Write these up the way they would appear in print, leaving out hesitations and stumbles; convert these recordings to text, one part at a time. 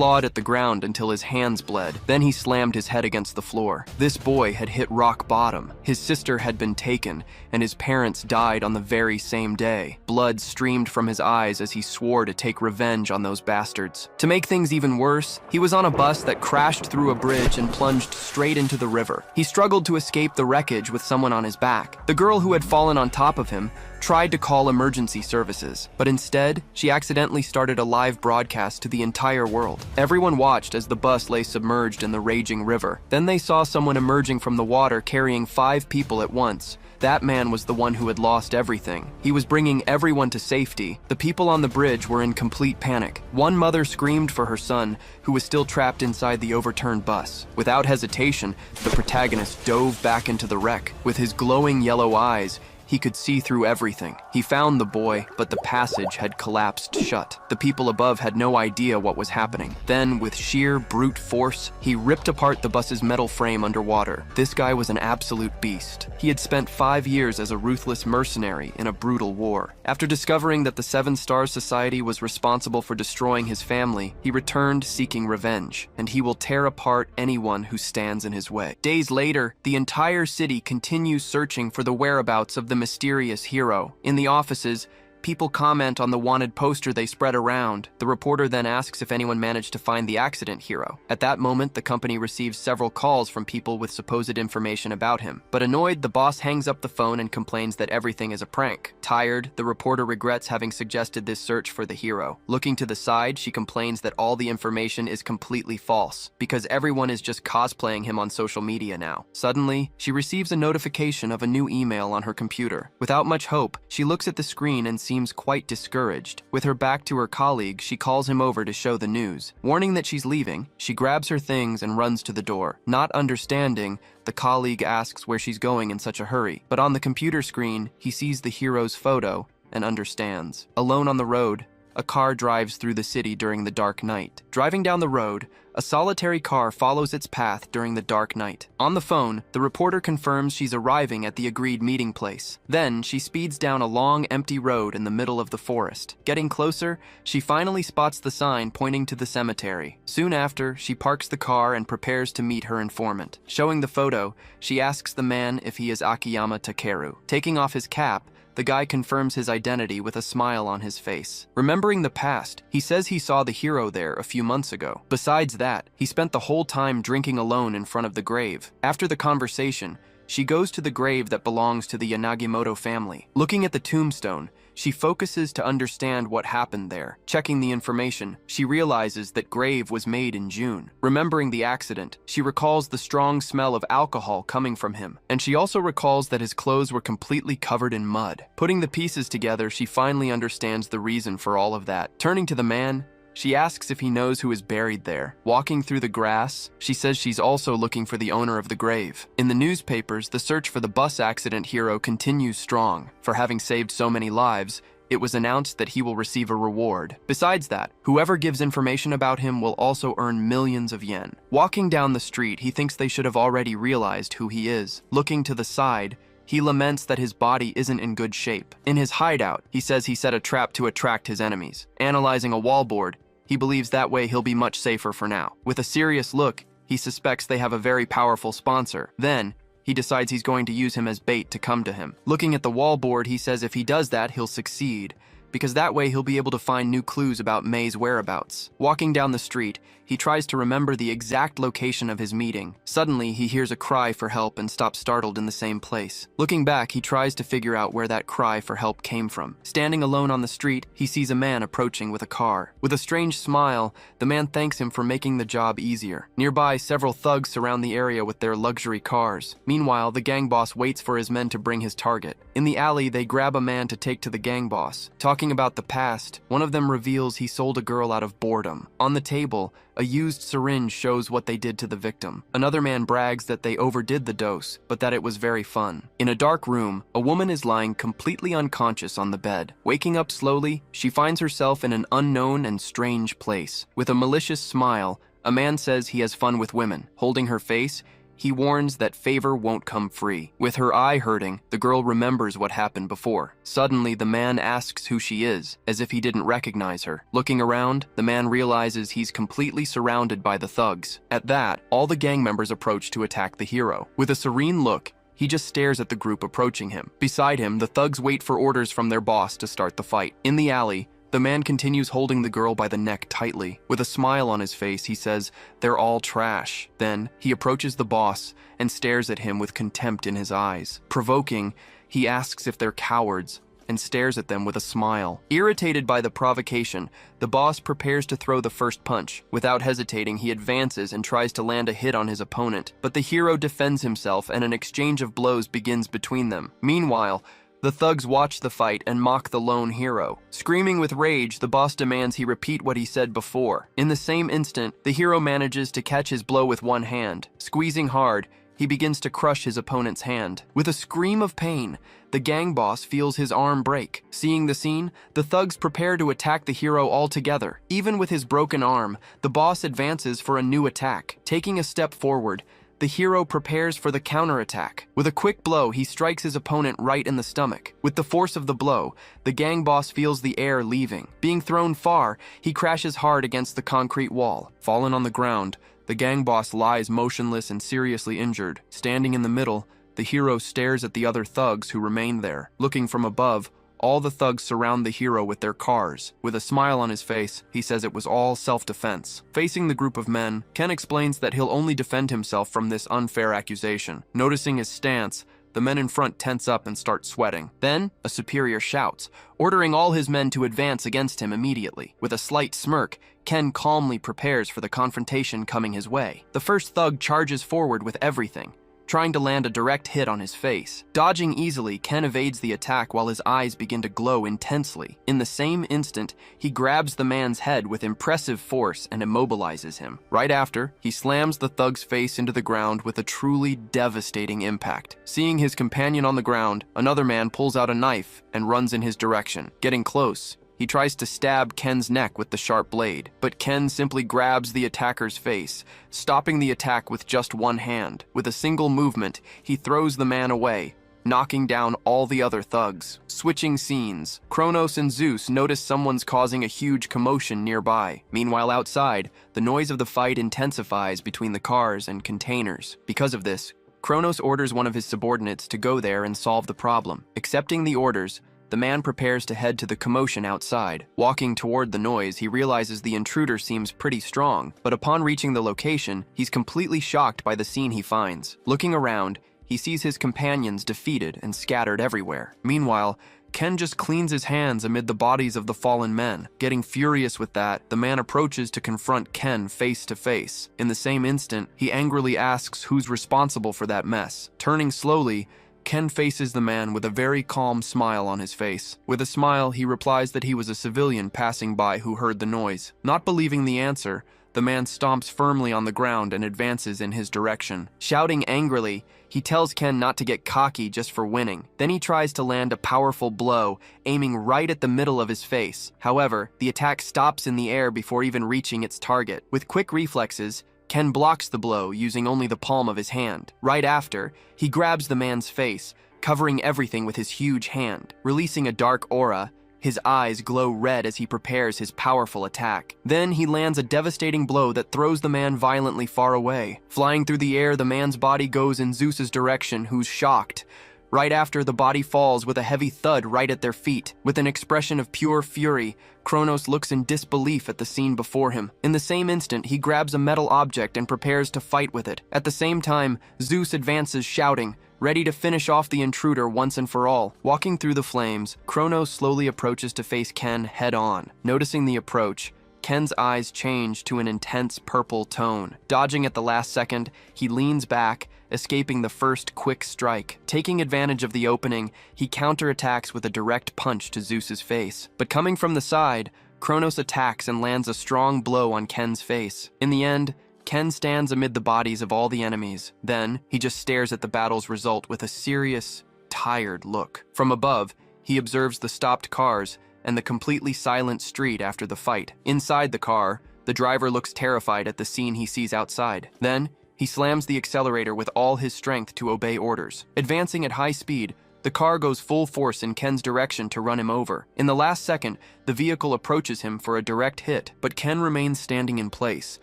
clawed at the ground until his hands bled. Then he slammed his head against the floor. This boy had hit rock bottom. His sister had been taken, and his parents died on the very same day. Blood streamed from his eyes as he swore to take revenge on those bastards. To make things even worse, he was on a bus that crashed through a bridge and plunged straight into the river. He struggled to escape the wreckage with someone on his back. The girl who had fallen on top of him tried to call emergency services, but instead, she accidentally started a live broadcast to the entire world. Everyone watched as the bus lay submerged in the raging river. Then they saw someone emerging from the water carrying 5 people at once. That man was the one who had lost everything. He was bringing everyone to safety. The people on the bridge were in complete panic. One mother screamed for her son, who was still trapped inside the overturned bus. Without hesitation, the protagonist dove back into the wreck. With his glowing yellow eyes, he could see through everything. He found the boy, but the passage had collapsed shut. The people above had no idea what was happening. Then, with sheer brute force, he ripped apart the bus's metal frame underwater. This guy was an absolute beast. He had spent 5 years as a ruthless mercenary in a brutal war. After discovering that the Seven Stars Society was responsible for destroying his family, he returned seeking revenge, and he will tear apart anyone who stands in his way. Days later, the entire city continues searching for the whereabouts of the mysterious hero. In the offices, people comment on the wanted poster they spread around. The reporter then asks if anyone managed to find the accident hero. At that moment, the company receives several calls from people with supposed information about him. But annoyed, the boss hangs up the phone and complains that everything is a prank. Tired, the reporter regrets having suggested this search for the hero. Looking to the side, she complains that all the information is completely false, because everyone is just cosplaying him on social media now. Suddenly, she receives a notification of a new email on her computer. Without much hope, she looks at the screen and seems quite discouraged. With her back to her colleague, she calls him over to show the news. Warning that she's leaving, she grabs her things and runs to the door. Not understanding, the colleague asks where she's going in such a hurry. But on the computer screen, he sees the hero's photo and understands. Alone on the road, a car drives through the city during the dark night. Driving down the road, a solitary car follows its path during the dark night. On the phone, the reporter confirms she's arriving at the agreed meeting place. Then, she speeds down a long, empty road in the middle of the forest. Getting closer, she finally spots the sign pointing to the cemetery. Soon after, she parks the car and prepares to meet her informant. Showing the photo, she asks the man if he is Akiyama Takeru. Taking off his cap, the guy confirms his identity with a smile on his face. Remembering the past, he says he saw the hero there a few months ago. Besides that, he spent the whole time drinking alone in front of the grave. After the conversation, she goes to the grave that belongs to the Yanagimoto family. Looking at the tombstone, she focuses to understand what happened there. Checking the information, she realizes that grave was made in June. Remembering the accident, she recalls the strong smell of alcohol coming from him, and she also recalls that his clothes were completely covered in mud. Putting the pieces together, she finally understands the reason for all of that. Turning to the man, she asks if he knows who is buried there. Walking through the grass, she says she's also looking for the owner of the grave. In the newspapers, the search for the bus accident hero continues strong. For having saved so many lives, it was announced that he will receive a reward. Besides that, whoever gives information about him will also earn millions of yen. Walking down the street, he thinks they should have already realized who he is. Looking to the side, he laments that his body isn't in good shape. In his hideout, he says he set a trap to attract his enemies. Analyzing a wallboard, he believes that way he'll be much safer for now. With a serious look, he suspects they have a very powerful sponsor. Then, he decides he's going to use him as bait to come to him. Looking at the wallboard, he says if he does that, he'll succeed, because that way he'll be able to find new clues about Mei's whereabouts. Walking down the street, he tries to remember the exact location of his meeting. Suddenly, he hears a cry for help and stops startled in the same place. Looking back, he tries to figure out where that cry for help came from. Standing alone on the street, he sees a man approaching with a car. With a strange smile, the man thanks him for making the job easier. Nearby, several thugs surround the area with their luxury cars. Meanwhile, the gang boss waits for his men to bring his target. In the alley, they grab a man to take to the gang boss. Talking about the past, one of them reveals he sold a girl out of boredom. On the table, a used syringe shows what they did to the victim. Another man brags that they overdid the dose, but that it was very fun. In a dark room, a woman is lying completely unconscious on the bed. Waking up slowly, she finds herself in an unknown and strange place. With a malicious smile, a man says he has fun with women. Holding her face, he warns that favor won't come free. With her eye hurting, the girl remembers what happened before. Suddenly, the man asks who she is, as if he didn't recognize her. Looking around, the man realizes he's completely surrounded by the thugs. At that, all the gang members approach to attack the hero. With a serene look, he just stares at the group approaching him. Beside him, the thugs wait for orders from their boss to start the fight. In the alley, the man continues holding the girl by the neck tightly. With a smile on his face, he says, "They're all trash." Then, he approaches the boss and stares at him with contempt in his eyes. Provoking, he asks if they're cowards and stares at them with a smile. Irritated by the provocation, the boss prepares to throw the first punch. Without hesitating, he advances and tries to land a hit on his opponent. But the hero defends himself and an exchange of blows begins between them. Meanwhile, the thugs watch the fight and mock the lone hero. Screaming with rage, the boss demands he repeat what he said before. In the same instant, the hero manages to catch his blow with one hand. Squeezing hard, he begins to crush his opponent's hand. With a scream of pain, the gang boss feels his arm break. Seeing the scene, the thugs prepare to attack the hero altogether. Even with his broken arm, the boss advances for a new attack. Taking a step forward, the hero prepares for the counterattack. With a quick blow, he strikes his opponent right in the stomach. With the force of the blow, the gang boss feels the air leaving. Being thrown far, he crashes hard against the concrete wall. Fallen on the ground, the gang boss lies motionless and seriously injured. Standing in the middle, the hero stares at the other thugs who remain there. Looking from above, all the thugs surround the hero with their cars. With a smile on his face, he says it was all self-defense. Facing the group of men, Ken explains that he'll only defend himself from this unfair accusation. Noticing his stance, the men in front tense up and start sweating. Then, a superior shouts, ordering all his men to advance against him immediately. With a slight smirk, Ken calmly prepares for the confrontation coming his way. The first thug charges forward with everything, trying to land a direct hit on his face. Dodging easily, Ken evades the attack while his eyes begin to glow intensely. In the same instant, he grabs the man's head with impressive force and immobilizes him. Right after, he slams the thug's face into the ground with a truly devastating impact. Seeing his companion on the ground, another man pulls out a knife and runs in his direction. Getting close, he tries to stab Ken's neck with the sharp blade, but Ken simply grabs the attacker's face, stopping the attack with just one hand. With a single movement, he throws the man away, knocking down all the other thugs. Switching scenes, Kronos and Zeus notice someone's causing a huge commotion nearby. Meanwhile, outside, the noise of the fight intensifies between the cars and containers. Because of this, Kronos orders one of his subordinates to go there and solve the problem. Accepting the orders, the man prepares to head to the commotion outside. Walking toward the noise, he realizes the intruder seems pretty strong, but upon reaching the location, he's completely shocked by the scene he finds. Looking around, he sees his companions defeated and scattered everywhere. Meanwhile, Ken just cleans his hands amid the bodies of the fallen men. Getting furious with that, the man approaches to confront Ken face to face. In the same instant, he angrily asks who's responsible for that mess. Turning slowly, Ken faces the man with a very calm smile on his face. With a smile, he replies that he was a civilian passing by who heard the noise. Not believing the answer, the man stomps firmly on the ground and advances in his direction. Shouting angrily, he tells Ken not to get cocky just for winning. Then he tries to land a powerful blow, aiming right at the middle of his face. However, the attack stops in the air before even reaching its target. With quick reflexes, Ken blocks the blow using only the palm of his hand. Right after, he grabs the man's face, covering everything with his huge hand. Releasing a dark aura, his eyes glow red as he prepares his powerful attack. Then he lands a devastating blow that throws the man violently far away. Flying through the air, the man's body goes in Zeus's direction, who's shocked. Right after, the body falls with a heavy thud right at their feet. With an expression of pure fury, Kronos looks in disbelief at the scene before him. In the same instant, he grabs a metal object and prepares to fight with it. At the same time, Zeus advances shouting, ready to finish off the intruder once and for all. Walking through the flames, Kronos slowly approaches to face Ken head-on. Noticing the approach, Ken's eyes change to an intense purple tone. Dodging at the last second, he leans back, escaping the first quick strike. Taking advantage of the opening, he counterattacks with a direct punch to Zeus's face. But coming from the side, Kronos attacks and lands a strong blow on Ken's face. In the end, Ken stands amid the bodies of all the enemies. Then, he just stares at the battle's result with a serious, tired look. From above, he observes the stopped cars and the completely silent street after the fight. Inside the car, the driver looks terrified at the scene he sees outside. Then, He slams the accelerator with all his strength to obey orders. Advancing at high speed, the car goes full force in Ken's direction to run him over. In the last second, the vehicle approaches him for a direct hit, but Ken remains standing in place,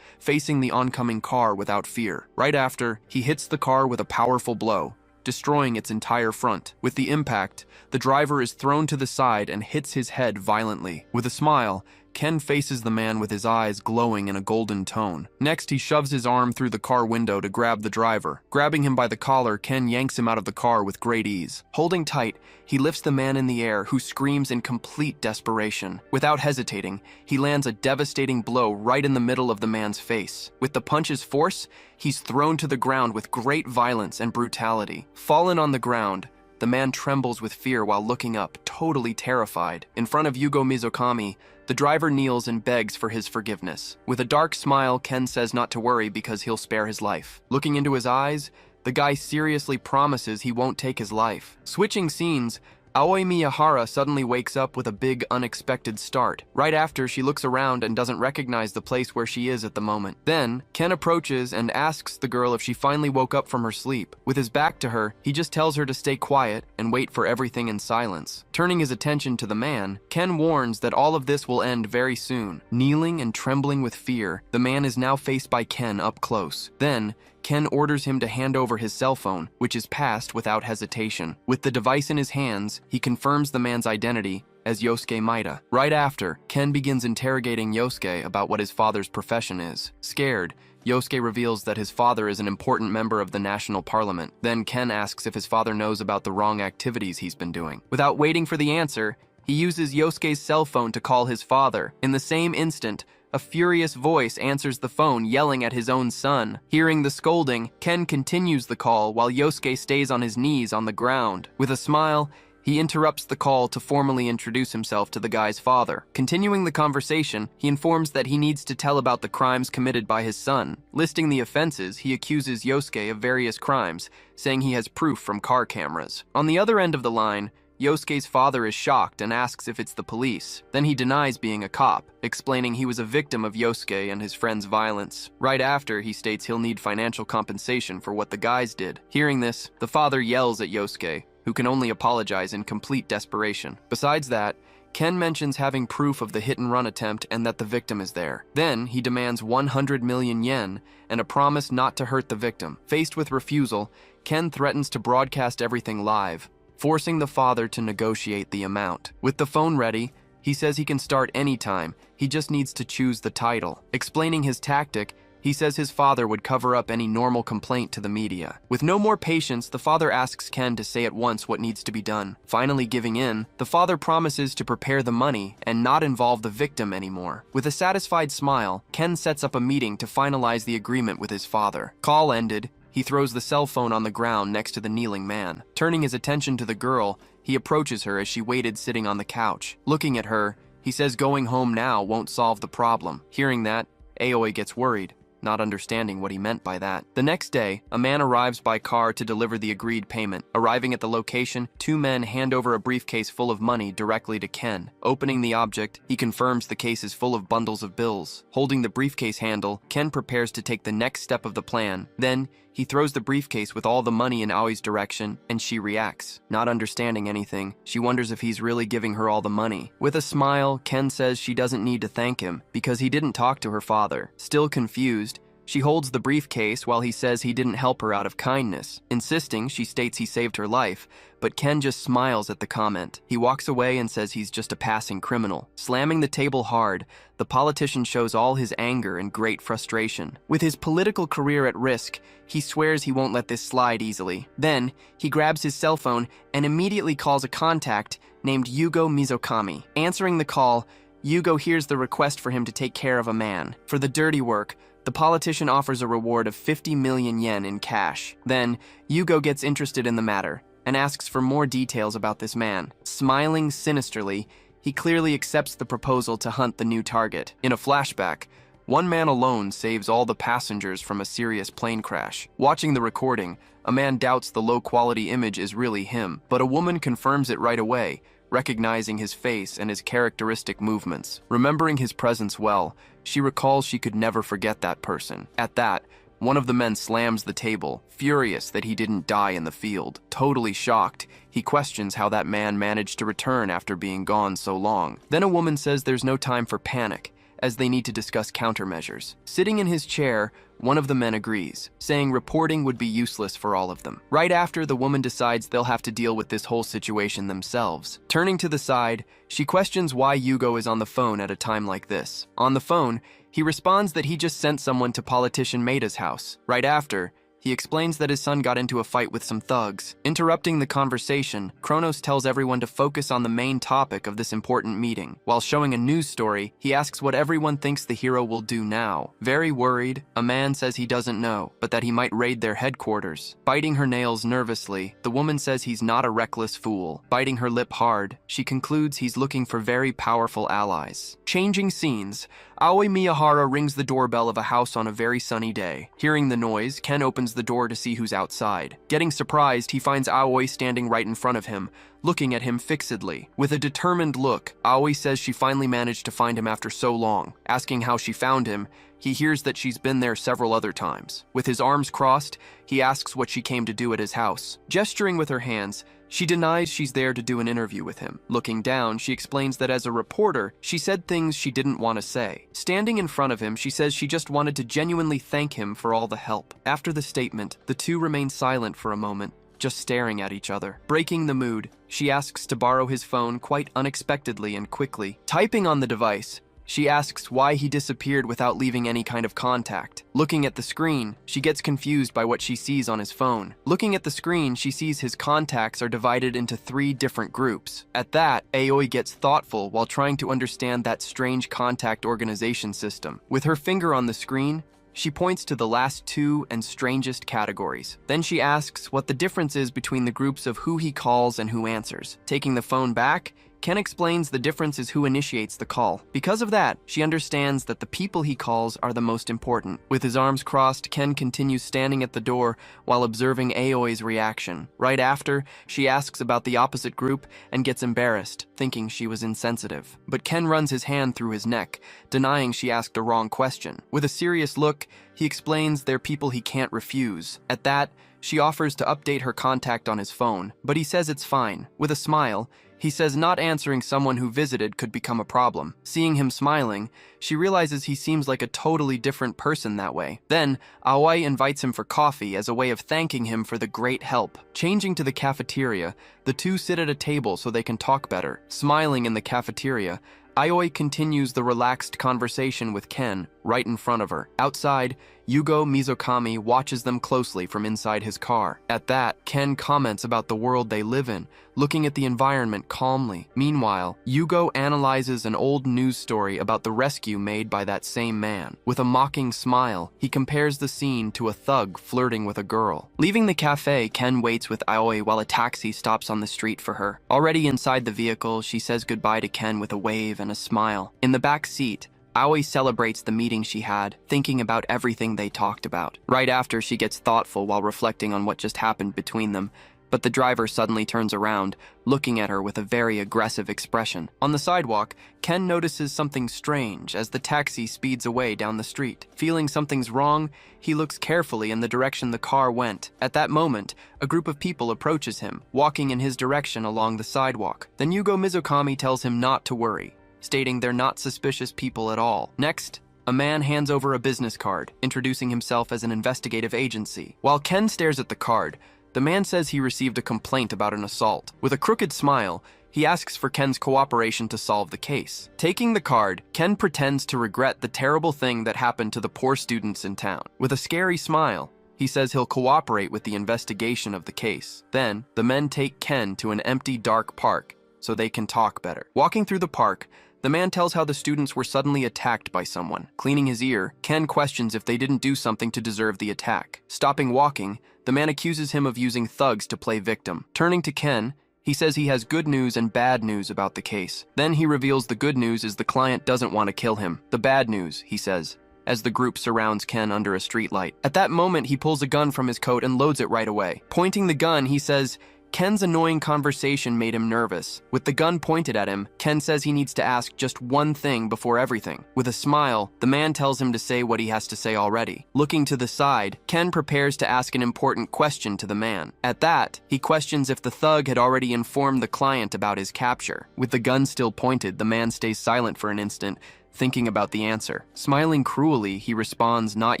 facing the oncoming car without fear. Right after, he hits the car with a powerful blow, destroying its entire front. With the impact, the driver is thrown to the side and hits his head violently. With a smile, Ken faces the man with his eyes glowing in a golden tone. Next, he shoves his arm through the car window to grab the driver. Grabbing him by the collar, Ken yanks him out of the car with great ease. Holding tight, he lifts the man in the air, who screams in complete desperation. Without hesitating, he lands a devastating blow right in the middle of the man's face. With the punch's force, he's thrown to the ground with great violence and brutality. Fallen on the ground, the man trembles with fear while looking up, totally terrified. In front of Yugo Mizukami, the driver kneels and begs for his forgiveness. With a dark smile, Ken says not to worry because he'll spare his life. Looking into his eyes, the guy seriously promises he won't take his life. Switching scenes, Aoi Miyahara suddenly wakes up with a big, unexpected start. Right after, she looks around and doesn't recognize the place where she is at the moment. Then, Ken approaches and asks the girl if she finally woke up from her sleep. With his back to her, he just tells her to stay quiet and wait for everything in silence. Turning his attention to the man, Ken warns that all of this will end very soon. Kneeling and trembling with fear, the man is now faced by Ken up close. Then, Ken orders him to hand over his cell phone, which is passed without hesitation. With the device in his hands, he confirms the man's identity as Yosuke Maida. Right after, Ken begins interrogating Yosuke about what his father's profession is. Scared, Yosuke reveals that his father is an important member of the national parliament. Then Ken asks if his father knows about the wrong activities he's been doing. Without waiting for the answer, he uses Yosuke's cell phone to call his father. In the same instant, a furious voice answers the phone, yelling at his own son. Hearing the scolding, Ken continues the call while Yosuke stays on his knees on the ground. With a smile, he interrupts the call to formally introduce himself to the guy's father. Continuing the conversation, he informs that he needs to tell about the crimes committed by his son. Listing the offenses, he accuses Yosuke of various crimes, saying he has proof from car cameras. On the other end of the line, Yosuke's father is shocked and asks if it's the police. Then he denies being a cop, explaining he was a victim of Yosuke and his friend's violence. Right after, he states he'll need financial compensation for what the guys did. Hearing this, the father yells at Yosuke, who can only apologize in complete desperation. Besides that, Ken mentions having proof of the hit-and-run attempt and that the victim is there. Then, he demands 100 million yen and a promise not to hurt the victim. Faced with refusal, Ken threatens to broadcast everything live, forcing the father to negotiate the amount. With the phone ready, he says he can start anytime, he just needs to choose the title. Explaining his tactic, he says his father would cover up any normal complaint to the media. With no more patience, the father asks Ken to say at once what needs to be done. Finally giving in, the father promises to prepare the money and not involve the victim anymore. With a satisfied smile, Ken sets up a meeting to finalize the agreement with his father. Call ended, he throws the cell phone on the ground next to the kneeling man. Turning his attention to the girl, he approaches her as she waited sitting on the couch. Looking at her, he says going home now won't solve the problem. Hearing that, Aoi gets worried, not understanding what he meant by that. The next day, a man arrives by car to deliver the agreed payment. Arriving at the location, two men hand over a briefcase full of money directly to Ken. Opening the object, he confirms the case is full of bundles of bills. Holding the briefcase handle, Ken prepares to take the next step of the plan. Then, he throws the briefcase with all the money in Aoi's direction, and she reacts. Not understanding anything, she wonders if he's really giving her all the money. With a smile, Ken says she doesn't need to thank him, because he didn't talk to her father. Still confused, she holds the briefcase while he says he didn't help her out of kindness. Insisting, she states he saved her life, but Ken just smiles at the comment. He walks away and says he's just a passing criminal. Slamming the table hard, the politician shows all his anger and great frustration. With his political career at risk, he swears he won't let this slide easily. Then, he grabs his cell phone and immediately calls a contact named Yugo Mizukami. Answering the call, Yugo hears the request for him to take care of a man. For the dirty work, the politician offers a reward of 50 million yen in cash. Then, Yugo gets interested in the matter and asks for more details about this man. Smiling sinisterly, he clearly accepts the proposal to hunt the new target. In a flashback, one man alone saves all the passengers from a serious plane crash. Watching the recording, a man doubts the low-quality image is really him, but a woman confirms it right away, recognizing his face and his characteristic movements. Remembering his presence well, she recalls she could never forget that person. At that, One of the men slams the table, furious that he didn't die in the field. Totally shocked, he questions how that man managed to return after being gone so long. Then a woman says there's no time for panic, as they need to discuss countermeasures. Sitting in his chair, one of the men agrees, saying reporting would be useless for all of them. Right after, the woman decides they'll have to deal with this whole situation themselves. Turning to the side, she questions why Yugo is on the phone at a time like this. On the phone, he responds that he just sent someone to politician Maida's house. Right after, he explains that his son got into a fight with some thugs. Interrupting the conversation, Kronos tells everyone to focus on the main topic of this important meeting. While showing a news story, he asks what everyone thinks the hero will do now. Very worried, a man says he doesn't know, but that he might raid their headquarters. Biting her nails nervously, the woman says he's not a reckless fool. Biting her lip hard, she concludes he's looking for very powerful allies. Changing scenes, Aoi Miyahara rings the doorbell of a house on a very sunny day. Hearing the noise, Ken opens the door to see who's outside. Getting surprised, he finds Aoi standing right in front of him, looking at him fixedly. With a determined look, Aoi says she finally managed to find him after so long. Asking how she found him, he hears that she's been there several other times. With his arms crossed, he asks what she came to do at his house. Gesturing with her hands, she denies she's there to do an interview with him. Looking down, she explains that as a reporter, she said things she didn't want to say. Standing in front of him, she says she just wanted to genuinely thank him for all the help. After the statement, the two remain silent for a moment, just staring at each other. Breaking the mood, she asks to borrow his phone quite unexpectedly and quickly. Typing on the device, she asks why he disappeared without leaving any kind of contact. Looking at the screen, she gets confused by what she sees on his phone. Looking at the screen, she sees his contacts are divided into 3 different groups. At that, Aoi gets thoughtful while trying to understand that strange contact organization system. With her finger on the screen, she points to the last 2 and strangest categories. Then she asks what the difference is between the groups of who he calls and who answers. Taking the phone back, Ken explains the difference is who initiates the call. Because of that, she understands that the people he calls are the most important. With his arms crossed, Ken continues standing at the door while observing Aoi's reaction. Right after, she asks about the opposite group and gets embarrassed, thinking she was insensitive. But Ken runs his hand through his neck, denying she asked a wrong question. With a serious look, he explains they're people he can't refuse. At that, she offers to update her contact on his phone, but he says it's fine. With a smile, he says not answering someone who visited could become a problem. Seeing him smiling, she realizes he seems like a totally different person that way. Then, Aoi invites him for coffee as a way of thanking him for the great help. Changing to the cafeteria, the two sit at a table so they can talk better. Smiling in the cafeteria, Aoi continues the relaxed conversation with Ken right in front of her. Outside, Yugo Mizukami watches them closely from inside his car. At that, Ken comments about the world they live in, looking at the environment calmly. Meanwhile, Yugo analyzes an old news story about the rescue made by that same man. With a mocking smile, he compares the scene to a thug flirting with a girl. Leaving the cafe, Ken waits with Aoi while a taxi stops on the street for her. Already inside the vehicle, she says goodbye to Ken with a wave and a smile. In the back seat, Aoi celebrates the meeting she had, thinking about everything they talked about. Right after, she gets thoughtful while reflecting on what just happened between them, but the driver suddenly turns around, looking at her with a very aggressive expression. On the sidewalk, Ken notices something strange as the taxi speeds away down the street. Feeling something's wrong, he looks carefully in the direction the car went. At that moment, a group of people approaches him, walking in his direction along the sidewalk. Then Yugo Mizukami tells him not to worry, stating they're not suspicious people at all. Next, a man hands over a business card, introducing himself as an investigative agency. While Ken stares at the card, the man says he received a complaint about an assault. With a crooked smile, he asks for Ken's cooperation to solve the case. Taking the card, Ken pretends to regret the terrible thing that happened to the poor students in town. With a scary smile, he says he'll cooperate with the investigation of the case. Then, the men take Ken to an empty, dark park so they can talk better. Walking through the park, the man tells how the students were suddenly attacked by someone. Cleaning his ear, Ken questions if they didn't do something to deserve the attack. Stopping walking, the man accuses him of using thugs to play victim. Turning to Ken, he says he has good news and bad news about the case. Then he reveals the good news is the client doesn't want to kill him. The bad news, he says, as the group surrounds Ken under a streetlight. At that moment, he pulls a gun from his coat and loads it right away. Pointing the gun, he says, Ken's annoying conversation made him nervous. With the gun pointed at him, Ken says he needs to ask just one thing before everything. With a smile, the man tells him to say what he has to say already. Looking to the side, Ken prepares to ask an important question to the man. At that, he questions if the thug had already informed the client about his capture. With the gun still pointed, the man stays silent for an instant, thinking about the answer. Smiling cruelly, he responds not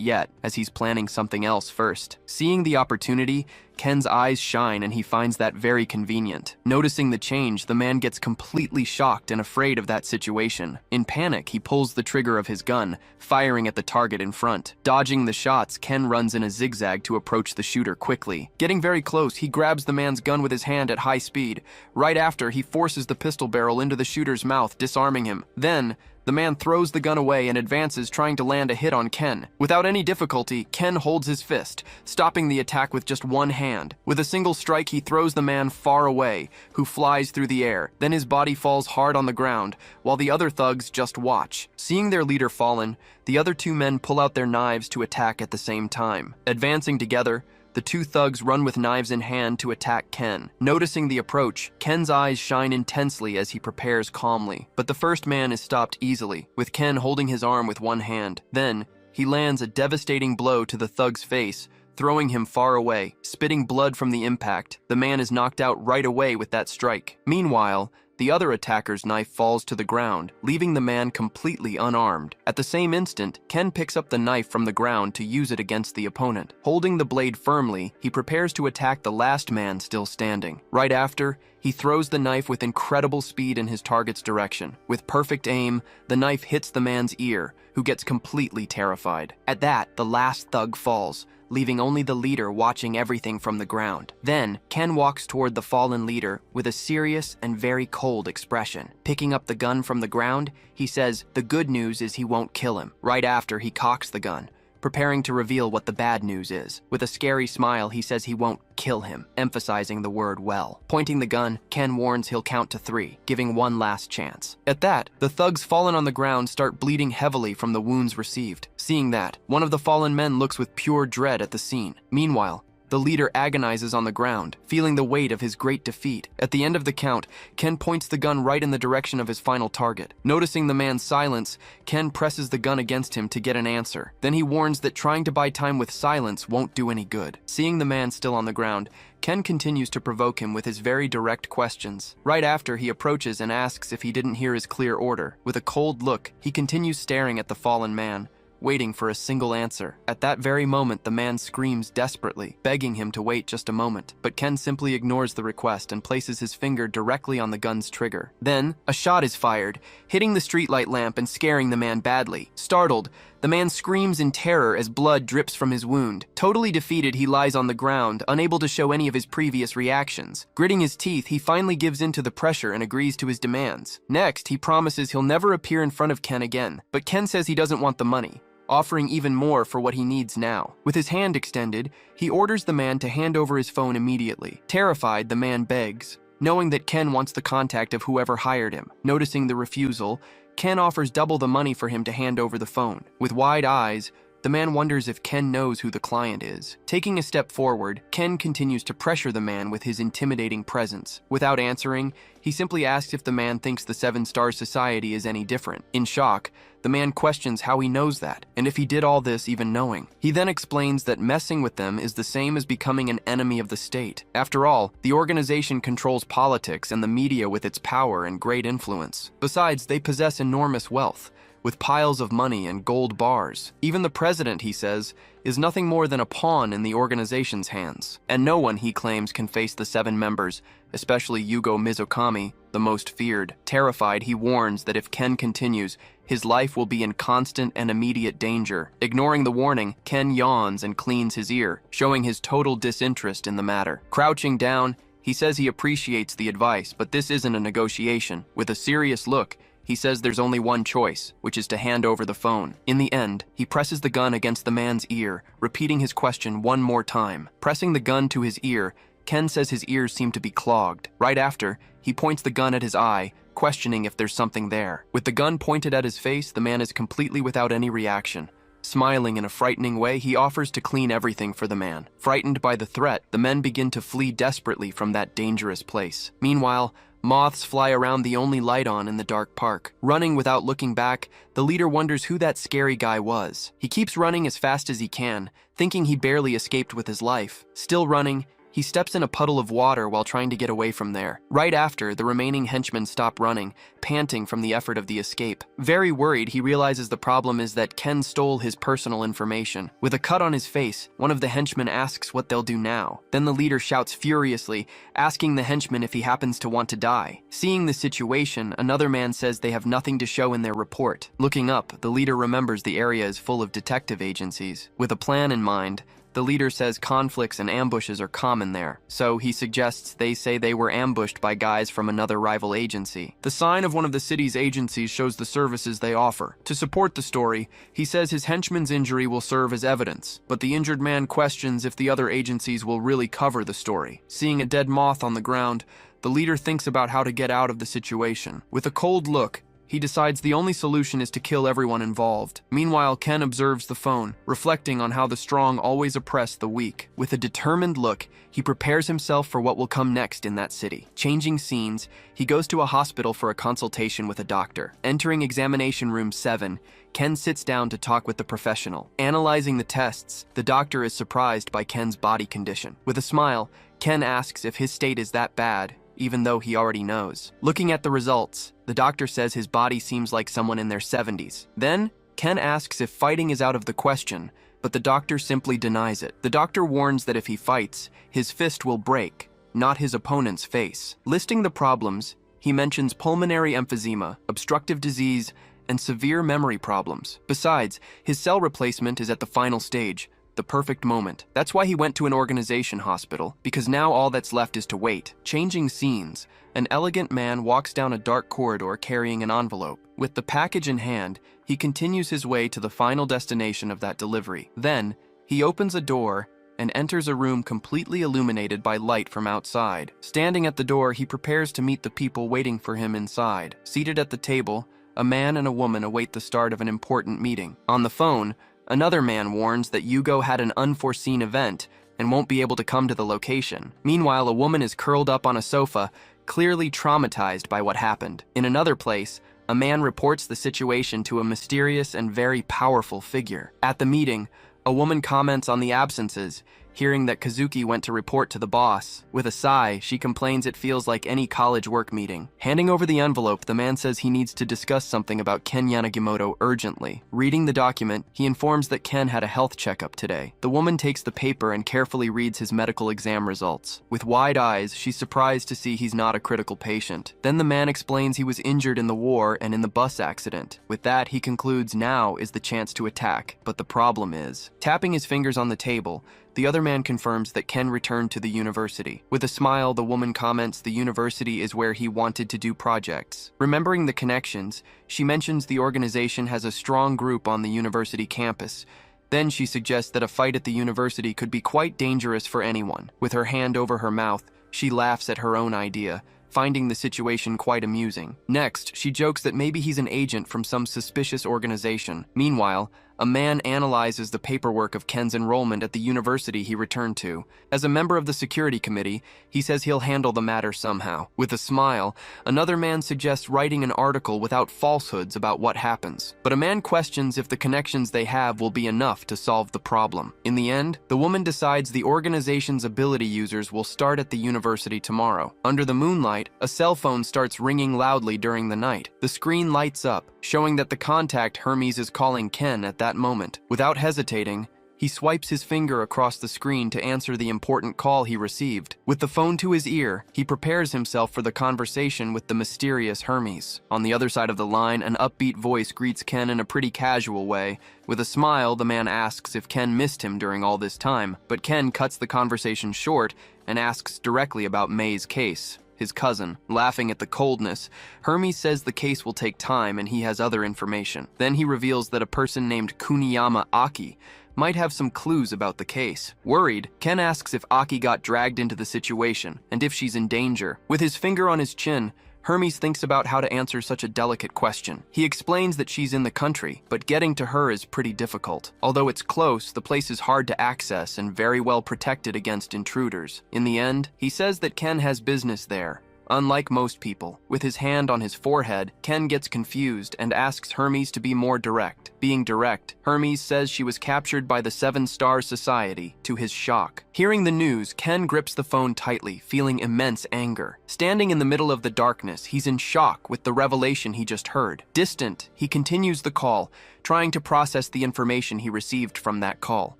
yet, as he's planning something else first. Seeing the opportunity, Ken's eyes shine and he finds that very convenient. Noticing the change, the man gets completely shocked and afraid of that situation. In panic, he pulls the trigger of his gun, firing at the target in front. Dodging the shots, Ken runs in a zigzag to approach the shooter quickly. Getting very close, he grabs the man's gun with his hand at high speed. Right after, he forces the pistol barrel into the shooter's mouth, disarming him. Then, the man throws the gun away and advances, trying to land a hit on Ken. Without any difficulty, Ken holds his fist, stopping the attack with just one hand. With a single strike, he throws the man far away, who flies through the air. Then his body falls hard on the ground, while the other thugs just watch. Seeing their leader fallen, the other two men pull out their knives to attack at the same time. Advancing together, the two thugs run with knives in hand to attack Ken. Noticing the approach, Ken's eyes shine intensely as he prepares calmly. But the first man is stopped easily, with Ken holding his arm with one hand. Then, he lands a devastating blow to the thug's face, throwing him far away. Spitting blood from the impact, the man is knocked out right away with that strike. Meanwhile, the other attacker's knife falls to the ground, leaving the man completely unarmed. At the same instant, Ken picks up the knife from the ground to use it against the opponent. Holding the blade firmly, he prepares to attack the last man still standing. Right after, he throws the knife with incredible speed in his target's direction. With perfect aim, the knife hits the man's ear, who gets completely terrified. At that, the last thug falls, leaving only the leader watching everything from the ground. Then, Ken walks toward the fallen leader with a serious and very cold expression. Picking up the gun from the ground, he says the good news is he won't kill him. Right after, he cocks the gun, preparing to reveal what the bad news is. With a scary smile, he says he won't kill him, emphasizing the word well. Pointing the gun, Ken warns he'll count to 3, giving one last chance. At that, the thugs fallen on the ground start bleeding heavily from the wounds received. Seeing that, one of the fallen men looks with pure dread at the scene. Meanwhile, the leader agonizes on the ground, feeling the weight of his great defeat. At the end of the count, Ken points the gun right in the direction of his final target. Noticing the man's silence, Ken presses the gun against him to get an answer. Then he warns that trying to buy time with silence won't do any good. Seeing the man still on the ground, Ken continues to provoke him with his very direct questions. Right after, he approaches and asks if he didn't hear his clear order. With a cold look, he continues staring at the fallen man, waiting for a single answer. At that very moment, the man screams desperately, begging him to wait just a moment. But Ken simply ignores the request and places his finger directly on the gun's trigger. Then, a shot is fired, hitting the streetlight lamp and scaring the man badly. Startled, the man screams in terror as blood drips from his wound. Totally defeated, he lies on the ground, unable to show any of his previous reactions. Gritting his teeth, he finally gives in to the pressure and agrees to his demands. Next, he promises he'll never appear in front of Ken again, but Ken says he doesn't want the money, offering even more for what he needs now. With his hand extended, he orders the man to hand over his phone immediately. Terrified, the man begs, knowing that Ken wants the contact of whoever hired him. Noticing the refusal, Ken offers double the money for him to hand over the phone. With wide eyes, the man wonders if Ken knows who the client is. Taking a step forward, Ken continues to pressure the man with his intimidating presence. Without answering, he simply asks if the man thinks the Seven Stars Society is any different. In shock, the man questions how he knows that, and if he did all this even knowing. He then explains that messing with them is the same as becoming an enemy of the state. After all, the organization controls politics and the media with its power and great influence. Besides, they possess enormous wealth, with piles of money and gold bars. Even the president, he says, is nothing more than a pawn in the organization's hands. And no one, he claims, can face the 7 members, especially Yugo Mizukami, the most feared. Terrified, he warns that if Ken continues, his life will be in constant and immediate danger. Ignoring the warning, Ken yawns and cleans his ear, showing his total disinterest in the matter. Crouching down, he says he appreciates the advice, but this isn't a negotiation. With a serious look, he says there's only one choice, which is to hand over the phone. In the end, he presses the gun against the man's ear, repeating his question one more time. Pressing the gun to his ear, Ken says his ears seem to be clogged. Right after, he points the gun at his eye, questioning if there's something there. With the gun pointed at his face, the man is completely without any reaction, Smiling in a frightening way, he offers to clean everything for the man. Frightened by the threat, the men begin to flee desperately from that dangerous place. Meanwhile, moths fly around the only light on in the dark park. Running without looking back, the leader wonders who that scary guy was. He keeps running as fast as he can, thinking he barely escaped with his life. Still running, he steps in a puddle of water while trying to get away from there. Right after, the remaining henchmen stop running, panting from the effort of the escape. Very worried, he realizes the problem is that Ken stole his personal information. With a cut on his face, one of the henchmen asks what they'll do now. Then the leader shouts furiously, asking the henchman if he happens to want to die. Seeing the situation, another man says they have nothing to show in their report. Looking up, the leader remembers the area is full of detective agencies. With a plan in mind, the leader says conflicts and ambushes are common there, so he suggests they say they were ambushed by guys from another rival agency. The sign of one of the city's agencies shows the services they offer. To support the story, he says his henchman's injury will serve as evidence, but the injured man questions if the other agencies will really cover the story. Seeing a dead moth on the ground, the leader thinks about how to get out of the situation. With a cold look, he decides the only solution is to kill everyone involved. Meanwhile, Ken observes the phone, reflecting on how the strong always oppress the weak. With a determined look, he prepares himself for what will come next in that city. Changing scenes, he goes to a hospital for a consultation with a doctor. Entering examination room 7, Ken sits down to talk with the professional. Analyzing the tests, the doctor is surprised by Ken's body condition. With a smile, Ken asks if his state is that bad, even though he already knows. Looking at the results, the doctor says his body seems like someone in their 70s. Then, Ken asks if fighting is out of the question, but the doctor simply denies it. The doctor warns that if he fights, his fist will break, not his opponent's face. Listing the problems, he mentions pulmonary emphysema, obstructive disease, and severe memory problems. Besides, his cell replacement is at the final stage, the perfect moment. That's why he went to an organization hospital, because now all that's left is to wait. Changing scenes, an elegant man walks down a dark corridor carrying an envelope. With the package in hand, he continues his way to the final destination of that delivery. Then, he opens a door and enters a room completely illuminated by light from outside. Standing at the door, he prepares to meet the people waiting for him inside. Seated at the table, a man and a woman await the start of an important meeting. On the phone, another man warns that Yugo had an unforeseen event and won't be able to come to the location. Meanwhile, a woman is curled up on a sofa, clearly traumatized by what happened. In another place, a man reports the situation to a mysterious and very powerful figure. At the meeting, a woman comments on the absences, hearing that Kazuki went to report to the boss. With a sigh, she complains it feels like any college work meeting. Handing over the envelope, the man says he needs to discuss something about Ken Yanagimoto urgently. Reading the document, he informs that Ken had a health checkup today. The woman takes the paper and carefully reads his medical exam results. With wide eyes, she's surprised to see he's not a critical patient. Then the man explains he was injured in the war and in the bus accident. With that, he concludes now is the chance to attack. But the problem is, tapping his fingers on the table, the other man confirms that Ken returned to the university. With a smile, the woman comments the university is where he wanted to do projects. Remembering the connections, she mentions the organization has a strong group on the university campus. Then she suggests that a fight at the university could be quite dangerous for anyone. With her hand over her mouth, she laughs at her own idea, finding the situation quite amusing. Next, she jokes that maybe he's an agent from some suspicious organization. Meanwhile, a man analyzes the paperwork of Ken's enrollment at the university he returned to. As a member of the security committee, he says he'll handle the matter somehow. With a smile, another man suggests writing an article without falsehoods about what happens. But a man questions if the connections they have will be enough to solve the problem. In the end, the woman decides the organization's ability users will start at the university tomorrow. Under the moonlight, a cell phone starts ringing loudly during the night. The screen lights up, showing that the contact Hermes is calling Ken at that moment. Without hesitating, he swipes his finger across the screen to answer the important call he received. With the phone to his ear, he prepares himself for the conversation with the mysterious Hermes. On the other side of the line, an upbeat voice greets Ken in a pretty casual way. With a smile, the man asks if Ken missed him during all this time, but Ken cuts the conversation short and asks directly about May's case. His cousin. Laughing at the coldness, Hermes says the case will take time and he has other information. Then he reveals that a person named Kuniyama Aki might have some clues about the case. Worried, Ken asks if Aki got dragged into the situation and if she's in danger. With his finger on his chin, Hermes thinks about how to answer such a delicate question. He explains that she's in the country, but getting to her is pretty difficult. Although it's close, the place is hard to access and very well protected against intruders. In the end, he says that Ken has business there. Unlike most people, with his hand on his forehead, Ken gets confused and asks Hermes to be more direct. Being direct, Hermes says she was captured by the Seven Star Society, to his shock. Hearing the news, Ken grips the phone tightly, feeling immense anger. Standing in the middle of the darkness, he's in shock with the revelation he just heard. Distant, he continues the call, trying to process the information he received from that call.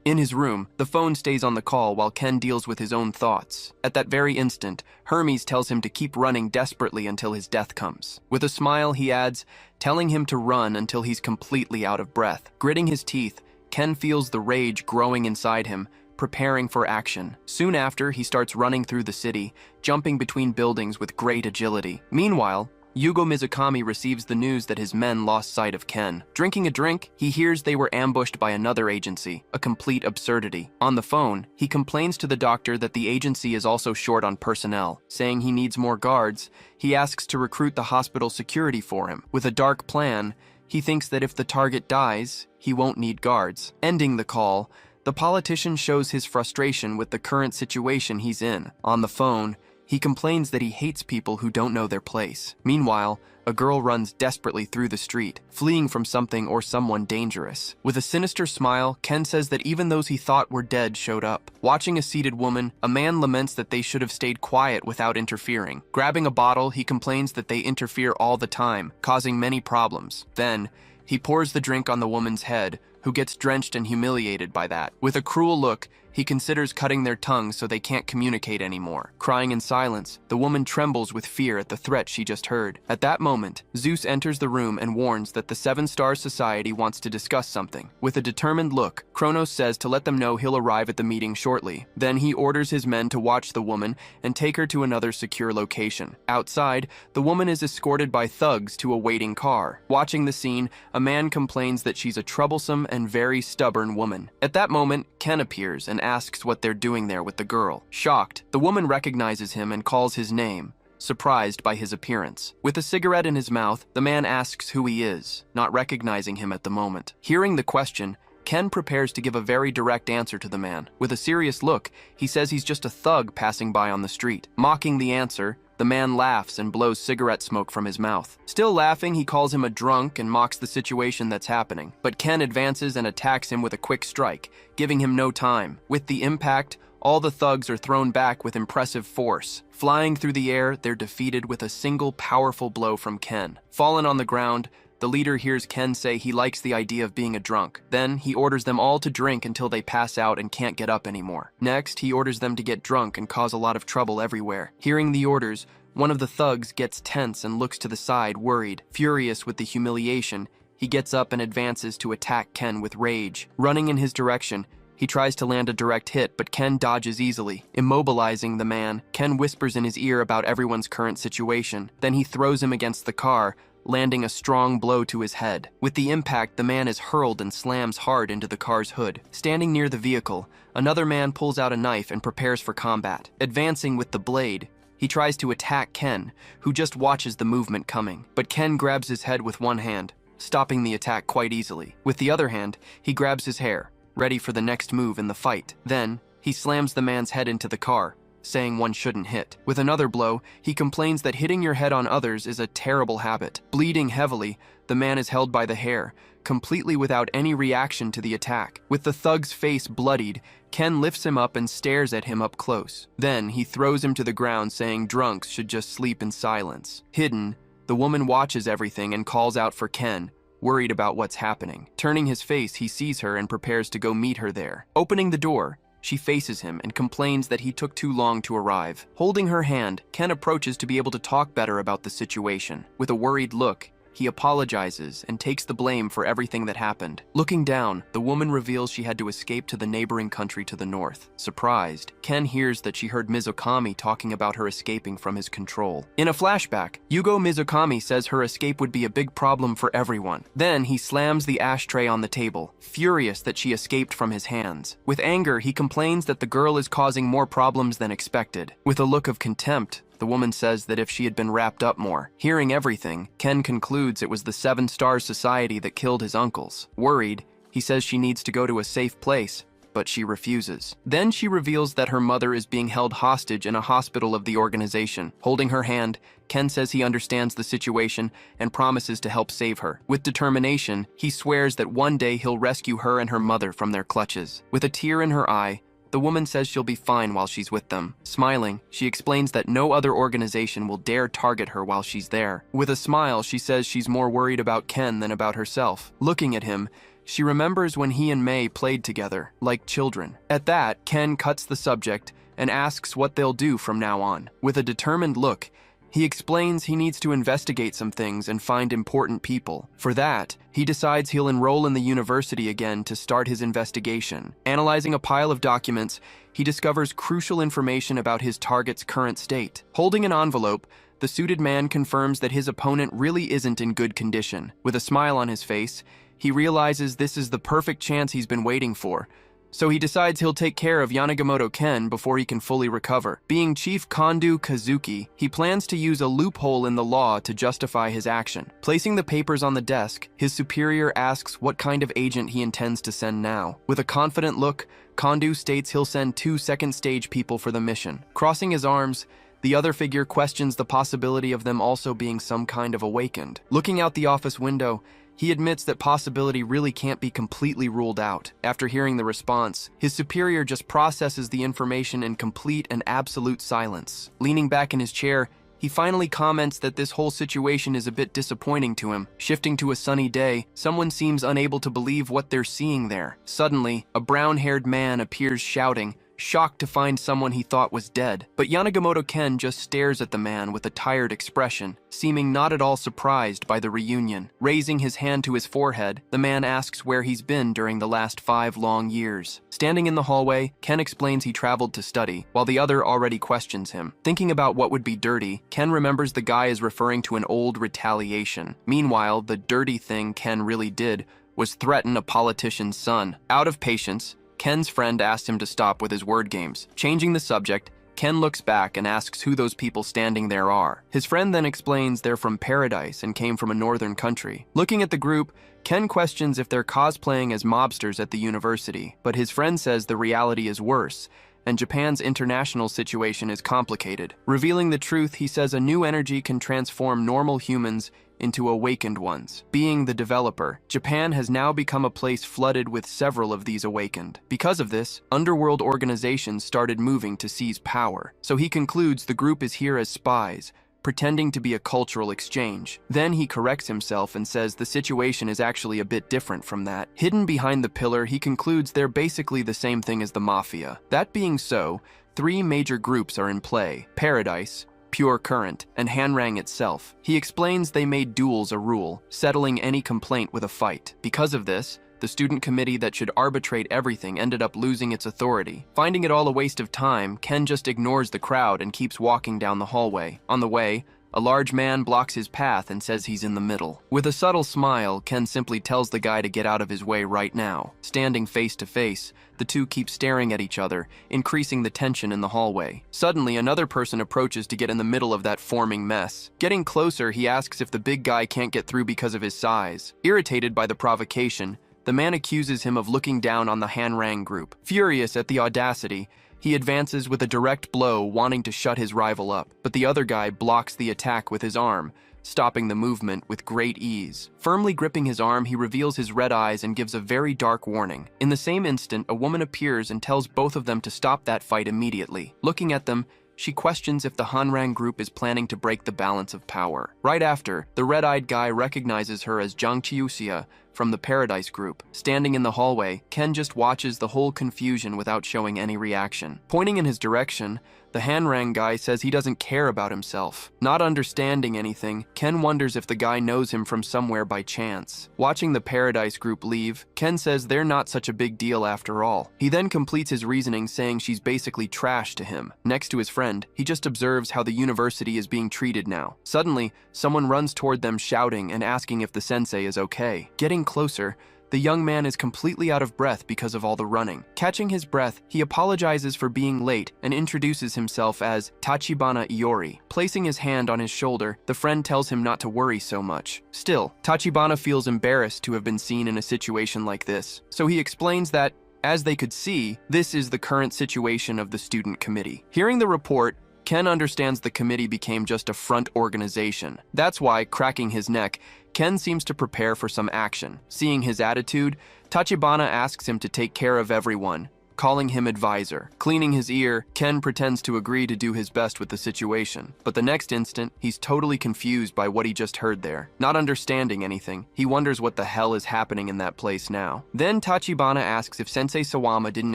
In his room, the phone stays on the call while Ken deals with his own thoughts. At that very instant, Hermes tells him to keep running desperately until his death comes. With a smile, he adds, telling him to run until he's completely out of breath. Gritting his teeth, Ken feels the rage growing inside him, preparing for action. Soon after, he starts running through the city, jumping between buildings with great agility. Meanwhile, Yugo Mizukami receives the news that his men lost sight of Ken. Drinking a drink, he hears they were ambushed by another agency, a complete absurdity. On the phone, he complains to the doctor that the agency is also short on personnel. Saying he needs more guards, he asks to recruit the hospital security for him. With a dark plan, he thinks that if the target dies, he won't need guards. Ending the call, the politician shows his frustration with the current situation he's in. On the phone, he complains that he hates people who don't know their place. Meanwhile, a girl runs desperately through the street, fleeing from something or someone dangerous. With a sinister smile, Ken says that even those he thought were dead showed up. Watching a seated woman, a man laments that they should have stayed quiet without interfering. Grabbing a bottle, he complains that they interfere all the time, causing many problems. Then, he pours the drink on the woman's head, who gets drenched and humiliated by that. With a cruel look, he considers cutting their tongues so they can't communicate anymore. Crying in silence, the woman trembles with fear at the threat she just heard. At that moment, Zeus enters the room and warns that the Seven Star Society wants to discuss something. With a determined look, Kronos says to let them know he'll arrive at the meeting shortly. Then he orders his men to watch the woman and take her to another secure location. Outside, the woman is escorted by thugs to a waiting car. Watching the scene, a man complains that she's a troublesome and very stubborn woman. At that moment, Ken appears and asks what they're doing there with the girl. Shocked, the woman recognizes him and calls his name, surprised by his appearance. With a cigarette in his mouth, the man asks who he is, not recognizing him at the moment. Hearing the question, Ken prepares to give a very direct answer to the man. With a serious look, he says he's just a thug passing by on the street. Mocking the answer, the man laughs and blows cigarette smoke from his mouth. Still laughing, he calls him a drunk and mocks the situation that's happening. But Ken advances and attacks him with a quick strike, giving him no time. With the impact, all the thugs are thrown back with impressive force. Flying through the air, they're defeated with a single powerful blow from Ken. Fallen on the ground, the leader hears Ken say he likes the idea of being a drunk. Then, he orders them all to drink until they pass out and can't get up anymore. Next, he orders them to get drunk and cause a lot of trouble everywhere. Hearing the orders, one of the thugs gets tense and looks to the side, worried. Furious with the humiliation, he gets up and advances to attack Ken with rage. Running in his direction, he tries to land a direct hit, but Ken dodges easily. Immobilizing the man, Ken whispers in his ear about everyone's current situation. Then he throws him against the car, landing a strong blow to his head. With the impact, the man is hurled and slams hard into the car's hood. Standing near the vehicle, another man pulls out a knife and prepares for combat. Advancing with the blade, he tries to attack Ken, who just watches the movement coming. But Ken grabs his head with one hand, stopping the attack quite easily. With the other hand, he grabs his hair, ready for the next move in the fight. Then, he slams the man's head into the car, saying one shouldn't hit. With another blow, he complains that hitting your head on others is a terrible habit. Bleeding heavily, the man is held by the hair, completely without any reaction to the attack. With the thug's face bloodied, Ken lifts him up and stares at him up close. Then, he throws him to the ground, saying drunks should just sleep in silence. Hidden, the woman watches everything and calls out for Ken, worried about what's happening. Turning his face, he sees her and prepares to go meet her there. Opening the door, she faces him and complains that he took too long to arrive. Holding her hand, Ken approaches to be able to talk better about the situation. With a worried look, he apologizes and takes the blame for everything that happened. Looking down, the woman reveals she had to escape to the neighboring country to the north. Surprised, Ken hears that she heard Mizukami talking about her escaping from his control. In a flashback, Yugo Mizukami says her escape would be a big problem for everyone. Then he slams the ashtray on the table, furious that she escaped from his hands. With anger, he complains that the girl is causing more problems than expected. With a look of contempt, the the woman says that if she had been wrapped up more. Hearing everything, Ken concludes it was the Seven Stars Society that killed his uncles. Worried, he says she needs to go to a safe place, but she refuses. Then she reveals that her mother is being held hostage in a hospital of the organization. Holding her hand, Ken says he understands the situation and promises to help save her. With determination, he swears that one day he'll rescue her and her mother from their clutches. With a tear in her eye, the woman says she'll be fine while she's with them. Smiling, she explains that no other organization will dare target her while she's there. With a smile, she says she's more worried about Ken than about herself. Looking at him, she remembers when he and May played together, like children. At that, Ken cuts the subject and asks what they'll do from now on. With a determined look, he explains he needs to investigate some things and find important people. For that, he decides he'll enroll in the university again to start his investigation. Analyzing a pile of documents, he discovers crucial information about his target's current state. Holding an envelope, the suited man confirms that his opponent really isn't in good condition. With a smile on his face, he realizes this is the perfect chance he's been waiting for, so he decides he'll take care of Yanagimoto Ken before he can fully recover. Being Chief Kondo Kazuki, he plans to use a loophole in the law to justify his action. Placing the papers on the desk, his superior asks what kind of agent he intends to send now. With a confident look, Kondo states he'll send 2 second-stage people for the mission. Crossing his arms, the other figure questions the possibility of them also being some kind of awakened. Looking out the office window, he admits that possibility really can't be completely ruled out. After hearing the response, his superior just processes the information in complete and absolute silence. Leaning back in his chair, he finally comments that this whole situation is a bit disappointing to him. Shifting to a sunny day, someone seems unable to believe what they're seeing there. Suddenly, a brown-haired man appears shouting, shocked to find someone he thought was dead. But Yanagimoto Ken just stares at the man with a tired expression, seeming not at all surprised by the reunion. Raising his hand to his forehead, the man asks where he's been during the last 5 long years. Standing in the hallway, Ken explains he traveled to study, while the other already questions him. Thinking about what would be dirty, Ken remembers the guy is referring to an old retaliation. Meanwhile, the dirty thing Ken really did was threaten a politician's son. Out of patience, Ken's friend asked him to stop with his word games. Changing the subject, Ken looks back and asks who those people standing there are. His friend then explains they're from Paradise and came from a northern country. Looking at the group, Ken questions if they're cosplaying as mobsters at the university, but his friend says the reality is worse, and Japan's international situation is complicated. Revealing the truth, he says a new energy can transform normal humans into awakened ones. Being the developer, Japan has now become a place flooded with several of these awakened. Because of this, underworld organizations started moving to seize power. So he concludes the group is here as spies, pretending to be a cultural exchange. Then he corrects himself and says the situation is actually a bit different from that. Hidden behind the pillar, he concludes they're basically the same thing as the mafia. That being so, 3 major groups are in play: Paradise, Pure Current, and Hanrang itself. He explains they made duels a rule, settling any complaint with a fight. Because of this, the student committee that should arbitrate everything ended up losing its authority. Finding it all a waste of time, Ken just ignores the crowd and keeps walking down the hallway. On the way, a large man blocks his path and says he's in the middle. With a subtle smile, Ken simply tells the guy to get out of his way right now. Standing face to face, the two keep staring at each other, increasing the tension in the hallway. Suddenly, another person approaches to get in the middle of that forming mess. Getting closer, he asks if the big guy can't get through because of his size. Irritated by the provocation, the man accuses him of looking down on the Hanrang group. Furious at the audacity, he advances with a direct blow, wanting to shut his rival up, but the other guy blocks the attack with his arm, stopping the movement with great ease. Firmly gripping his arm, he reveals his red eyes and gives a very dark warning. In the same instant, a woman appears and tells both of them to stop that fight immediately. Looking at them, she questions if the Hanrang group is planning to break the balance of power. Right after, the red-eyed guy recognizes her as Jang Chiuxia from the Paradise group. Standing in the hallway, Ken just watches the whole confusion without showing any reaction. Pointing in his direction, the Hanrang guy says he doesn't care about himself. Not understanding anything, Ken wonders if the guy knows him from somewhere by chance. Watching the Paradise group leave, Ken says they're not such a big deal after all. He then completes his reasoning saying she's basically trash to him. Next to his friend, he just observes how the university is being treated now. Suddenly, someone runs toward them shouting and asking if the sensei is okay. Getting closer, The young man is completely out of breath because of all the running. Catching his breath, he apologizes for being late and introduces himself as Tachibana Iori. Placing his hand on his shoulder, the friend tells him not to worry so much. Still, Tachibana feels embarrassed to have been seen in a situation like this, so he explains that, as they could see, this is the current situation of the student committee. Hearing the report, Ken understands the committee became just a front organization. That's why, cracking his neck, Ken seems to prepare for some action. Seeing his attitude, Tachibana asks him to take care of everyone, calling him advisor. Cleaning his ear, Ken pretends to agree to do his best with the situation. But the next instant, he's totally confused by what he just heard there. Not understanding anything, he wonders what the hell is happening in that place now. Then Tachibana asks if Sensei Sawama didn't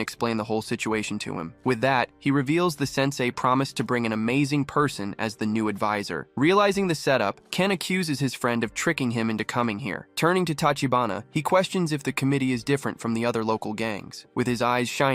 explain the whole situation to him. With that, he reveals the sensei promised to bring an amazing person as the new advisor. Realizing the setup, Ken accuses his friend of tricking him into coming here. Turning to Tachibana, he questions if the committee is different from the other local gangs. With his eyes shining,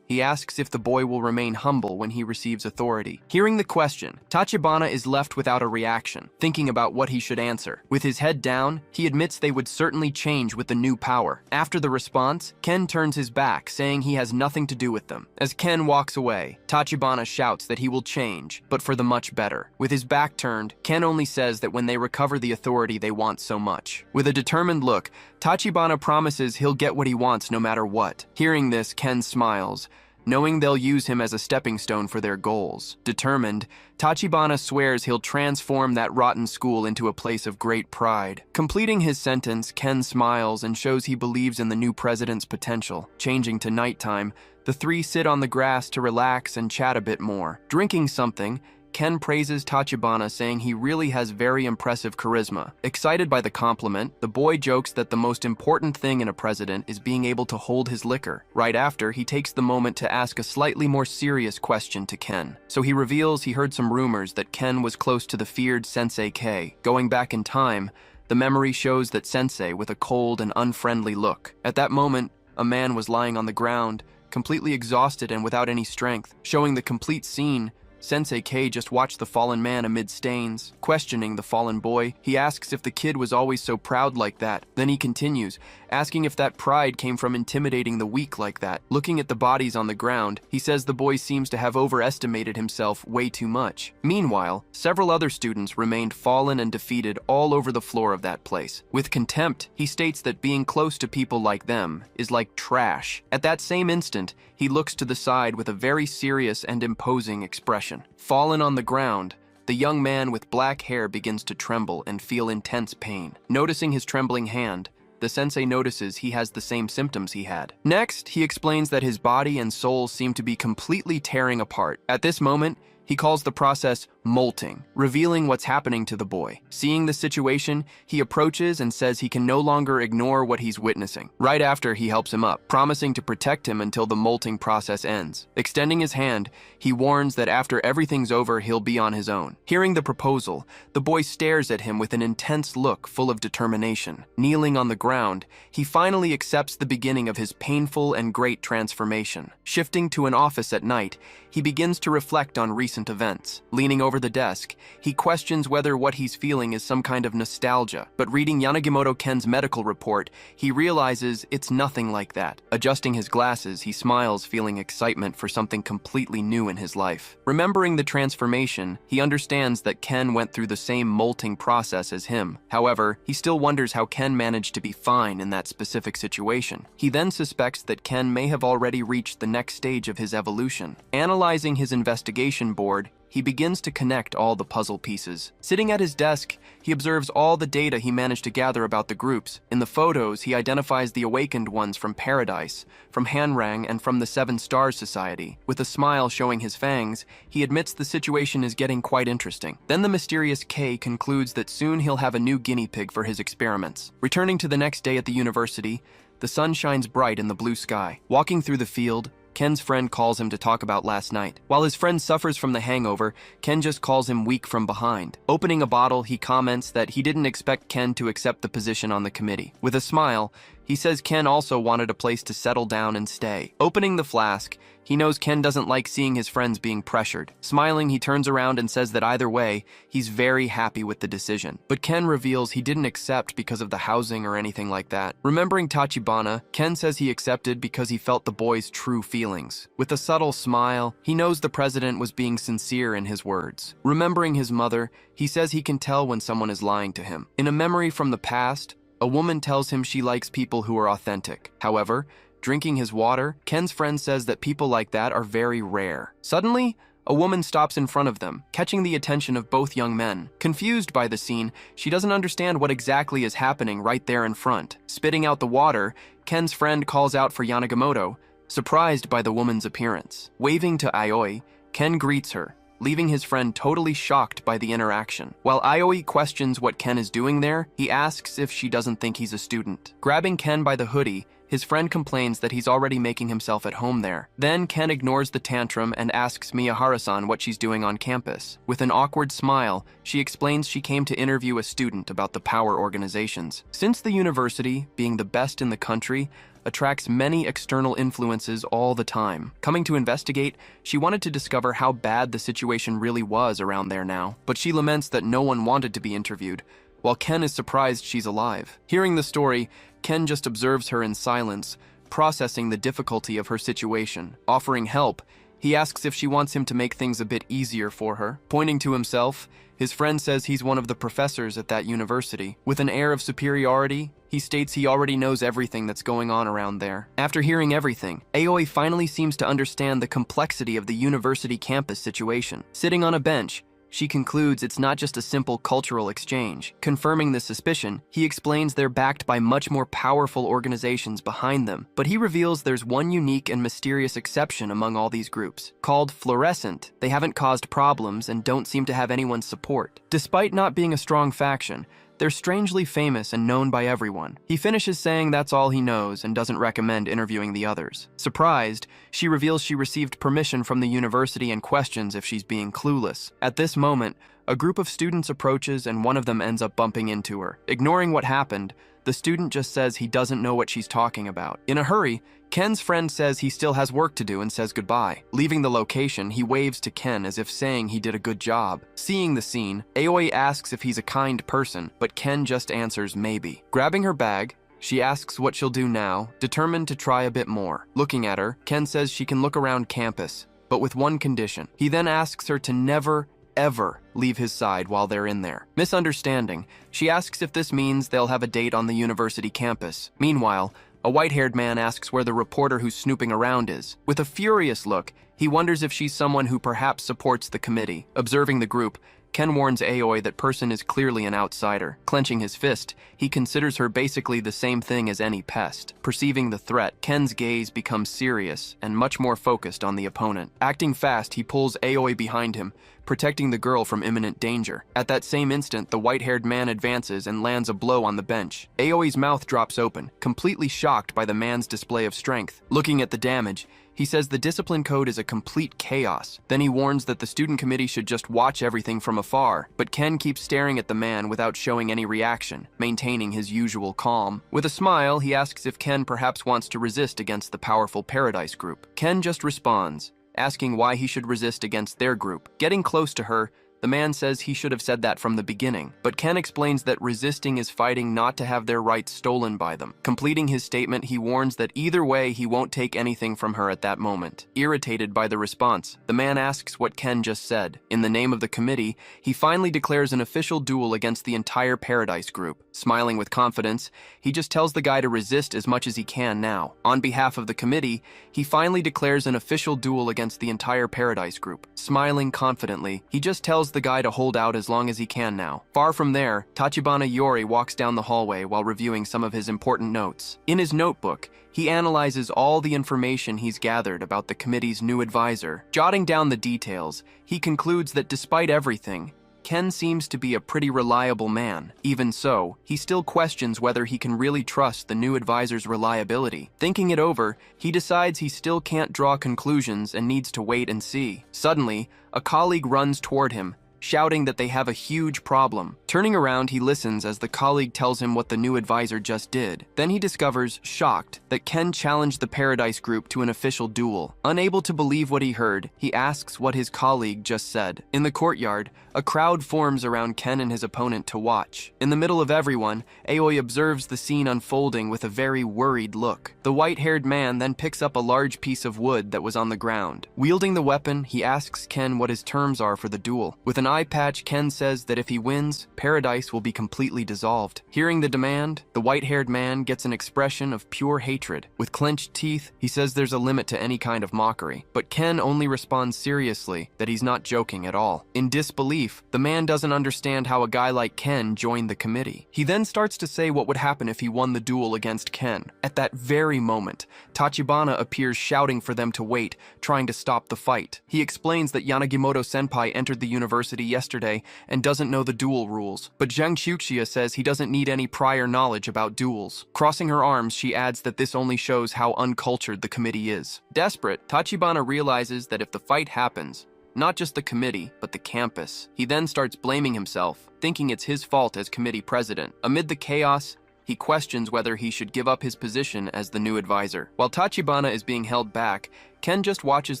he asks if the boy will remain humble when he receives authority. Hearing the question, Tachibana is left without a reaction, thinking about what he should answer. With his head down, he admits they would certainly change with the new power. After the response, Ken turns his back, saying he has nothing to do with them. As Ken walks away, Tachibana shouts that he will change, but for the much better. With his back turned, Ken only says that when they recover the authority they want so much. With a determined look, Tachibana promises he'll get what he wants no matter what. Hearing this, Ken smiles, knowing they'll use him as a stepping stone for their goals. Determined, Tachibana swears he'll transform that rotten school into a place of great pride. Completing his sentence, Ken smiles and shows he believes in the new president's potential. Changing to nighttime, the three sit on the grass to relax and chat a bit more. Drinking something, Ken praises Tachibana, saying he really has very impressive charisma. Excited by the compliment, the boy jokes that the most important thing in a president is being able to hold his liquor. Right after, he takes the moment to ask a slightly more serious question to Ken. So he reveals he heard some rumors that Ken was close to the feared Sensei K. Going back in time, the memory shows that Sensei with a cold and unfriendly look. At that moment, a man was lying on the ground, completely exhausted and without any strength. Showing the complete scene, Sensei K just watched the fallen man amid stains. Questioning the fallen boy, he asks if the kid was always so proud like that. Then he continues, asking if that pride came from intimidating the weak like that. Looking at the bodies on the ground, he says the boy seems to have overestimated himself way too much. Meanwhile, several other students remained fallen and defeated all over the floor of that place. With contempt, he states that being close to people like them is like trash. At that same instant, he looks to the side with a very serious and imposing expression. Fallen on the ground, the young man with black hair begins to tremble and feel intense pain. Noticing his trembling hand, the sensei notices he has the same symptoms he had. Next, he explains that his body and soul seem to be completely tearing apart. At this moment, he calls the process molting, revealing what's happening to the boy. Seeing the situation, he approaches and says he can no longer ignore what he's witnessing. Right after, he helps him up, promising to protect him until the molting process ends. Extending his hand, he warns that after everything's over, he'll be on his own. Hearing the proposal, the boy stares at him with an intense look full of determination. Kneeling on the ground, he finally accepts the beginning of his painful and great transformation. Shifting to an office at night, he begins to reflect on recent events. Leaning over the desk, he questions whether what he's feeling is some kind of nostalgia, but reading Yanagimoto Ken's medical report, he realizes it's nothing like that. Adjusting his glasses, he smiles, feeling excitement for something completely new in his life. Remembering the transformation, he understands that Ken went through the same molting process as him. However, he still wonders how Ken managed to be fine in that specific situation. He then suspects that Ken may have already reached the next stage of his evolution. Analyzing his investigation board, he begins to connect all the puzzle pieces. Sitting at his desk, he observes all the data he managed to gather about the groups. In the photos, he identifies the awakened ones from Paradise, from Hanrang, and from the Seven Stars Society. With a smile showing his fangs, he admits the situation is getting quite interesting. Then the mysterious K concludes that soon he'll have a new guinea pig for his experiments. Returning to the next day at the university, the sun shines bright in the blue sky. Walking through the field, Ken's friend calls him to talk about last night. While his friend suffers from the hangover, Ken just calls him weak from behind. Opening a bottle, he comments that he didn't expect Ken to accept the position on the committee. With a smile, he He says Ken also wanted a place to settle down and stay. Opening the flask, he knows Ken doesn't like seeing his friends being pressured. Smiling, he turns around and says that either way, he's very happy with the decision. But Ken reveals he didn't accept because of the housing or anything like that. Remembering Tachibana, Ken says he accepted because he felt the boy's true feelings. With a subtle smile, he knows the president was being sincere in his words. Remembering his mother, he says he can tell when someone is lying to him. In a memory from the past, a woman tells him she likes people who are authentic. However, drinking his water, Ken's friend says that people like that are very rare. Suddenly, a woman stops in front of them, catching the attention of both young men. Confused by the scene, she doesn't understand what exactly is happening right there in front. Spitting out the water, Ken's friend calls out for Yanagimoto, surprised by the woman's appearance. Waving to Aoi, Ken greets her, leaving his friend totally shocked by the interaction. While Aoi questions what Ken is doing there, he asks if she doesn't think he's a student. Grabbing Ken by the hoodie, his friend complains that he's already making himself at home there. Then Ken ignores the tantrum and asks Miyahara-san what she's doing on campus. With an awkward smile, she explains she came to interview a student about the power organizations. Since the university, being the best in the country, attracts many external influences all the time. Coming to investigate, she wanted to discover how bad the situation really was around there now. But she laments that no one wanted to be interviewed, while Ken is surprised she's alive. Hearing the story, Ken just observes her in silence, processing the difficulty of her situation. Offering help, he asks if she wants him to make things a bit easier for her. Pointing to himself, his friend says he's one of the professors at that university. With an air of superiority, he states he already knows everything that's going on around there. After hearing everything, Aoi finally seems to understand the complexity of the university campus situation. Sitting on a bench, she concludes it's not just a simple cultural exchange. Confirming this suspicion, he explains they're backed by much more powerful organizations behind them, but he reveals there's one unique and mysterious exception among all these groups. Called Fluorescent, they haven't caused problems and don't seem to have anyone's support. Despite not being a strong faction, they're strangely famous and known by everyone. He finishes saying that's all he knows and doesn't recommend interviewing the others. Surprised, she reveals she received permission from the university and questions if she's being clueless. At this moment, a group of students approaches and one of them ends up bumping into her. Ignoring what happened, the student just says he doesn't know what she's talking about. In a hurry, Ken's friend says he still has work to do and says goodbye. Leaving the location, he waves to Ken as if saying he did a good job. Seeing the scene, Aoi asks if he's a kind person, but Ken just answers maybe. Grabbing her bag, she asks what she'll do now, determined to try a bit more. Looking at her, Ken says she can look around campus, but with one condition. He then asks her to never, ever leave his side while they're in there. Misunderstanding, she asks if this means they'll have a date on the university campus. Meanwhile, a white-haired man asks where the reporter who's snooping around is. With a furious look, he wonders if she's someone who perhaps supports the committee. Observing the group, Ken warns Aoi that person is clearly an outsider. Clenching his fist, he considers her basically the same thing as any pest. Perceiving the threat, Ken's gaze becomes serious and much more focused on the opponent. Acting fast, he pulls Aoi behind him, protecting the girl from imminent danger. At that same instant, the white-haired man advances and lands a blow on the bench. Aoi's mouth drops open, completely shocked by the man's display of strength. Looking at the damage, he says the discipline code is a complete chaos. Then he warns that the student committee should just watch everything from afar, but Ken keeps staring at the man without showing any reaction, maintaining his usual calm. With a smile, he asks if Ken perhaps wants to resist against the powerful Paradise group. Ken just responds, asking why he should resist against their group. Getting close to her, the man says he should have said that from the beginning, but Ken explains that resisting is fighting not to have their rights stolen by them. Completing his statement, he warns that either way he won't take anything from her at that moment. Irritated by the response, the man asks what Ken just said. In the name of the committee, he finally declares an official duel against the entire Paradise group. Smiling with confidence, he just tells the guy to resist as much as he can now. On behalf of the committee, he finally declares an official duel against the entire Paradise group. Smiling confidently, he just tells the guy to hold out as long as he can now. Far from there, Tachibana Yori walks down the hallway while reviewing some of his important notes. In his notebook, he analyzes all the information he's gathered about the committee's new advisor. Jotting down the details, he concludes that despite everything, Ken seems to be a pretty reliable man. Even so, he still questions whether he can really trust the new advisor's reliability. Thinking it over, he decides he still can't draw conclusions and needs to wait and see. Suddenly, a colleague runs toward him, shouting that they have a huge problem. Turning around, he listens as the colleague tells him what the new advisor just did. Then he discovers, shocked, that Ken challenged the Paradise group to an official duel. Unable to believe what he heard, he asks what his colleague just said. In the courtyard, a crowd forms around Ken and his opponent to watch. In the middle of everyone, Aoi observes the scene unfolding with a very worried look. The white-haired man then picks up a large piece of wood that was on the ground. Wielding the weapon, he asks Ken what his terms are for the duel. With an eye patch, Ken says that if he wins, Paradise will be completely dissolved. Hearing the demand, the white-haired man gets an expression of pure hatred. With clenched teeth, he says there's a limit to any kind of mockery. But Ken only responds seriously that he's not joking at all. In disbelief, the man doesn't understand how a guy like Ken joined the committee. He then starts to say what would happen if he won the duel against Ken. At that very moment, Tachibana appears shouting for them to wait, trying to stop the fight. He explains that Yanagimoto-senpai entered the university yesterday and doesn't know the duel rules, but Zhang Xiuxia says he doesn't need any prior knowledge about duels. Crossing her arms, she adds that this only shows how uncultured the committee is. Desperate, Tachibana realizes that if the fight happens, not just the committee, but the campus. He then starts blaming himself, thinking it's his fault as committee president. Amid the chaos, he questions whether he should give up his position as the new advisor. While Tachibana is being held back, Ken just watches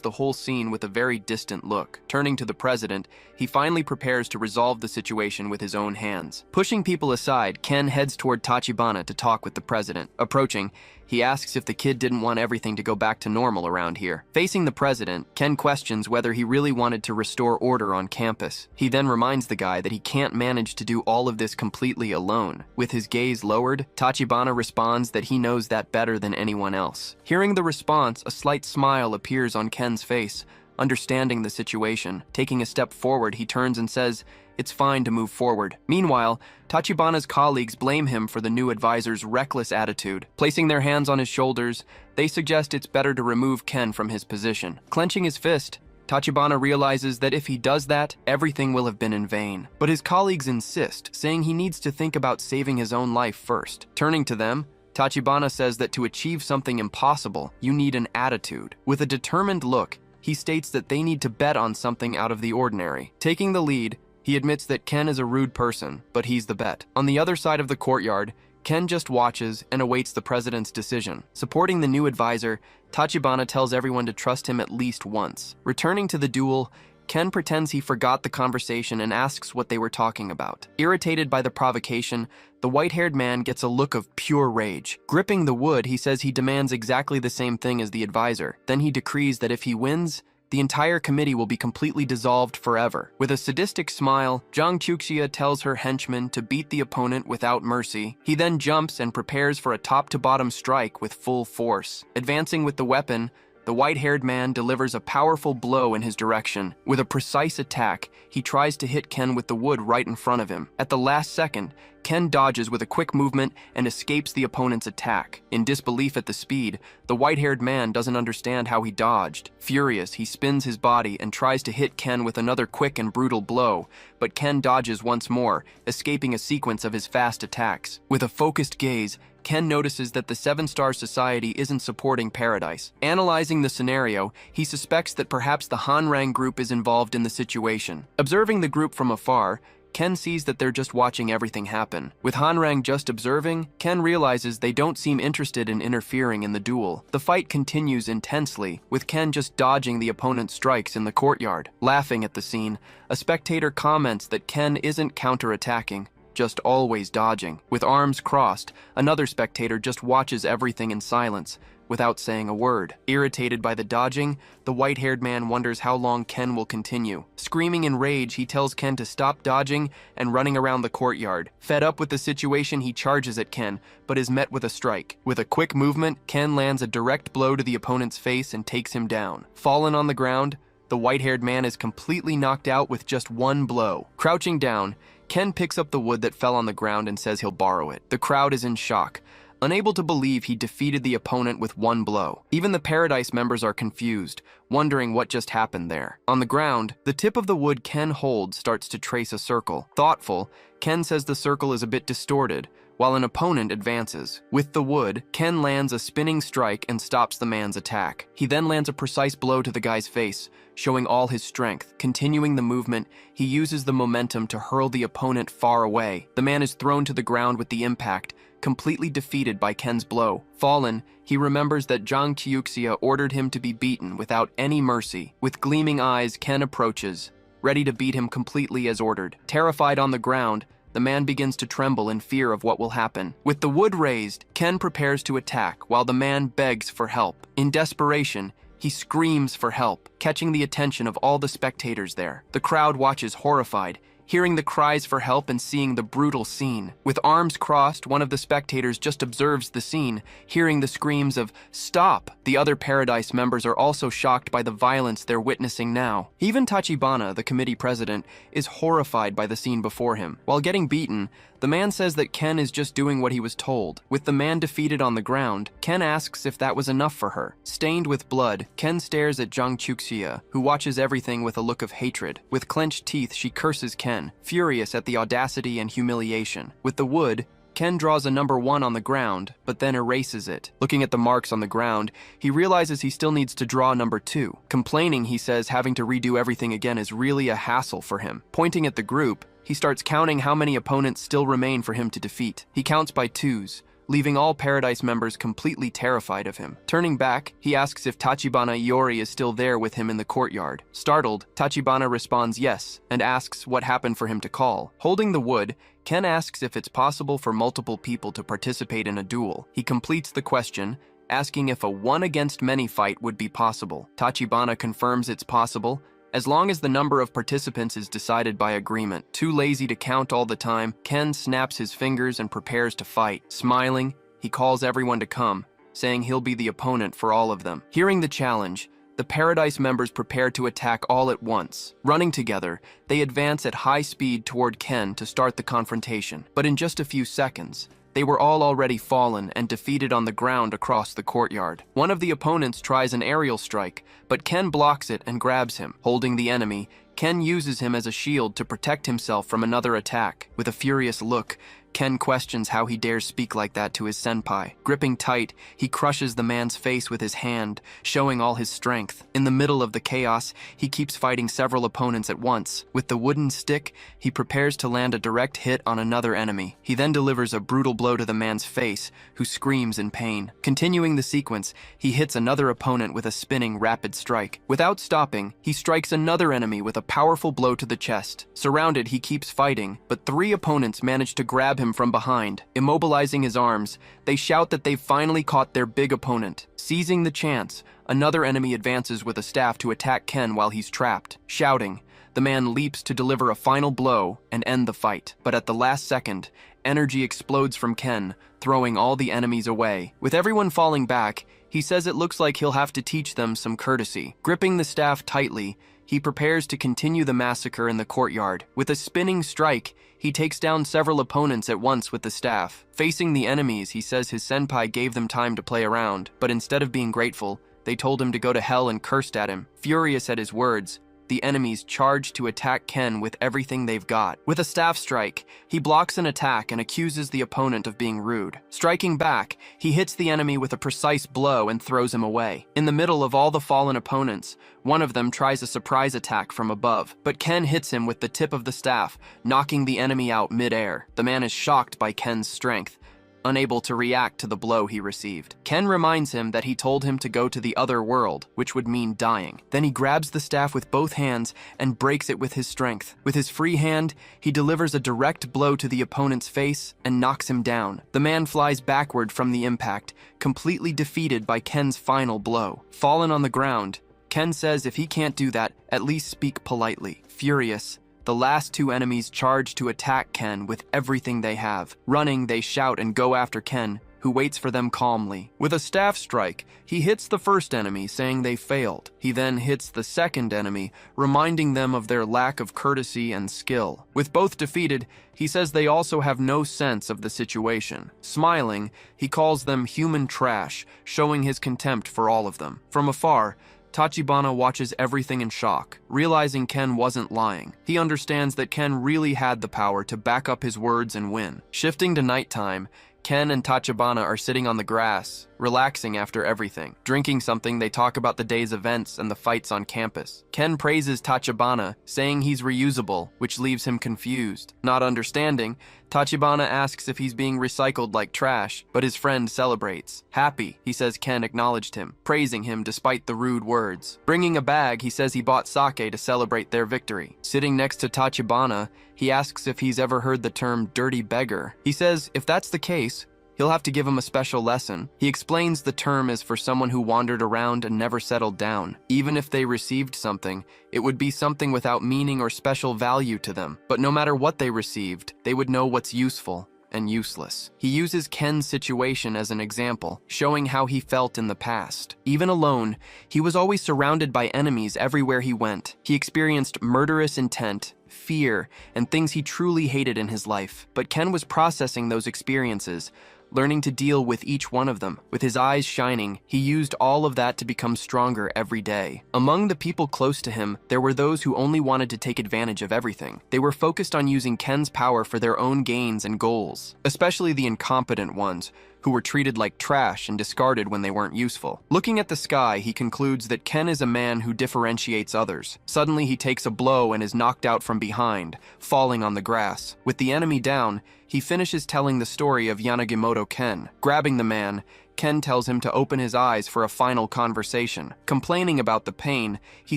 the whole scene with a very distant look. Turning to the president, he finally prepares to resolve the situation with his own hands. Pushing people aside, Ken heads toward Tachibana to talk with the president. Approaching, he asks if the kid didn't want everything to go back to normal around here. Facing the president, Ken questions whether he really wanted to restore order on campus. He then reminds the guy that he can't manage to do all of this completely alone. With his gaze lowered, Tachibana responds that he knows that better than anyone else. Hearing the response, a slight smile appears on Ken's face. Understanding the situation, taking a step forward, he turns and says, "It's fine to move forward." Meanwhile, Tachibana's colleagues blame him for the new advisor's reckless attitude. Placing their hands on his shoulders, they suggest it's better to remove Ken from his position. Clenching his fist, Tachibana realizes that if he does that, everything will have been in vain. But his colleagues insist, saying he needs to think about saving his own life first. Turning to them, Tachibana says that to achieve something impossible, you need an attitude. With a determined look, he states that they need to bet on something out of the ordinary. Taking the lead, he admits that Ken is a rude person, but he's the bet. On the other side of the courtyard, Ken just watches and awaits the president's decision. Supporting the new advisor, Tachibana tells everyone to trust him at least once. Returning to the duel, Ken pretends he forgot the conversation and asks what they were talking about. Irritated by the provocation, the white-haired man gets a look of pure rage. Gripping the wood, he says he demands exactly the same thing as the advisor. Then he decrees that if he wins, the entire committee will be completely dissolved forever. With a sadistic smile, Zhang Xiuxia tells her henchmen to beat the opponent without mercy. He then jumps and prepares for a top-to-bottom strike with full force. Advancing with the weapon, the white-haired man delivers a powerful blow in his direction. With a precise attack, he tries to hit Ken with the wood right in front of him. At the last second, Ken dodges with a quick movement and escapes the opponent's attack. In disbelief at the speed, the white-haired man doesn't understand how he dodged. Furious, he spins his body and tries to hit Ken with another quick and brutal blow, but Ken dodges once more, escaping a sequence of his fast attacks. With a focused gaze, Ken notices that the Seven-Star Society isn't supporting Paradise. Analyzing the scenario, he suspects that perhaps the Hanrang group is involved in the situation. Observing the group from afar, Ken sees that they're just watching everything happen. With Hanrang just observing, Ken realizes they don't seem interested in interfering in the duel. The fight continues intensely, with Ken just dodging the opponent's strikes in the courtyard. Laughing at the scene, a spectator comments that Ken isn't counterattacking, just always dodging. With arms crossed, another spectator just watches everything in silence, without saying a word. Irritated by the dodging, the white-haired man wonders how long Ken will continue. Screaming in rage, he tells Ken to stop dodging and running around the courtyard. Fed up with the situation, he charges at Ken, but is met with a strike. With a quick movement, Ken lands a direct blow to the opponent's face and takes him down. Fallen on the ground, the white-haired man is completely knocked out with just one blow. Crouching down, Ken picks up the wood that fell on the ground and says he'll borrow it. The crowd is in shock, unable to believe he defeated the opponent with one blow. Even the Paradise members are confused, wondering what just happened there. On the ground, the tip of the wood Ken holds starts to trace a circle. Thoughtful, Ken says the circle is a bit distorted, while an opponent advances. With the wood, Ken lands a spinning strike and stops the man's attack. He then lands a precise blow to the guy's face, showing all his strength. Continuing the movement, he uses the momentum to hurl the opponent far away. The man is thrown to the ground with the impact, completely defeated by Ken's blow. Fallen, he remembers that Jang Chiuxia ordered him to be beaten without any mercy. With gleaming eyes, Ken approaches, ready to beat him completely as ordered. Terrified on the ground, the man begins to tremble in fear of what will happen. With the wood raised, Ken prepares to attack while the man begs for help. In desperation, he screams for help, catching the attention of all the spectators there. The crowd watches horrified, hearing the cries for help and seeing the brutal scene. With arms crossed, one of the spectators just observes the scene, hearing the screams of "Stop!" The other Paradise members are also shocked by the violence they're witnessing now. Even Tachibana, the committee president, is horrified by the scene before him. While getting beaten, the man says that Ken is just doing what he was told. With the man defeated on the ground, Ken asks if that was enough for her. Stained with blood, Ken stares at Jang Chuxia, who watches everything with a look of hatred. With clenched teeth, she curses Ken, furious at the audacity and humiliation. With the wood, Ken draws a number 1 on the ground, but then erases it. Looking at the marks on the ground, he realizes he still needs to draw number 2. Complaining, he says having to redo everything again is really a hassle for him. Pointing at the group, he starts counting how many opponents still remain for him to defeat. He counts by 2s, leaving all Paradise members completely terrified of him. Turning back, he asks if Tachibana Iori is still there with him in the courtyard. Startled, Tachibana responds yes, and asks what happened for him to call. Holding the wood, Ken asks if it's possible for multiple people to participate in a duel. He completes the question, asking if a one-against-many fight would be possible. Tachibana confirms it's possible, as long as the number of participants is decided by agreement. Too lazy to count all the time, Ken snaps his fingers and prepares to fight. Smiling, he calls everyone to come, saying he'll be the opponent for all of them. Hearing the challenge, the Paradise members prepare to attack all at once. Running together, they advance at high speed toward Ken to start the confrontation. But in just a few seconds, they were all already fallen and defeated on the ground across the courtyard. One of the opponents tries an aerial strike, but Ken blocks it and grabs him. Holding the enemy, Ken uses him as a shield to protect himself from another attack. With a furious look, Ken questions how he dares speak like that to his senpai. Gripping tight, he crushes the man's face with his hand, showing all his strength. In the middle of the chaos, he keeps fighting several opponents at once. With the wooden stick, he prepares to land a direct hit on another enemy. He then delivers a brutal blow to the man's face, who screams in pain. Continuing the sequence, he hits another opponent with a spinning rapid strike. Without stopping, he strikes another enemy with a powerful blow to the chest. Surrounded, he keeps fighting, but 3 opponents manage to grab him from behind. Immobilizing his arms, they shout that they've finally caught their big opponent. Seizing the chance, another enemy advances with a staff to attack Ken while he's trapped. Shouting, the man leaps to deliver a final blow and end the fight. But at the last second, energy explodes from Ken, throwing all the enemies away. With everyone falling back, he says it looks like he'll have to teach them some courtesy. Gripping the staff tightly, he prepares to continue the massacre in the courtyard. With a spinning strike, he takes down several opponents at once with the staff. Facing the enemies, he says his senpai gave them time to play around, but instead of being grateful, they told him to go to hell and cursed at him. Furious at his words, the enemies charge to attack Ken with everything they've got. With a staff strike, he blocks an attack and accuses the opponent of being rude. Striking back, he hits the enemy with a precise blow and throws him away. In the middle of all the fallen opponents, one of them tries a surprise attack from above, but Ken hits him with the tip of the staff, knocking the enemy out mid-air. The man is shocked by Ken's strength, unable to react to the blow he received. Ken reminds him that he told him to go to the other world, which would mean dying. Then he grabs the staff with both hands and breaks it with his strength. With his free hand, he delivers a direct blow to the opponent's face and knocks him down. The man flies backward from the impact, completely defeated by Ken's final blow. Fallen on the ground, Ken says if he can't do that, at least speak politely. Furious, the last 2 enemies charge to attack Ken with everything they have. Running, they shout and go after Ken, who waits for them calmly. With a staff strike, he hits the first enemy, saying they failed. He then hits the second enemy, reminding them of their lack of courtesy and skill. With both defeated, he says they also have no sense of the situation. Smiling, he calls them human trash, showing his contempt for all of them. From afar, Tachibana watches everything in shock, realizing Ken wasn't lying. He understands that Ken really had the power to back up his words and win. Shifting to nighttime, Ken and Tachibana are sitting on the grass, relaxing after everything. Drinking something, they talk about the day's events and the fights on campus. Ken praises Tachibana, saying he's reusable, which leaves him confused. Not understanding, Tachibana asks if he's being recycled like trash, but his friend celebrates. Happy, he says Ken acknowledged him, praising him despite the rude words. Bringing a bag, he says he bought sake to celebrate their victory. Sitting next to Tachibana, he asks if he's ever heard the term dirty beggar. He says if that's the case, he'll have to give him a special lesson. He explains the term is for someone who wandered around and never settled down. Even if they received something, it would be something without meaning or special value to them. But no matter what they received, they would know what's useful and useless. He uses Ken's situation as an example, showing how he felt in the past. Even alone, he was always surrounded by enemies everywhere he went. He experienced murderous intent, fear, and things he truly hated in his life. But Ken was processing those experiences, learning to deal with each one of them. With his eyes shining, he used all of that to become stronger every day. Among the people close to him, there were those who only wanted to take advantage of everything. They were focused on using Ken's power for their own gains and goals, especially the incompetent ones, who were treated like trash and discarded when they weren't useful. Looking at the sky, he concludes that Ken is a man who differentiates others. Suddenly, he takes a blow and is knocked out from behind, falling on the grass. With the enemy down, he finishes telling the story of Yanagimoto Ken. Grabbing the man, Ken tells him to open his eyes for a final conversation. Complaining about the pain, he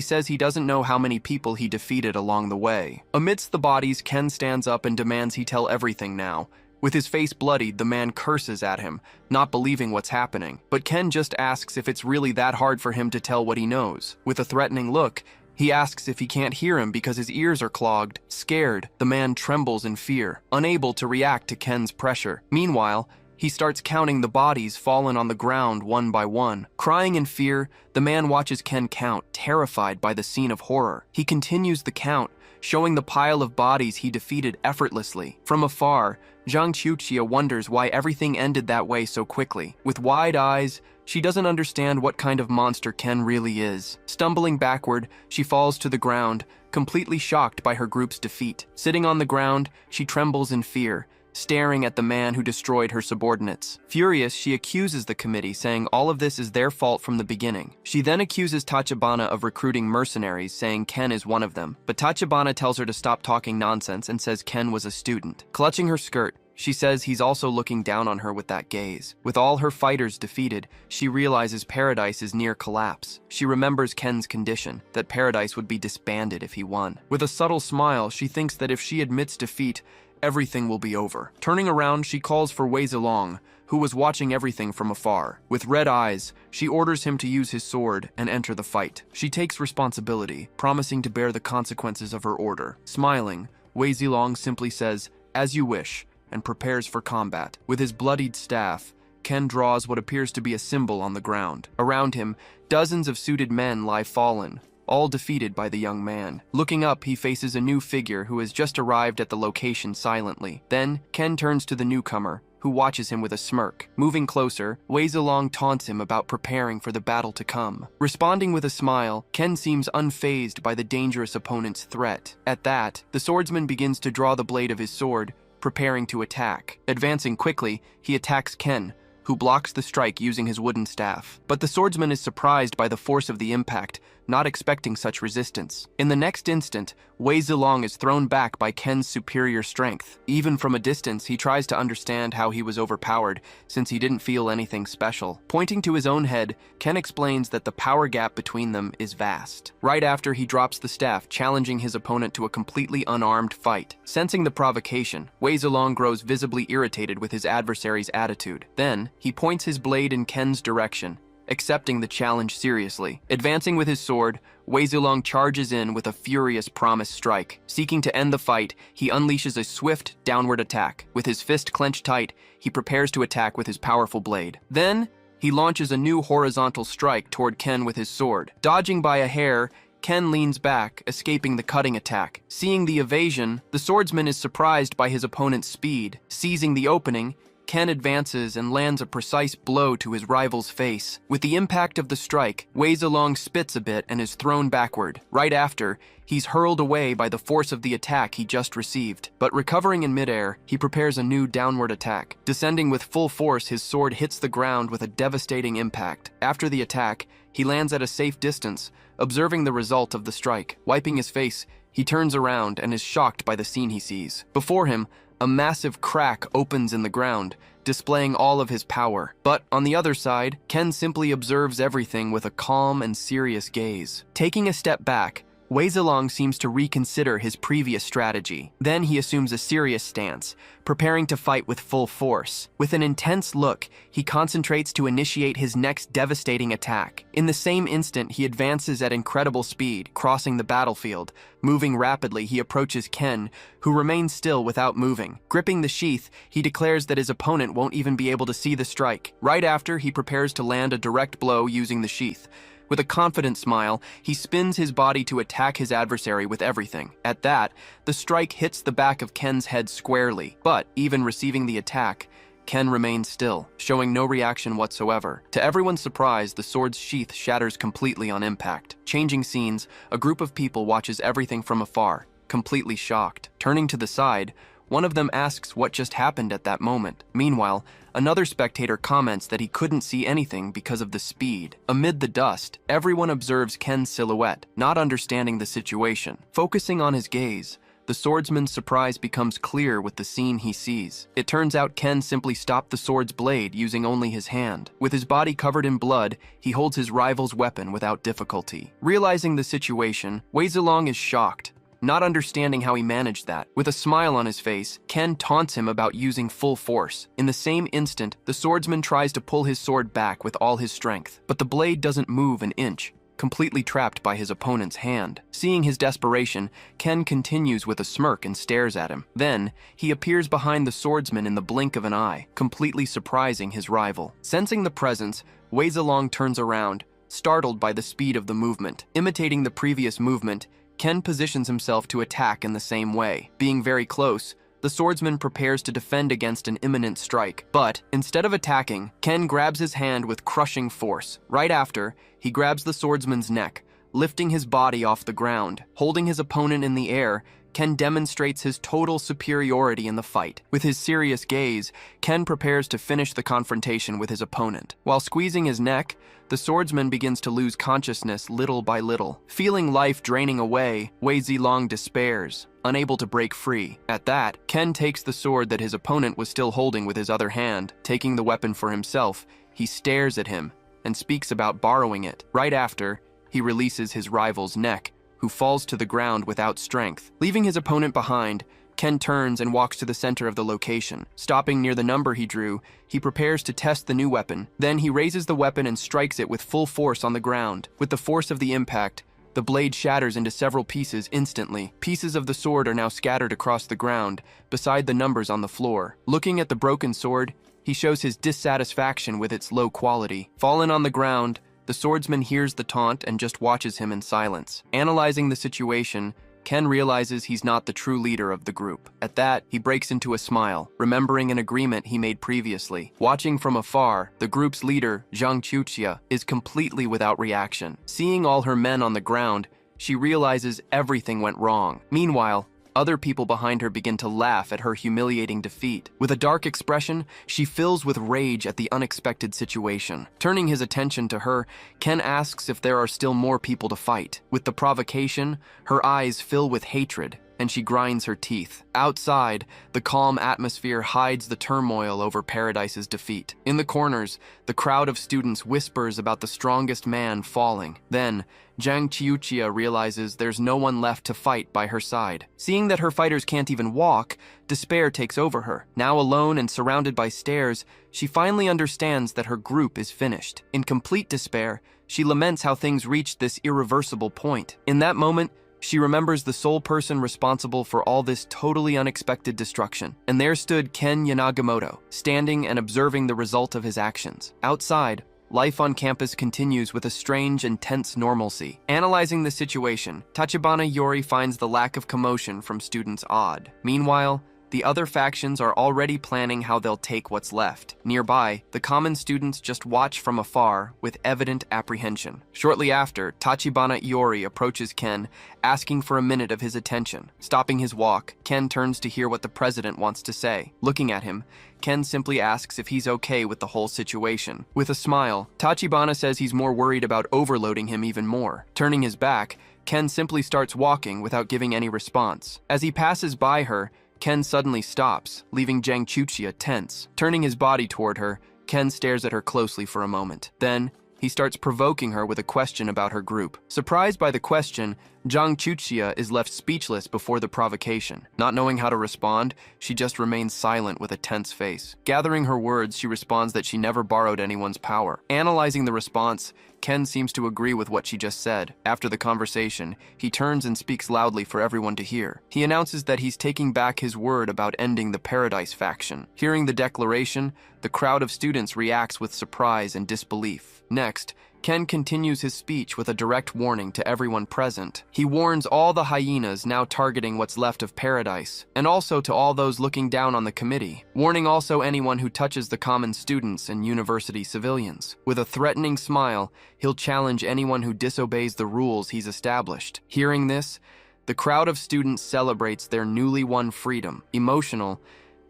says he doesn't know how many people he defeated along the way. Amidst the bodies, Ken stands up and demands he tell everything now. With his face bloodied, the man curses at him, not believing what's happening. But Ken just asks if it's really that hard for him to tell what he knows. With a threatening look, he asks if he can't hear him because his ears are clogged. Scared, the man trembles in fear, unable to react to Ken's pressure. Meanwhile, he starts counting the bodies fallen on the ground one by one. Crying in fear, the man watches Ken count, terrified by the scene of horror. He continues the count, showing the pile of bodies he defeated effortlessly. From afar, Zhang Qiuqia wonders why everything ended that way so quickly. With wide eyes, she doesn't understand what kind of monster Ken really is. Stumbling backward, she falls to the ground, completely shocked by her group's defeat. Sitting on the ground, she trembles in fear, staring at the man who destroyed her subordinates. Furious, she accuses the committee, saying all of this is their fault from the beginning. She then accuses Tachibana of recruiting mercenaries, saying Ken is one of them. But Tachibana tells her to stop talking nonsense and says Ken was a student. Clutching her skirt, she says he's also looking down on her with that gaze. With all her fighters defeated, she realizes Paradise is near collapse. She remembers Ken's condition, that Paradise would be disbanded if he won. With a subtle smile, she thinks that if she admits defeat, everything will be over. Turning around, she calls for Wei Zilong, who was watching everything from afar. With red eyes, she orders him to use his sword and enter the fight. She takes responsibility, promising to bear the consequences of her order. Smiling, Wei Zilong simply says, "As you wish," and prepares for combat. With his bloodied staff, Ken draws what appears to be a symbol on the ground. Around him, dozens of suited men lie fallen, all defeated by the young man. Looking up, he faces a new figure who has just arrived at the location silently. Then, Ken turns to the newcomer, who watches him with a smirk. Moving closer, Wei Zilong taunts him about preparing for the battle to come. Responding with a smile, Ken seems unfazed by the dangerous opponent's threat. At that, the swordsman begins to draw the blade of his sword, preparing to attack. Advancing quickly, he attacks Ken, who blocks the strike using his wooden staff. But the swordsman is surprised by the force of the impact, not expecting such resistance. In the next instant, Wei Zilong is thrown back by Ken's superior strength. Even from a distance, he tries to understand how he was overpowered, since he didn't feel anything special. Pointing to his own head, Ken explains that the power gap between them is vast. Right after, he drops the staff, challenging his opponent to a completely unarmed fight. Sensing the provocation, Wei Zilong grows visibly irritated with his adversary's attitude. Then, he points his blade in Ken's direction, accepting the challenge seriously. Advancing with his sword, Wei Zilong charges in with a furious promise strike. Seeking to end the fight, he unleashes a swift, downward attack. With his fist clenched tight, he prepares to attack with his powerful blade. Then, he launches a new horizontal strike toward Ken with his sword. Dodging by a hair, Ken leans back, escaping the cutting attack. Seeing the evasion, the swordsman is surprised by his opponent's speed. Seizing the opening, Ken advances and lands a precise blow to his rival's face. With the impact of the strike, Wei Zilong spits a bit and is thrown backward. Right after, he's hurled away by the force of the attack he just received. But recovering in midair, he prepares a new downward attack. Descending with full force, his sword hits the ground with a devastating impact. After the attack, he lands at a safe distance, observing the result of the strike. Wiping his face, he turns around and is shocked by the scene he sees. Before him, a massive crack opens in the ground, displaying all of his power. But on the other side, Ken simply observes everything with a calm and serious gaze. Taking a step back, Wei Zilong seems to reconsider his previous strategy. Then he assumes a serious stance, preparing to fight with full force. With an intense look, he concentrates to initiate his next devastating attack. In the same instant, he advances at incredible speed, crossing the battlefield. Moving rapidly, he approaches Ken, who remains still without moving. Gripping the sheath, he declares that his opponent won't even be able to see the strike. Right after, he prepares to land a direct blow using the sheath. With a confident smile, he spins his body to attack his adversary with everything. At that, the strike hits the back of Ken's head squarely, but even receiving the attack, Ken remains still, showing no reaction whatsoever. To everyone's surprise, the sword's sheath shatters completely on impact. Changing scenes, a group of people watches everything from afar, completely shocked. Turning to the side, one of them asks what just happened at that moment. Meanwhile, another spectator comments that he couldn't see anything because of the speed. Amid the dust, everyone observes Ken's silhouette, not understanding the situation. Focusing on his gaze, the swordsman's surprise becomes clear with the scene he sees. It turns out Ken simply stopped the sword's blade using only his hand. With his body covered in blood, he holds his rival's weapon without difficulty. Realizing the situation, Wei Zilong is shocked, not understanding how he managed that. With a smile on his face, Ken taunts him about using full force. In the same instant, the swordsman tries to pull his sword back with all his strength, but the blade doesn't move an inch, completely trapped by his opponent's hand. Seeing his desperation, Ken continues with a smirk and stares at him. Then, he appears behind the swordsman in the blink of an eye, completely surprising his rival. Sensing the presence, Wei Zilong turns around, startled by the speed of the movement. Imitating the previous movement, Ken positions himself to attack in the same way. Being very close, the swordsman prepares to defend against an imminent strike. But, instead of attacking, Ken grabs his hand with crushing force. Right after, he grabs the swordsman's neck, lifting his body off the ground. Holding his opponent in the air, Ken demonstrates his total superiority in the fight. With his serious gaze, Ken prepares to finish the confrontation with his opponent. While squeezing his neck, the swordsman begins to lose consciousness little by little. Feeling life draining away, Wei Zilong despairs, unable to break free. At that, Ken takes the sword that his opponent was still holding with his other hand. Taking the weapon for himself, he stares at him and speaks about borrowing it. Right after, he releases his rival's neck, who falls to the ground without strength. Leaving his opponent behind, Ken turns and walks to the center of the location. Stopping near the number he drew, he prepares to test the new weapon. Then he raises the weapon and strikes it with full force on the ground. With the force of the impact, the blade shatters into several pieces instantly. Pieces of the sword are now scattered across the ground, beside the numbers on the floor. Looking at the broken sword, he shows his dissatisfaction with its low quality. Fallen on the ground, the swordsman hears the taunt and just watches him in silence. Analyzing the situation, Ken realizes he's not the true leader of the group. At that, he breaks into a smile, remembering an agreement he made previously. Watching from afar, the group's leader, Zhang Qiuqia, is completely without reaction. Seeing all her men on the ground, she realizes everything went wrong. Meanwhile, other people behind her begin to laugh at her humiliating defeat. With a dark expression, she fills with rage at the unexpected situation. Turning his attention to her, Ken asks if there are still more people to fight. With the provocation, her eyes fill with hatred, and she grinds her teeth. Outside, the calm atmosphere hides the turmoil over Paradise's defeat. In the corners, the crowd of students whispers about the strongest man falling. Then, Zhang Qiuqia realizes there's no one left to fight by her side. Seeing that her fighters can't even walk, despair takes over her. Now alone and surrounded by stairs, she finally understands that her group is finished. In complete despair, she laments how things reached this irreversible point. In that moment, she remembers the sole person responsible for all this totally unexpected destruction. And there stood Ken Yanagamoto, standing and observing the result of his actions. Outside, life on campus continues with a strange and tense normalcy. Analyzing the situation, Tachibana Yori finds the lack of commotion from students odd. Meanwhile, The other factions are already planning how they'll take what's left. Nearby, the common students just watch from afar with evident apprehension. Shortly after, Tachibana Iori approaches Ken, asking for a minute of his attention. Stopping his walk, Ken turns to hear what the president wants to say. Looking at him, Ken simply asks if he's okay with the whole situation. With a smile, Tachibana says he's more worried about overloading him even more. Turning his back, Ken simply starts walking without giving any response. As he passes by her, Ken suddenly stops, leaving Jang Chuchia tense. Turning his body toward her, Ken stares at her closely for a moment. Then, he starts provoking her with a question about her group. Surprised by the question, Jang Chuchia is left speechless before the provocation. Not knowing how to respond, she just remains silent with a tense face. Gathering her words, she responds that she never borrowed anyone's power. Analyzing the response, Ken seems to agree with what she just said. After the conversation, he turns and speaks loudly for everyone to hear. He announces that he's taking back his word about ending the Paradise faction. Hearing the declaration, the crowd of students reacts with surprise and disbelief. Next, Ken continues his speech with a direct warning to everyone present. He warns all the hyenas now targeting what's left of Paradise, and also to all those looking down on the committee, warning also anyone who touches the common students and university civilians. With a threatening smile, he'll challenge anyone who disobeys the rules he's established. Hearing this, the crowd of students celebrates their newly won freedom. Emotional,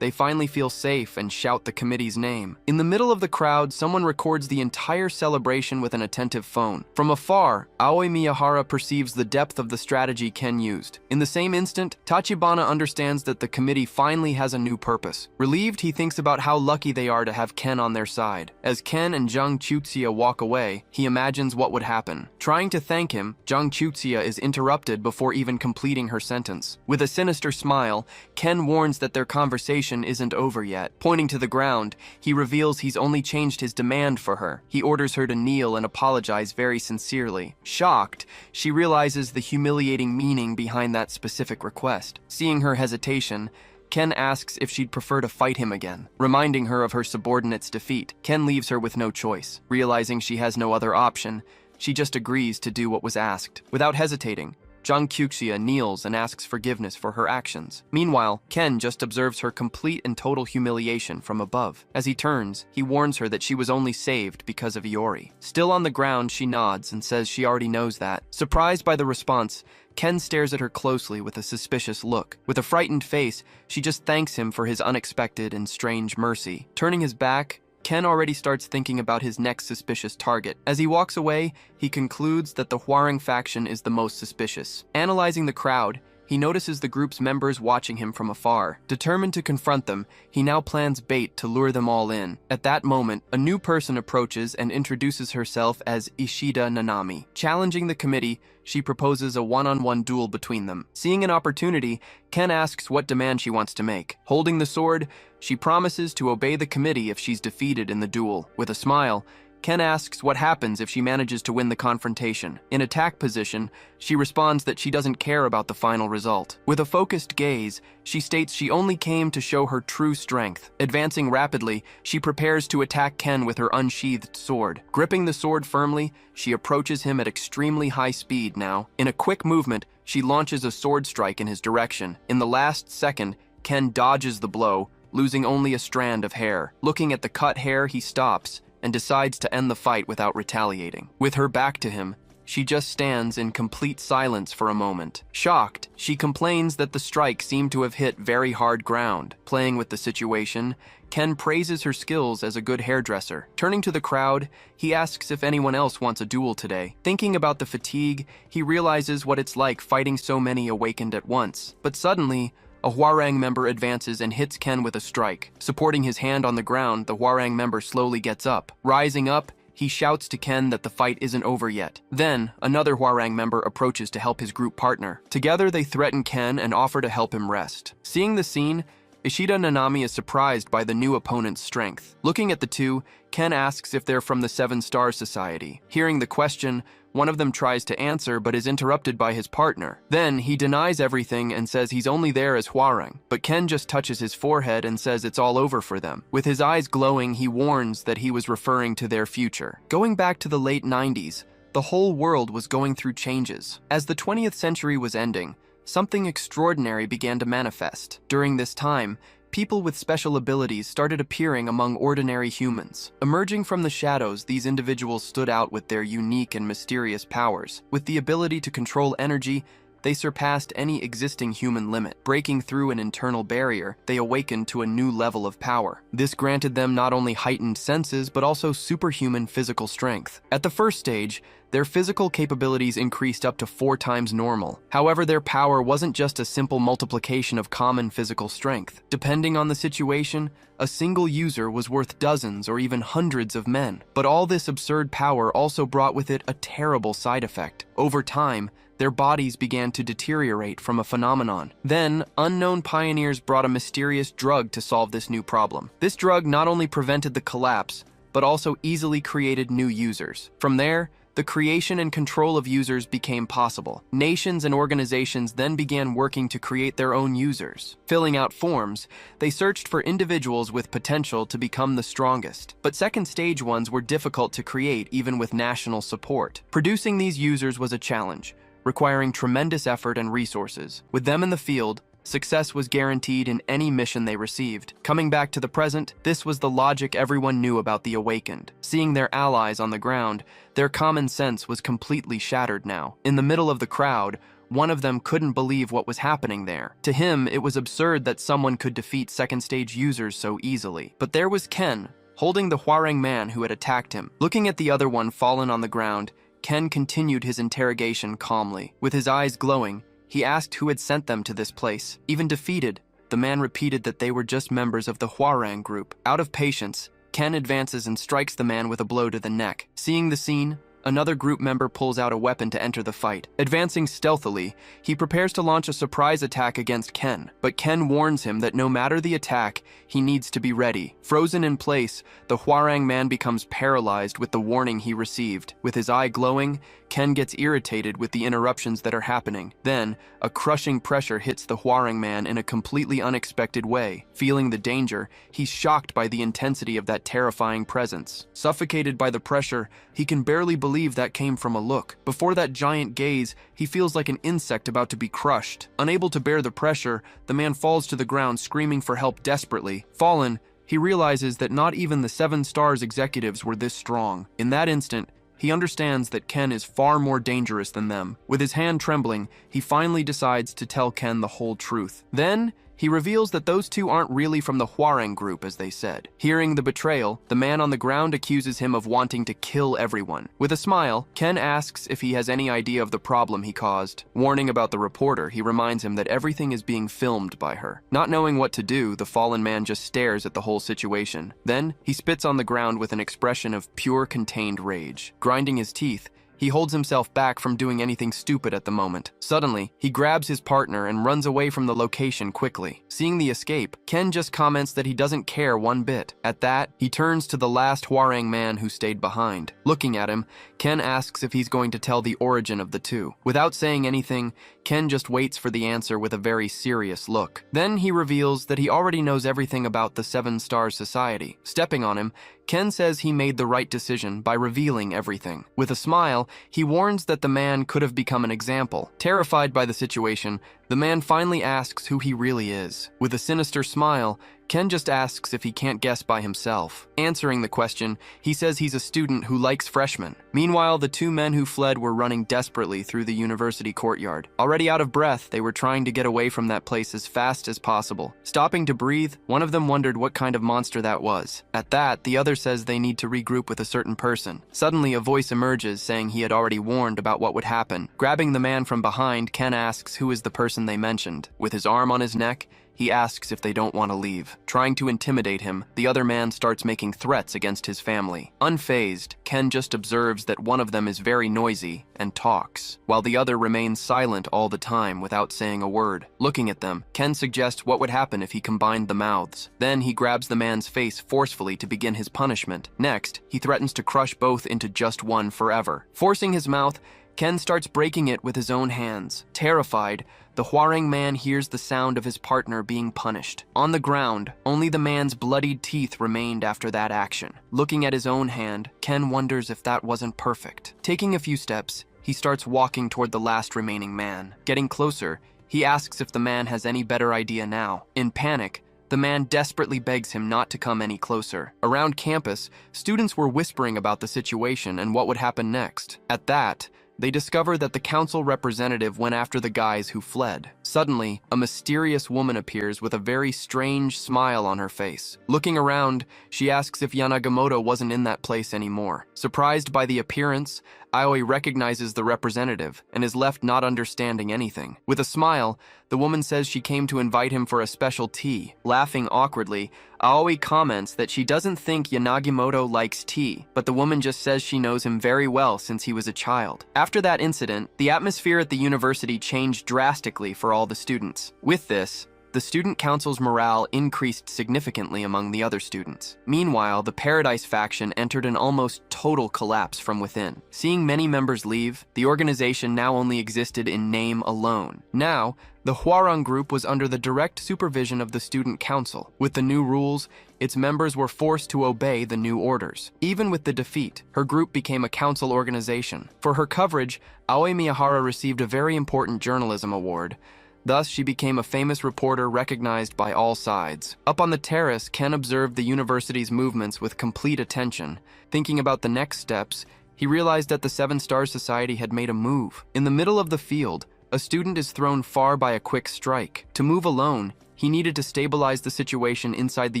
they finally feel safe and shout the committee's name. In the middle of the crowd, someone records the entire celebration with an attentive phone. From afar, Aoi Miyahara perceives the depth of the strategy Ken used. In the same instant, Tachibana understands that the committee finally has a new purpose. Relieved, he thinks about how lucky they are to have Ken on their side. As Ken and Jang Chutsia walk away, he imagines what would happen. Trying to thank him, Jang Chutsia is interrupted before even completing her sentence. With a sinister smile, Ken warns that their conversation isn't over yet. Pointing to the ground, he reveals he's only changed his demand for her. He orders her to kneel and apologize very sincerely. Shocked, she realizes the humiliating meaning behind that specific request. Seeing her hesitation, Ken asks if she'd prefer to fight him again. Reminding her of her subordinate's defeat, Ken leaves her with no choice. Realizing she has no other option, she just agrees to do what was asked. Without hesitating, Jang Kyuxia kneels and asks forgiveness for her actions. Meanwhile, Ken just observes her complete and total humiliation from above. As he turns, he warns her that she was only saved because of Iori. Still on the ground, she nods and says she already knows that. Surprised by the response, Ken stares at her closely with a suspicious look. With a frightened face, she just thanks him for his unexpected and strange mercy. Turning his back, Ken already starts thinking about his next suspicious target. As he walks away, he concludes that the Hwarang faction is the most suspicious. Analyzing the crowd, he notices the group's members watching him from afar. Determined to confront them, he now plans bait to lure them all in. At that moment, a new person approaches and introduces herself as Ishida Nanami. Challenging the committee, she proposes a one-on-one duel between them. Seeing an opportunity, Ken asks what demand she wants to make. Holding the sword, she promises to obey the committee if she's defeated in the duel. With a smile, Ken asks what happens if she manages to win the confrontation. In attack position, she responds that she doesn't care about the final result. With a focused gaze, she states she only came to show her true strength. Advancing rapidly, she prepares to attack Ken with her unsheathed sword. Gripping the sword firmly, she approaches him at extremely high speed now. In a quick movement, she launches a sword strike in his direction. In the last second, Ken dodges the blow, losing only a strand of hair. Looking at the cut hair, he stops and decides to end the fight without retaliating. With her back to him, she just stands in complete silence for a moment. Shocked, she complains that the strike seemed to have hit very hard ground. Playing with the situation, Ken praises her skills as a good hairdresser. Turning to the crowd, he asks if anyone else wants a duel today. Thinking about the fatigue, he realizes what it's like fighting so many awakened at once. But suddenly, a Hwarang member advances and hits Ken with a strike. Supporting his hand on the ground, the Hwarang member slowly gets up. Rising up, he shouts to Ken that the fight isn't over yet. Then, another Hwarang member approaches to help his group partner. Together, they threaten Ken and offer to help him rest. Seeing the scene, Ishida Nanami is surprised by the new opponent's strength. Looking at the two, Ken asks if they're from the Seven Star Society. Hearing the question, one of them tries to answer but is interrupted by his partner. Then, he denies everything and says he's only there as Hwarang, but Ken just touches his forehead and says it's all over for them. With his eyes glowing, he warns that he was referring to their future. Going back to the late 90s, the whole world was going through changes. As the 20th century was ending, something extraordinary began to manifest. During this time, people with special abilities started appearing among ordinary humans. Emerging from the shadows, these individuals stood out with their unique and mysterious powers. With the ability to control energy, they surpassed any existing human limit. Breaking through an internal barrier, they awakened to a new level of power. This granted them not only heightened senses, but also superhuman physical strength. At the first stage, their physical capabilities increased up to 4 times normal. However, their power wasn't just a simple multiplication of common physical strength. Depending on the situation, a single user was worth dozens or even hundreds of men. But all this absurd power also brought with it a terrible side effect. Over time, their bodies began to deteriorate from a phenomenon. Then, unknown pioneers brought a mysterious drug to solve this new problem. This drug not only prevented the collapse, but also easily created new users. From there, the creation and control of users became possible. Nations and organizations then began working to create their own users. Filling out forms, they searched for individuals with potential to become the strongest. But second stage ones were difficult to create even with national support. Producing these users was a challenge, requiring tremendous effort and resources. With them in the field, success was guaranteed in any mission they received. Coming back to the present, this was the logic everyone knew about the Awakened. Seeing their allies on the ground, their common sense was completely shattered now. In the middle of the crowd, one of them couldn't believe what was happening there. To him, it was absurd that someone could defeat second stage users so easily. But there was Ken, holding the Hwarang man who had attacked him. Looking at the other one fallen on the ground, Ken continued his interrogation calmly. With his eyes glowing, he asked who had sent them to this place. Even defeated, the man repeated that they were just members of the Hwarang group. Out of patience, Ken advances and strikes the man with a blow to the neck. Seeing the scene, another group member pulls out a weapon to enter the fight. Advancing stealthily, he prepares to launch a surprise attack against Ken, but Ken warns him that no matter the attack, he needs to be ready. Frozen in place, the Hwarang man becomes paralyzed with the warning he received. With his eye glowing, Ken gets irritated with the interruptions that are happening. Then, a crushing pressure hits the Hwarang man in a completely unexpected way. Feeling the danger, he's shocked by the intensity of that terrifying presence. Suffocated by the pressure, he can barely believe that came from a look. Before that giant gaze, he feels like an insect about to be crushed. Unable to bear the pressure, the man falls to the ground screaming for help desperately. Fallen, he realizes that not even the 7 Stars executives were this strong. In that instant, he understands that Ken is far more dangerous than them. With his hand trembling, he finally decides to tell Ken the whole truth. Then, he reveals that those two aren't really from the Hwarang group, as they said. Hearing the betrayal, the man on the ground accuses him of wanting to kill everyone. With a smile, Ken asks if he has any idea of the problem he caused. Warning about the reporter, he reminds him that everything is being filmed by her. Not knowing what to do, the fallen man just stares at the whole situation. Then, he spits on the ground with an expression of pure contained rage. Grinding his teeth, he holds himself back from doing anything stupid at the moment. Suddenly, he grabs his partner and runs away from the location quickly. Seeing the escape, Ken just comments that he doesn't care one bit. At that, he turns to the last Hwarang man who stayed behind. Looking at him, Ken asks if he's going to tell the origin of the two. Without saying anything, Ken just waits for the answer with a very serious look. Then he reveals that he already knows everything about the 7 Stars Society. Stepping on him, Ken says he made the right decision by revealing everything. With a smile, he warns that the man could have become an example. Terrified by the situation, the man finally asks who he really is. With a sinister smile, Ken just asks if he can't guess by himself. Answering the question, he says he's a student who likes freshmen. Meanwhile, the 2 men who fled were running desperately through the university courtyard. Already out of breath, they were trying to get away from that place as fast as possible. Stopping to breathe, one of them wondered what kind of monster that was. At that, the other says they need to regroup with a certain person. Suddenly, a voice emerges saying he had already warned about what would happen. Grabbing the man from behind, Ken asks who is the person they mentioned. With his arm on his neck, he asks if they don't want to leave. Trying to intimidate him, the other man starts making threats against his family. Unfazed, Ken just observes that one of them is very noisy and talks, while the other remains silent all the time without saying a word. Looking at them, Ken suggests what would happen if he combined the mouths. Then he grabs the man's face forcefully to begin his punishment. Next, he threatens to crush both into just one forever. Forcing his mouth, Ken starts breaking it with his own hands. Terrified, the Hwarang man hears the sound of his partner being punished. On the ground, only the man's bloodied teeth remained after that action. Looking at his own hand, Ken wonders if that wasn't perfect. Taking a few steps, he starts walking toward the last remaining man. Getting closer, He asks if the man has any better idea now. In panic, the man desperately begs him not to come any closer. Around campus, students were whispering about the situation and what would happen next. At that, they discover that the council representative went after the guys who fled. Suddenly, a mysterious woman appears with a very strange smile on her face. Looking around, she asks if Yanagimoto wasn't in that place anymore. Surprised by the appearance, Aoi recognizes the representative and is left not understanding anything. With a smile, the woman says she came to invite him for a special tea. Laughing awkwardly, Aoi comments that she doesn't think Yanagimoto likes tea, but the woman just says she knows him very well since he was a child. After that incident, the atmosphere at the university changed drastically for all the students. With this, the student council's morale increased significantly among the other students. Meanwhile, the Paradise faction entered an almost total collapse from within. Seeing many members leave, the organization now only existed in name alone. Now, the Hwarang group was under the direct supervision of the student council. With the new rules, its members were forced to obey the new orders. Even with the defeat, her group became a council organization. For her coverage, Aoi Miyahara received a very important journalism award. Thus, she became a famous reporter recognized by all sides. Up on the terrace, Ken observed the university's movements with complete attention. Thinking about the next steps, he realized that the Seven Stars Society had made a move. In the middle of the field, a student is thrown far by a quick strike. To move alone, he needed to stabilize the situation inside the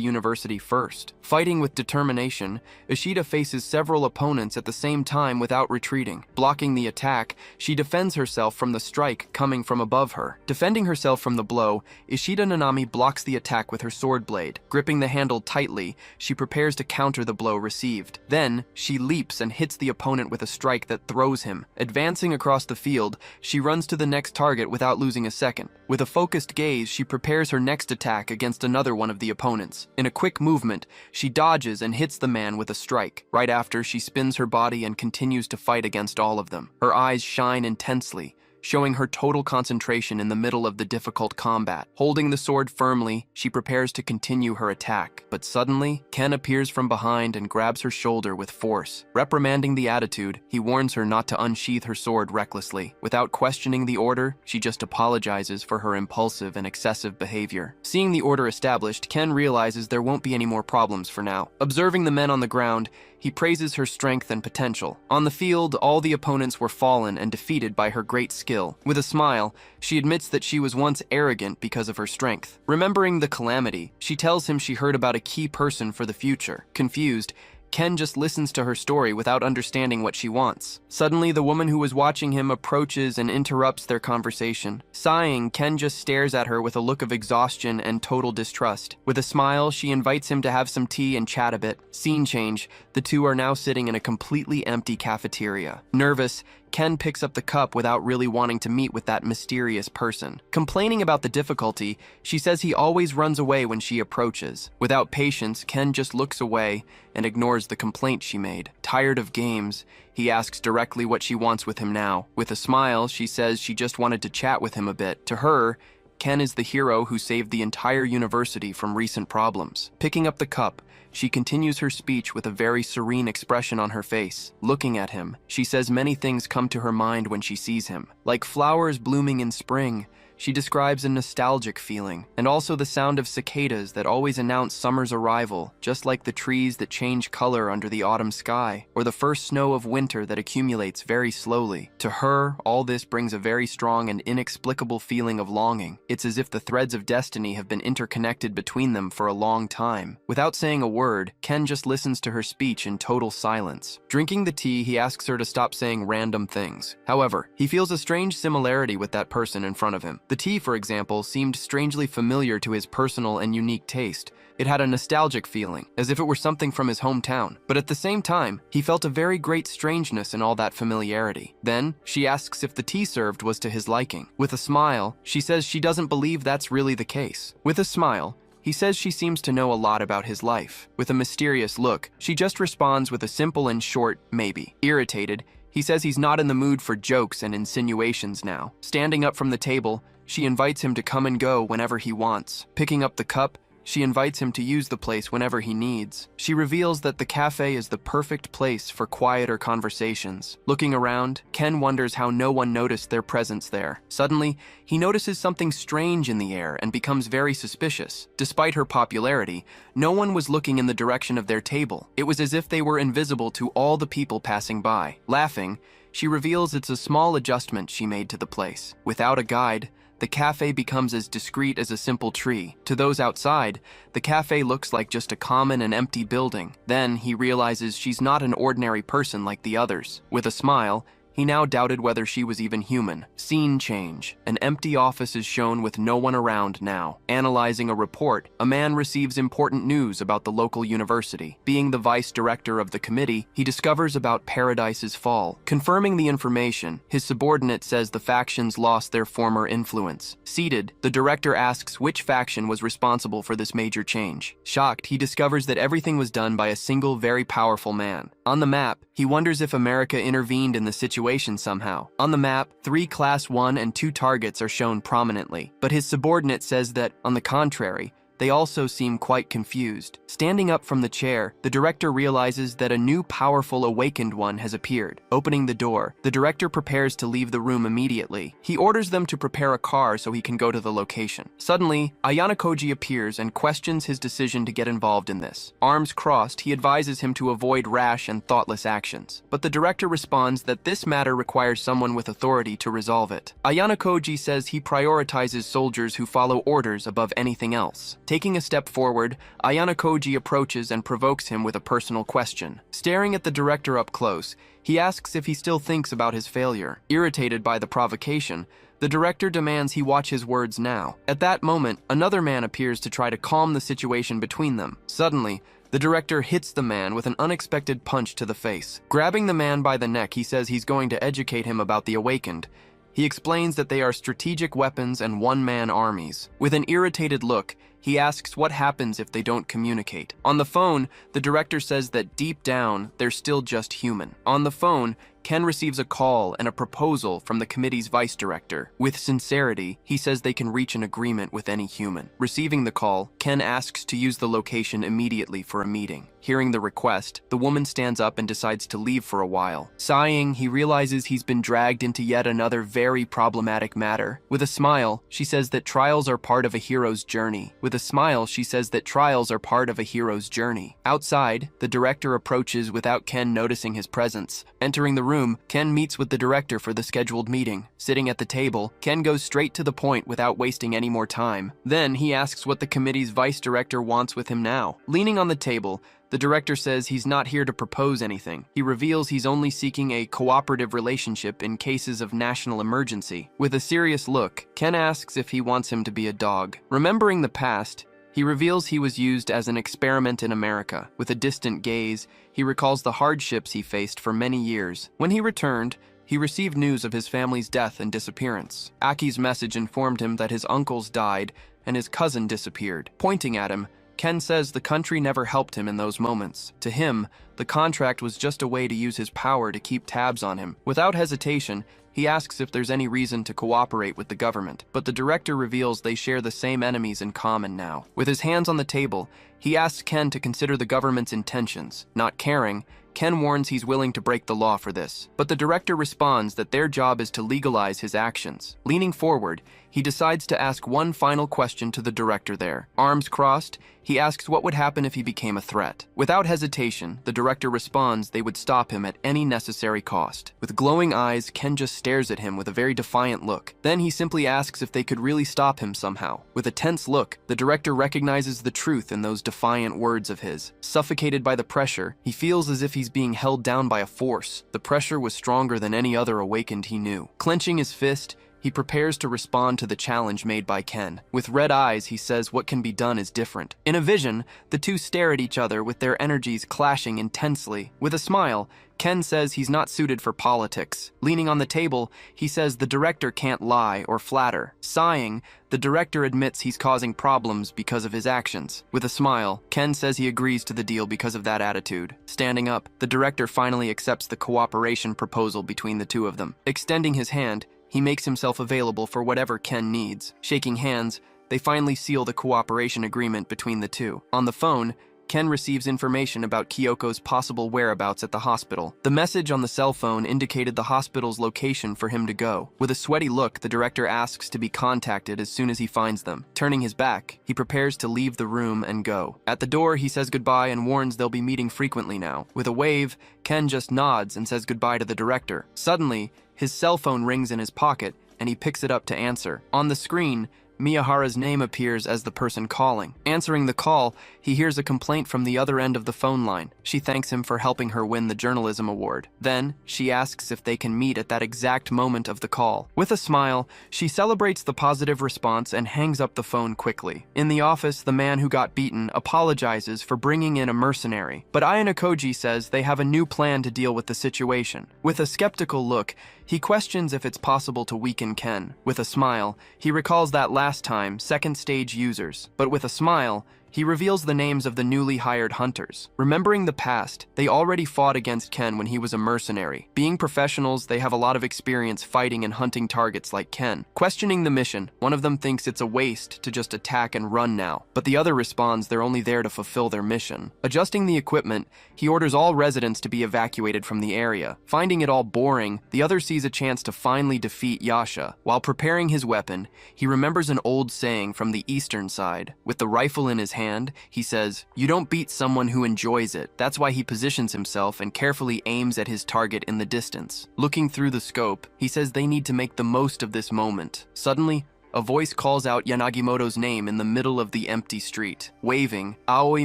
university first. Fighting with determination, Ishida faces several opponents at the same time without retreating. Blocking the attack, she defends herself from the strike coming from above her. Defending herself from the blow, Ishida Nanami blocks the attack with her sword blade. Gripping the handle tightly, she prepares to counter the blow received. Then, she leaps and hits the opponent with a strike that throws him. Advancing across the field, she runs to the next target without losing a second. With a focused gaze, she prepares her next attack against another one of the opponents. In a quick movement, she dodges and hits the man with a strike. Right after, she spins her body and continues to fight against all of them. Her eyes shine intensely, showing her total concentration in the middle of the difficult combat. Holding the sword firmly, she prepares to continue her attack. But suddenly, Ken appears from behind and grabs her shoulder with force. Reprimanding the attitude, he warns her not to unsheath her sword recklessly. Without questioning the order, she just apologizes for her impulsive and excessive behavior. Seeing the order established, Ken realizes there won't be any more problems for now. Observing the men on the ground, he praises her strength and potential. On the field, all the opponents were fallen and defeated by her great skill. With a smile, she admits that she was once arrogant because of her strength. Remembering the calamity, she tells him she heard about a key person for the future. Confused, Ken just listens to her story without understanding what she wants. Suddenly, the woman who was watching him approaches and interrupts their conversation. Sighing, Ken just stares at her with a look of exhaustion and total distrust. With a smile, she invites him to have some tea and chat a bit. Scene change, the two are now sitting in a completely empty cafeteria. Nervous, Ken picks up the cup without really wanting to meet with that mysterious person. Complaining about the difficulty, she says he always runs away when she approaches. Without patience, Ken just looks away and ignores the complaint she made. Tired of games, he asks directly what she wants with him now. With a smile, she says she just wanted to chat with him a bit. To her, Ken is the hero who saved the entire university from recent problems. Picking up the cup, she continues her speech with a very serene expression on her face. Looking at him, she says many things come to her mind when she sees him. Like flowers blooming in spring, she describes a nostalgic feeling, and also the sound of cicadas that always announce summer's arrival, just like the trees that change color under the autumn sky, or the first snow of winter that accumulates very slowly. To her, all this brings a very strong and inexplicable feeling of longing. It's as if the threads of destiny have been interconnected between them for a long time. Without saying a word, Ken just listens to her speech in total silence. Drinking the tea, he asks her to stop saying random things. However, he feels a strange similarity with that person in front of him. The tea, for example, seemed strangely familiar to his personal and unique taste. It had a nostalgic feeling, as if it were something from his hometown. But at the same time, he felt a very great strangeness in all that familiarity. Then, she asks if the tea served was to his liking. With a smile, she says she doesn't believe that's really the case. With a smile, he says she seems to know a lot about his life. With a mysterious look, she just responds with a simple and short maybe. Irritated, he says he's not in the mood for jokes and insinuations now. Standing up from the table, she invites him to come and go whenever he wants. Picking up the cup, She invites him to use the place whenever he needs. She reveals that the cafe is the perfect place for quieter conversations. Looking around, Ken wonders how no one noticed their presence there. Suddenly, he notices something strange in the air and becomes very suspicious. Despite her popularity, no one was looking in the direction of their table. It was as if they were invisible to all the people passing by. Laughing, she reveals it's a small adjustment she made to the place. Without a guide, the cafe becomes as discreet as a simple tree. To those outside, the cafe looks like just a common and empty building. Then he realizes she's not an ordinary person like the others. With a smile, he now doubted whether she was even human. Scene change. An empty office is shown with no one around now. Analyzing a report, a man receives important news about the local university. Being the vice director of the committee, he discovers about Paradise's fall. Confirming the information, his subordinate says the factions lost their former influence. Seated, the director asks which faction was responsible for this major change. Shocked, he discovers that everything was done by a single very powerful man. On the map, he wonders if America intervened in the situation somehow. On the map, 3 Class 1 and 2 targets are shown prominently, but his subordinate says that, on the contrary, they also seem quite confused. Standing up from the chair, the director realizes that a new powerful awakened one has appeared. Opening the door, the director prepares to leave the room immediately. He orders them to prepare a car so he can go to the location. Suddenly, Ayano Koji appears and questions his decision to get involved in this. Arms crossed, he advises him to avoid rash and thoughtless actions. But the director responds that this matter requires someone with authority to resolve it. Ayano Koji says he prioritizes soldiers who follow orders above anything else. Taking a step forward, Ayano Koji approaches and provokes him with a personal question. Staring at the director up close, he asks if he still thinks about his failure. Irritated by the provocation, the director demands he watch his words now. At that moment, another man appears to try to calm the situation between them. Suddenly, the director hits the man with an unexpected punch to the face. Grabbing the man by the neck, he says he's going to educate him about the awakened. He explains that they are strategic weapons and one-man armies. With an irritated look, he asks what happens if they don't communicate. On the phone, the director says that deep down, they're still just human. On the phone, Ken receives a call and a proposal from the committee's vice director. With sincerity, he says they can reach an agreement with any human. Receiving the call, Ken asks to use the location immediately for a meeting. Hearing the request, the woman stands up and decides to leave for a while. Sighing, he realizes he's been dragged into yet another very problematic matter. With a smile, she says that trials are part of a hero's journey. With a smile, she says that trials are part of a hero's journey. Outside, the director approaches without Ken noticing his presence. Entering the room, Ken meets with the director for the scheduled meeting. Sitting at the table, Ken goes straight to the point without wasting any more time. Then he asks what the committee's vice director wants with him now. Leaning on the table, the director says he's not here to propose anything. He reveals he's only seeking a cooperative relationship in cases of national emergency. With a serious look, Ken asks if he wants him to be a dog. Remembering the past, he reveals he was used as an experiment in America. With a distant gaze, he recalls the hardships he faced for many years. When he returned, he received news of his family's death and disappearance. Aki's message informed him that his uncles died and his cousin disappeared. Pointing at him, Ken says the country never helped him in those moments. To him, the contract was just a way to use his power to keep tabs on him. Without hesitation, he asks if there's any reason to cooperate with the government, but the director reveals they share the same enemies in common now. With his hands on the table, he asks Ken to consider the government's intentions. Not caring, Ken warns he's willing to break the law for this, but the director responds that their job is to legalize his actions. Leaning forward, he decides to ask one final question to the director there. Arms crossed, he asks what would happen if he became a threat. Without hesitation, the director responds they would stop him at any necessary cost. With glowing eyes, Ken just stares at him with a very defiant look. Then he simply asks if they could really stop him somehow. With a tense look, the director recognizes the truth in those defiant words of his. Suffocated by the pressure, he feels as if he's being held down by a force. The pressure was stronger than any other awakened he knew. Clenching his fist, he prepares to respond to the challenge made by Ken. With red eyes, he says what can be done is different. In a vision, the two stare at each other with their energies clashing intensely. With a smile, Ken says he's not suited for politics. Leaning on the table, he says the director can't lie or flatter. Sighing, the director admits he's causing problems because of his actions. With a smile, Ken says he agrees to the deal because of that attitude. Standing up, the director finally accepts the cooperation proposal between the two of them. Extending his hand, he makes himself available for whatever Ken needs. Shaking hands, They finally seal the cooperation agreement between the two. On the phone, Ken receives information about Kyoko's possible whereabouts at the hospital. The message on the cell phone indicated the hospital's location for him to go. With a sweaty look, the director asks to be contacted as soon as he finds them. Turning his back, he prepares to leave the room and go. At the door, he says goodbye and warns they'll be meeting frequently now. With a wave, Ken just nods and says goodbye to the director. Suddenly, his cell phone rings in his pocket, and he picks it up to answer. On the screen, Miyahara's name appears as the person calling. Answering the call, he hears a complaint from the other end of the phone line. She thanks him for helping her win the journalism award. Then, she asks if they can meet at that exact moment of the call. With a smile, she celebrates the positive response and hangs up the phone quickly. In the office, the man who got beaten apologizes for bringing in a mercenary, but Ayano Koji says they have a new plan to deal with the situation. With a skeptical look, he questions if it's possible to weaken Ken. With a smile, he recalls that last time, second stage users. But with a smile, he reveals the names of the newly hired hunters. Remembering the past, they already fought against Ken when he was a mercenary. Being professionals, they have a lot of experience fighting and hunting targets like Ken. Questioning the mission, one of them thinks it's a waste to just attack and run now, but the other responds they're only there to fulfill their mission. Adjusting the equipment, he orders all residents to be evacuated from the area. Finding it all boring, the other sees a chance to finally defeat Yasha. While preparing his weapon, he remembers an old saying from the eastern side. With the rifle in his hand, he says, "You don't beat someone who enjoys it." That's why he positions himself and carefully aims at his target in the distance. Looking through the scope, he says they need to make the most of this moment. Suddenly, a voice calls out Yanagimoto's name in the middle of the empty street. Waving, Aoi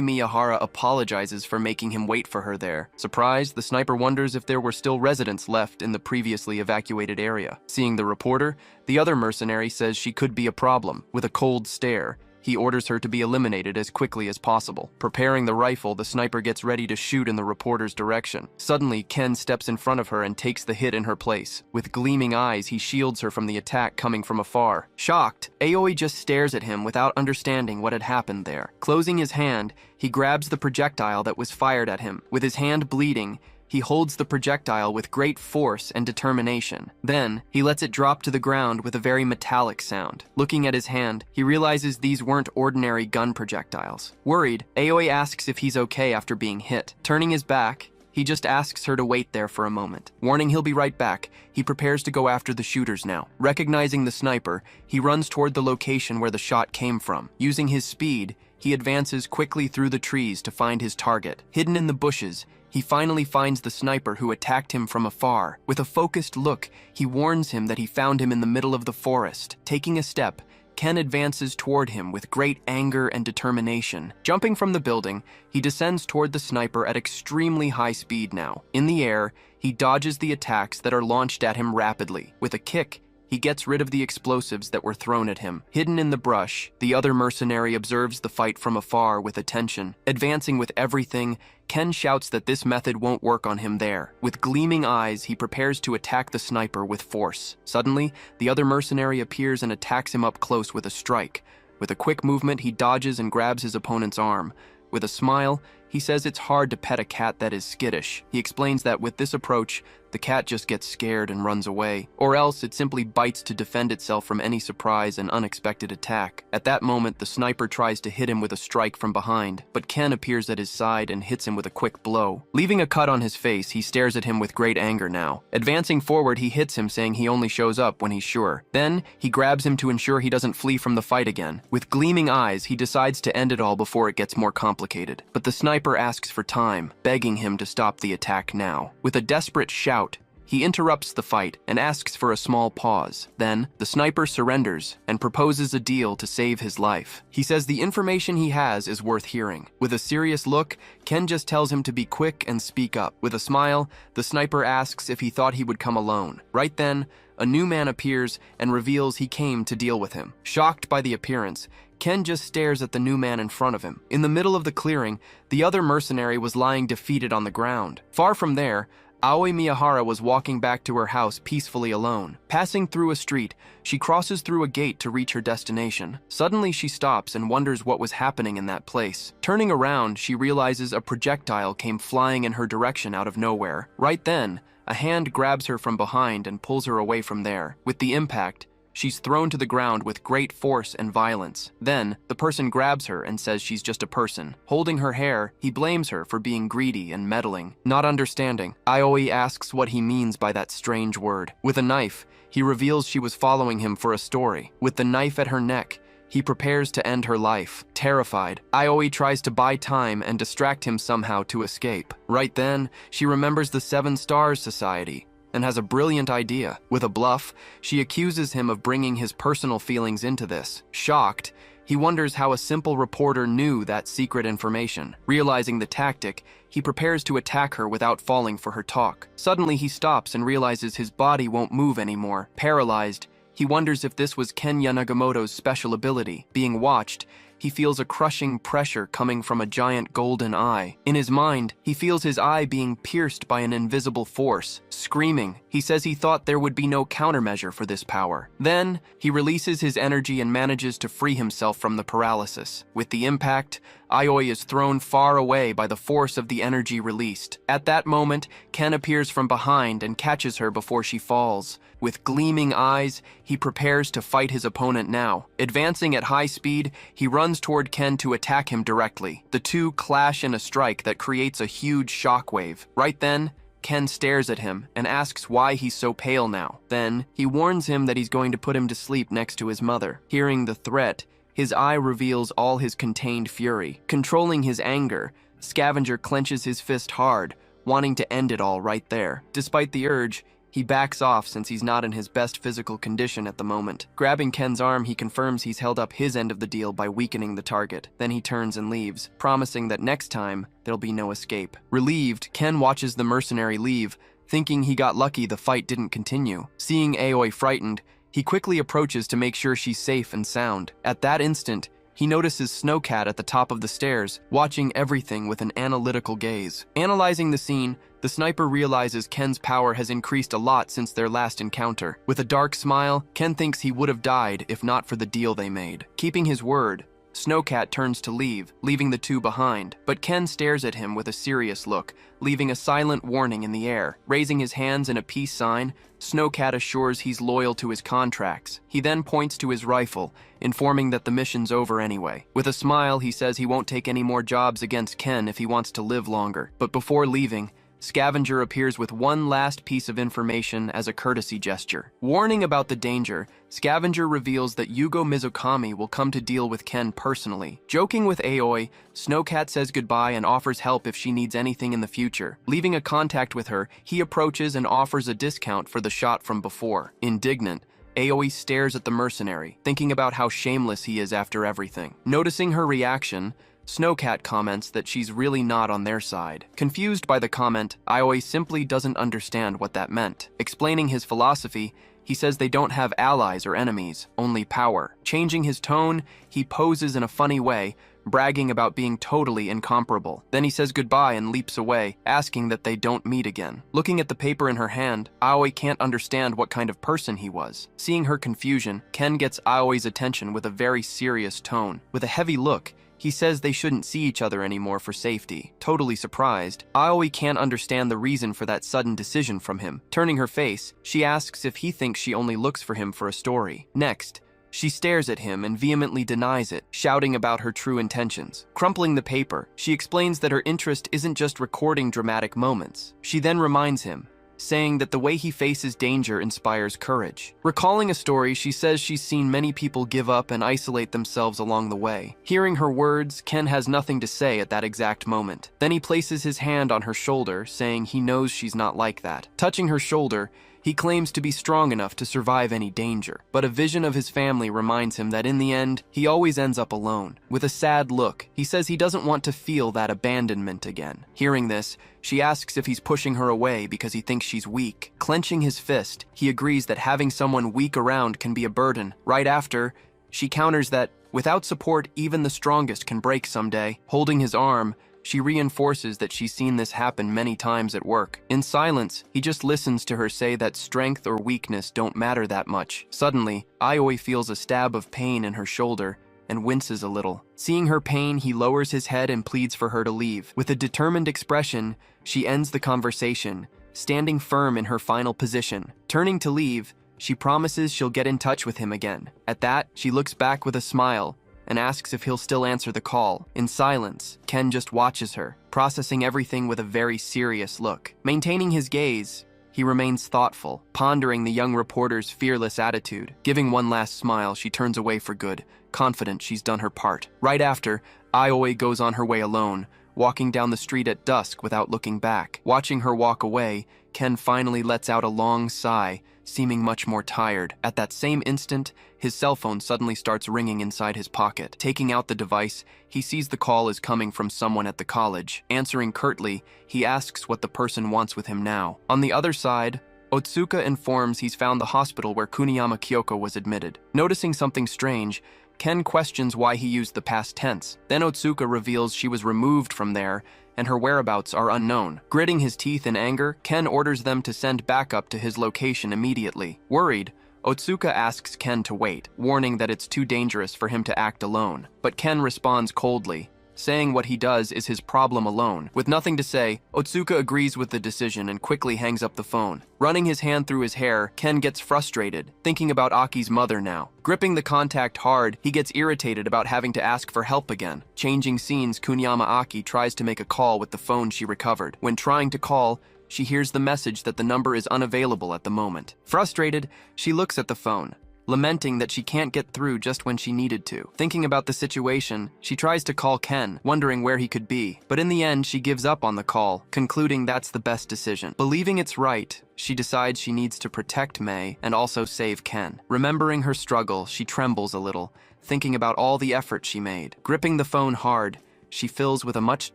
Miyahara apologizes for making him wait for her there. Surprised, the sniper wonders if there were still residents left in the previously evacuated area. Seeing the reporter, the other mercenary says she could be a problem. With a cold stare, he orders her to be eliminated as quickly as possible. Preparing the rifle, the sniper gets ready to shoot in the reporter's direction. Suddenly, Ken steps in front of her and takes the hit in her place. With gleaming eyes, he shields her from the attack coming from afar. Shocked, Aoi just stares at him without understanding what had happened there. Closing his hand, he grabs the projectile that was fired at him. With his hand bleeding, he holds the projectile with great force and determination. Then, he lets it drop to the ground with a very metallic sound. Looking at his hand, he realizes these weren't ordinary gun projectiles. Worried, Aoi asks if he's okay after being hit. Turning his back, he just asks her to wait there for a moment. Warning he'll be right back, he prepares to go after the shooters now. Recognizing the sniper, he runs toward the location where the shot came from. Using his speed, he advances quickly through the trees to find his target. Hidden in the bushes, he finally finds the sniper who attacked him from afar. With a focused look, he warns him that he found him in the middle of the forest. Taking a step, Ken advances toward him with great anger and determination. Jumping from the building, he descends toward the sniper at extremely high speed now. In the air, he dodges the attacks that are launched at him rapidly. With a kick, he gets rid of the explosives that were thrown at him. Hidden in the brush, the other mercenary observes the fight from afar with attention. Advancing with everything, Ken shouts that this method won't work on him there. With gleaming eyes, he prepares to attack the sniper with force. Suddenly, the other mercenary appears and attacks him up close with a strike. With a quick movement, he dodges and grabs his opponent's arm. With a smile, he says it's hard to pet a cat that is skittish. He explains that with this approach, the cat just gets scared and runs away, or else it simply bites to defend itself from any surprise and unexpected attack. At that moment, the sniper tries to hit him with a strike from behind, but Ken appears at his side and hits him with a quick blow. Leaving a cut on his face, he stares at him with great anger now. Advancing forward, he hits him, saying he only shows up when he's sure. Then, he grabs him to ensure he doesn't flee from the fight again. With gleaming eyes, he decides to end it all before it gets more complicated. But the sniper asks for time, begging him to stop the attack now. With a desperate shout, he interrupts the fight and asks for a small pause. Then, the sniper surrenders and proposes a deal to save his life. He says the information he has is worth hearing. With a serious look, Ken just tells him to be quick and speak up. With a smile, the sniper asks if he thought he would come alone. Right then, a new man appears and reveals he came to deal with him. Shocked by the appearance, Ken just stares at the new man in front of him. In the middle of the clearing, the other mercenary was lying defeated on the ground. Far from there, Aoi Miyahara was walking back to her house peacefully alone. Passing through a street, she crosses through a gate to reach her destination. Suddenly, she stops and wonders what was happening in that place. Turning around, she realizes a projectile came flying in her direction out of nowhere. Right then, a hand grabs her from behind and pulls her away from there. With the impact, She's thrown to the ground with great force and violence. Then, the person grabs her and says she's just a person. Holding her hair, he blames her for being greedy and meddling. Not understanding, Aoi asks what he means by that strange word. With a knife, he reveals she was following him for a story. With the knife at her neck, he prepares to end her life. Terrified, Aoi tries to buy time and distract him somehow to escape. Right then, she remembers the Seven Stars Society and has a brilliant idea. With a bluff, she accuses him of bringing his personal feelings into this. Shocked, he wonders how a simple reporter knew that secret information. Realizing the tactic, he prepares to attack her without falling for her talk. Suddenly, he stops and realizes his body won't move anymore. Paralyzed, he wonders if this was Ken Yanagimamoto's special ability. Being watched, he feels a crushing pressure coming from a giant golden eye. In his mind, he feels his eye being pierced by an invisible force. Screaming, he says he thought there would be no countermeasure for this power. Then, he releases his energy and manages to free himself from the paralysis. With the impact, Aoi is thrown far away by the force of the energy released. At that moment, Ken appears from behind and catches her before she falls. With gleaming eyes, he prepares to fight his opponent now. Advancing at high speed, he runs toward Ken to attack him directly. The two clash in a strike that creates a huge shockwave. Right then, Ken stares at him and asks why he's so pale now. Then, he warns him that he's going to put him to sleep next to his mother. Hearing the threat, his eye reveals all his contained fury. Controlling his anger, Scavenger clenches his fist hard, wanting to end it all right there. Despite the urge, he backs off since he's not in his best physical condition at the moment. Grabbing Ken's arm, he confirms he's held up his end of the deal by weakening the target. Then he turns and leaves, promising that next time, there'll be no escape. Relieved, Ken watches the mercenary leave, thinking he got lucky the fight didn't continue. Seeing Aoi frightened, he quickly approaches to make sure she's safe and sound. At that instant, he notices Snowcat at the top of the stairs, watching everything with an analytical gaze. Analyzing the scene, the sniper realizes Ken's power has increased a lot since their last encounter. With a dark smile, Ken thinks he would have died if not for the deal they made. Keeping his word, Snowcat turns to leave, leaving the two behind. But Ken stares at him with a serious look, leaving a silent warning in the air. Raising his hands in a peace sign, Snowcat assures he's loyal to his contracts. He then points to his rifle, informing that the mission's over anyway. With a smile, he says he won't take any more jobs against Ken if he wants to live longer. But before leaving, Scavenger appears with one last piece of information as a courtesy gesture. Warning about the danger, Scavenger reveals that Yugo Mizukami will come to deal with Ken personally. Joking with Aoi, Snowcat says goodbye and offers help if she needs anything in the future. Leaving a contact with her, he approaches and offers a discount for the shot from before. Indignant, Aoi stares at the mercenary, thinking about how shameless he is after everything. Noticing her reaction, Snowcat comments that she's really not on their side. Confused by the comment, Aoi simply doesn't understand what that meant. Explaining his philosophy, he says they don't have allies or enemies, only power. Changing his tone, he poses in a funny way, bragging about being totally incomparable. Then he says goodbye and leaps away, asking that they don't meet again. Looking at the paper in her hand, Aoi can't understand what kind of person he was. Seeing her confusion, Ken gets Aoi's attention with a very serious tone. With a heavy look, he says they shouldn't see each other anymore for safety. Totally surprised, Aoi can't understand the reason for that sudden decision from him. Turning her face, she asks if he thinks she only looks for him for a story. Next, she stares at him and vehemently denies it, shouting about her true intentions. Crumpling the paper, she explains that her interest isn't just recording dramatic moments. She then reminds him, saying that the way he faces danger inspires courage. Recalling a story, she says she's seen many people give up and isolate themselves along the way. Hearing her words, Ken has nothing to say at that exact moment. Then he places his hand on her shoulder, saying he knows she's not like that. Touching her shoulder, he claims to be strong enough to survive any danger, but a vision of his family reminds him that in the end, he always ends up alone. With a sad look, he says he doesn't want to feel that abandonment again. Hearing this, she asks if he's pushing her away because he thinks she's weak. Clenching his fist, he agrees that having someone weak around can be a burden. Right after, she counters that, without support, even the strongest can break someday. Holding his arm, she reinforces that she's seen this happen many times at work. In silence, he just listens to her say that strength or weakness don't matter that much. Suddenly, Aoi feels a stab of pain in her shoulder and winces a little. Seeing her pain, he lowers his head and pleads for her to leave. With a determined expression, she ends the conversation, standing firm in her final position. Turning to leave, She promises she'll get in touch with him again. At that, she looks back with a smile and asks if he'll still answer the call. In silence, Ken just watches her, processing everything with a very serious look. Maintaining his gaze, he remains thoughtful, pondering the young reporter's fearless attitude. Giving one last smile, she turns away for good, confident she's done her part. Right after, Aoi goes on her way alone, walking down the street at dusk without looking back. Watching her walk away, Ken finally lets out a long sigh, seeming much more tired. At that same instant, his cell phone suddenly starts ringing inside his pocket. Taking out the device, he sees the call is coming from someone at the college. Answering curtly, he asks what the person wants with him now. On the other side, Otsuka informs he's found the hospital where Kuniyama Kyoko was admitted. Noticing something strange, Ken questions why he used the past tense. Then Otsuka reveals she was removed from there and her whereabouts are unknown. Gritting his teeth in anger, Ken orders them to send backup to his location immediately. Worried, Otsuka asks Ken to wait, warning that it's too dangerous for him to act alone. But Ken responds coldly, saying what he does is his problem alone. With nothing to say, Otsuka agrees with the decision and quickly hangs up the phone. Running his hand through his hair, Ken gets frustrated, thinking about Aki's mother now. Gripping the contact hard, he gets irritated about having to ask for help again. Changing scenes, Kuniyama Aki tries to make a call with the phone she recovered. When trying to call, she hears the message that the number is unavailable at the moment. Frustrated, she looks at the phone, lamenting that she can't get through just when she needed to. Thinking about the situation, she tries to call Ken, wondering where he could be. But in the end, she gives up on the call, concluding that's the best decision. Believing it's right, she decides she needs to protect Mei and also save Ken. Remembering her struggle, she trembles a little, thinking about all the effort she made. Gripping the phone hard, she fills with a much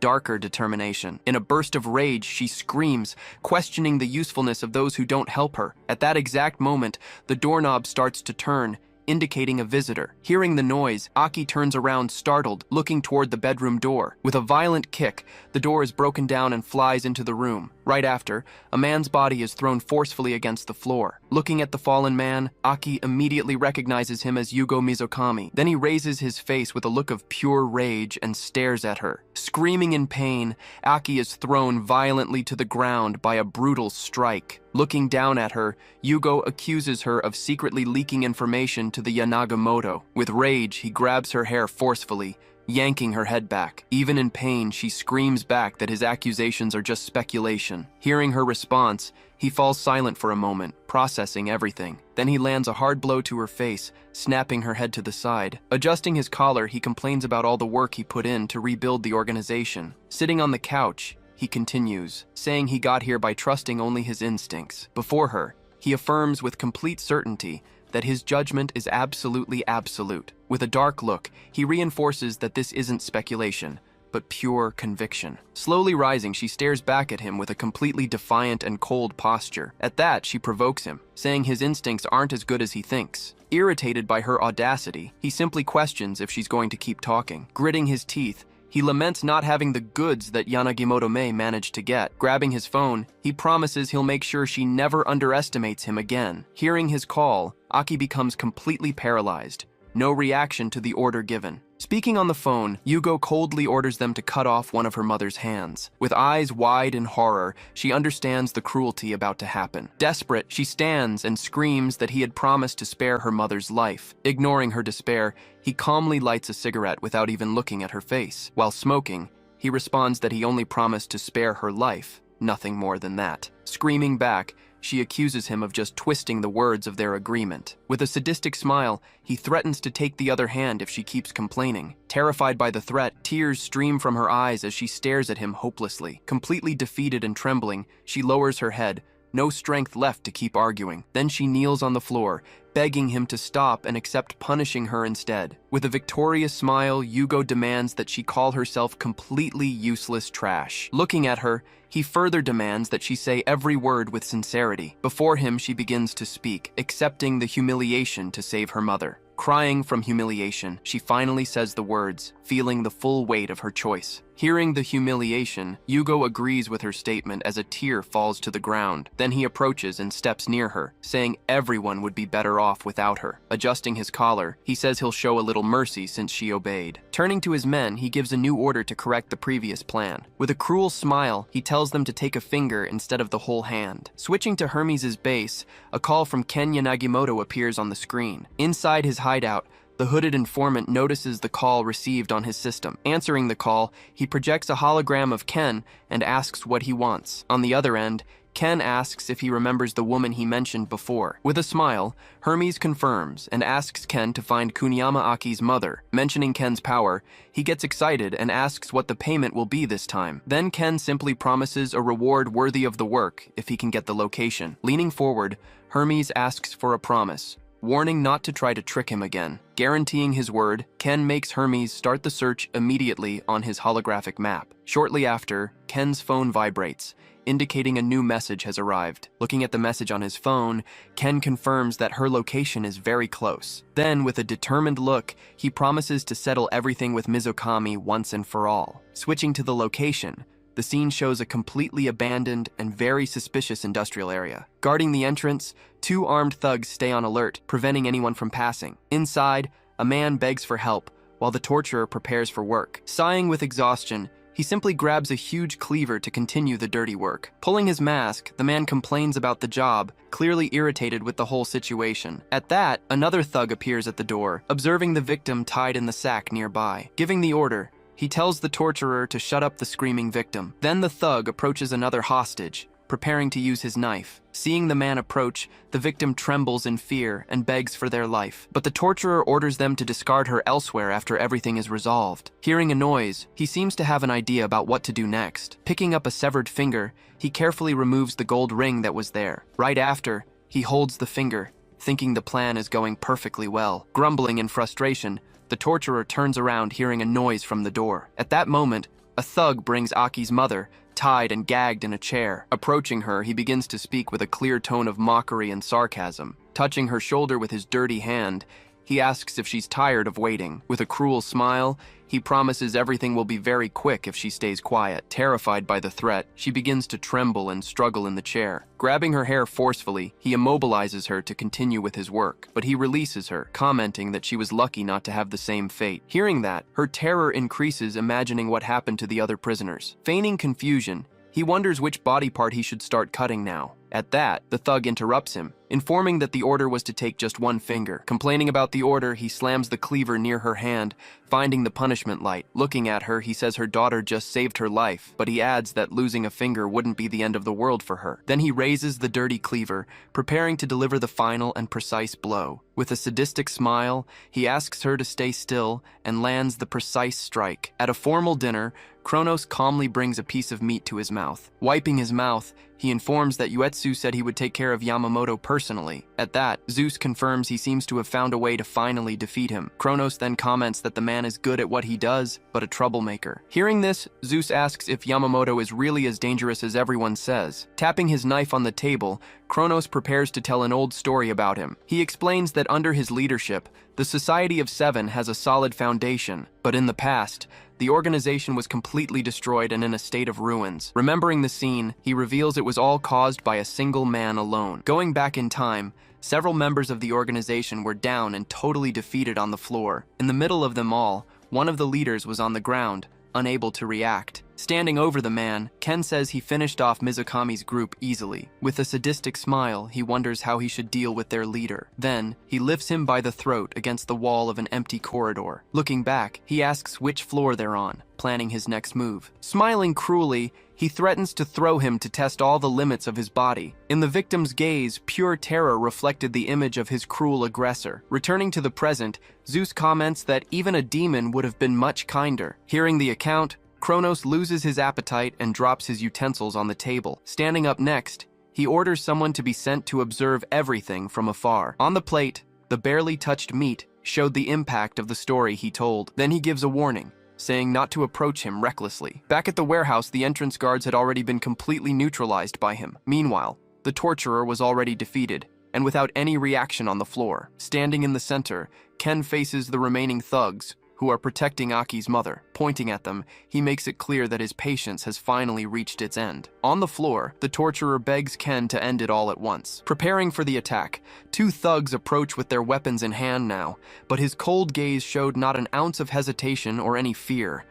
darker determination. In a burst of rage, she screams, questioning the usefulness of those who don't help her. At that exact moment, the doorknob starts to turn, indicating a visitor. Hearing the noise, Aki turns around startled, looking toward the bedroom door. With a violent kick, the door is broken down and flies into the room. Right after, a man's body is thrown forcefully against the floor. Looking at the fallen man, Aki immediately recognizes him as Yugo Mizukami. Then he raises his face with a look of pure rage and stares at her. Screaming in pain, Aki is thrown violently to the ground by a brutal strike. Looking down at her, Yugo accuses her of secretly leaking information to the Yanagamoto. With rage, he grabs her hair forcefully, yanking her head back. Even in pain, she screams back that his accusations are just speculation. Hearing her response, he falls silent for a moment, processing everything. Then he lands a hard blow to her face, snapping her head to the side. Adjusting his collar, he complains about all the work he put in to rebuild the organization. Sitting on the couch, he continues, saying he got here by trusting only his instincts. Before her, he affirms with complete certainty that his judgment is absolutely absolute. With a dark look, he reinforces that this isn't speculation, but pure conviction. Slowly rising, she stares back at him with a completely defiant and cold posture. At that, she provokes him, saying his instincts aren't as good as he thinks. Irritated by her audacity, he simply questions if she's going to keep talking. Gritting his teeth, he laments not having the goods that Yanagimoto Mei managed to get. Grabbing his phone, he promises he'll make sure she never underestimates him again. Hearing his call, Aki becomes completely paralyzed. No reaction to the order given. Speaking on the phone, Yugo coldly orders them to cut off one of her mother's hands. With eyes wide in horror, she understands the cruelty about to happen. Desperate, she stands and screams that he had promised to spare her mother's life. Ignoring her despair, he calmly lights a cigarette without even looking at her face. While smoking, he responds that he only promised to spare her life, nothing more than that. Screaming back, she accuses him of just twisting the words of their agreement. With a sadistic smile, he threatens to take the other hand if she keeps complaining. Terrified by the threat, tears stream from her eyes as she stares at him hopelessly. Completely defeated and trembling, she lowers her head, no strength left to keep arguing. Then she kneels on the floor, begging him to stop and accept punishing her instead. With a victorious smile, Yugo demands that she call herself completely useless trash. Looking at her, he further demands that she say every word with sincerity. Before him, she begins to speak, accepting the humiliation to save her mother. Crying from humiliation, she finally says the words, feeling the full weight of her choice. Hearing the humiliation, Yugo agrees with her statement as a tear falls to the ground. Then he approaches and steps near her, saying everyone would be better off without her. Adjusting his collar, he says he'll show a little mercy since she obeyed. Turning to his men, he gives a new order to correct the previous plan. With a cruel smile, he tells them to take a finger instead of the whole hand. Switching to Hermes' base, a call from Ken Yanagimoto appears on the screen. Inside his hideout, the hooded informant notices the call received on his system. Answering the call, he projects a hologram of Ken and asks what he wants. On the other end, Ken asks if he remembers the woman he mentioned before. With a smile, Hermes confirms and asks Ken to find Kuniyama Aki's mother. Mentioning Ken's power, he gets excited and asks what the payment will be this time. Then Ken simply promises a reward worthy of the work if he can get the location. Leaning forward, Hermes asks for a promise, warning not to try to trick him again. Guaranteeing his word, Ken makes Hermes start the search immediately on his holographic map. Shortly after, Ken's phone vibrates, indicating a new message has arrived. Looking at the message on his phone, Ken confirms that her location is very close. Then, with a determined look, he promises to settle everything with Mizukami once and for all. Switching to the location, the scene shows a completely abandoned and very suspicious industrial area. Guarding the entrance, 2 armed thugs stay on alert, preventing anyone from passing. Inside, a man begs for help, while the torturer prepares for work. Sighing with exhaustion, he simply grabs a huge cleaver to continue the dirty work. Pulling his mask, the man complains about the job, clearly irritated with the whole situation. At that, another thug appears at the door, observing the victim tied in the sack nearby. Giving the order, he tells the torturer to shut up the screaming victim. Then the thug approaches another hostage, preparing to use his knife. Seeing the man approach, the victim trembles in fear and begs for their life. But the torturer orders them to discard her elsewhere after everything is resolved. Hearing a noise, he seems to have an idea about what to do next. Picking up a severed finger, he carefully removes the gold ring that was there. Right after, he holds the finger, thinking the plan is going perfectly well. Grumbling in frustration, the torturer turns around hearing a noise from the door. At that moment, a thug brings Aki's mother, tied and gagged in a chair. Approaching her, he begins to speak with a clear tone of mockery and sarcasm. Touching her shoulder with his dirty hand, he asks if she's tired of waiting. With a cruel smile, he promises everything will be very quick if she stays quiet. Terrified by the threat, she begins to tremble and struggle in the chair. Grabbing her hair forcefully, he immobilizes her to continue with his work, but he releases her, commenting that she was lucky not to have the same fate. Hearing that, her terror increases, imagining what happened to the other prisoners. Feigning confusion, he wonders which body part he should start cutting now. At that, the thug interrupts him, informing that the order was to take just 1 finger. Complaining about the order, he slams the cleaver near her hand, finding the punishment light. Looking at her, he says her daughter just saved her life, but he adds that losing a finger wouldn't be the end of the world for her. Then he raises the dirty cleaver, preparing to deliver the final and precise blow. With a sadistic smile, he asks her to stay still and lands the precise strike. At a formal dinner, Kronos calmly brings a piece of meat to his mouth. Wiping his mouth, he informs that Uetsu said he would take care of Yamamoto personally. At that, Zeus confirms he seems to have found a way to finally defeat him. Kronos then comments that the man is good at what he does, but a troublemaker. Hearing this, Zeus asks if Yamamoto is really as dangerous as everyone says. Tapping his knife on the table, Kronos prepares to tell an old story about him. He explains that under his leadership, the Society of Seven has a solid foundation, but in the past, the organization was completely destroyed and in a state of ruins. Remembering the scene, he reveals it was all caused by a single man alone. Going back in time, several members of the organization were down and totally defeated on the floor. In the middle of them all, one of the leaders was on the ground, unable to react. Standing over the man, Ken says he finished off Mizukami's group easily. With a sadistic smile, he wonders how he should deal with their leader. Then, he lifts him by the throat against the wall of an empty corridor. Looking back, he asks which floor they're on, planning his next move. Smiling cruelly, he threatens to throw him to test all the limits of his body. In the victim's gaze, pure terror reflected the image of his cruel aggressor. Returning to the present, Zeus comments that even a demon would have been much kinder. Hearing the account, Kronos loses his appetite and drops his utensils on the table. Standing up next, he orders someone to be sent to observe everything from afar. On the plate, the barely touched meat showed the impact of the story he told. Then he gives a warning, saying not to approach him recklessly. Back at the warehouse, the entrance guards had already been completely neutralized by him. Meanwhile, the torturer was already defeated, and without any reaction on the floor. Standing in the center, Ken faces the remaining thugs, who are protecting Aki's mother. Pointing at them, he makes it clear that his patience has finally reached its end. On the floor, the torturer begs Ken to end it all at once. Preparing for the attack, two thugs approach with their weapons in hand now, but his cold gaze showed not an ounce of hesitation or any fear.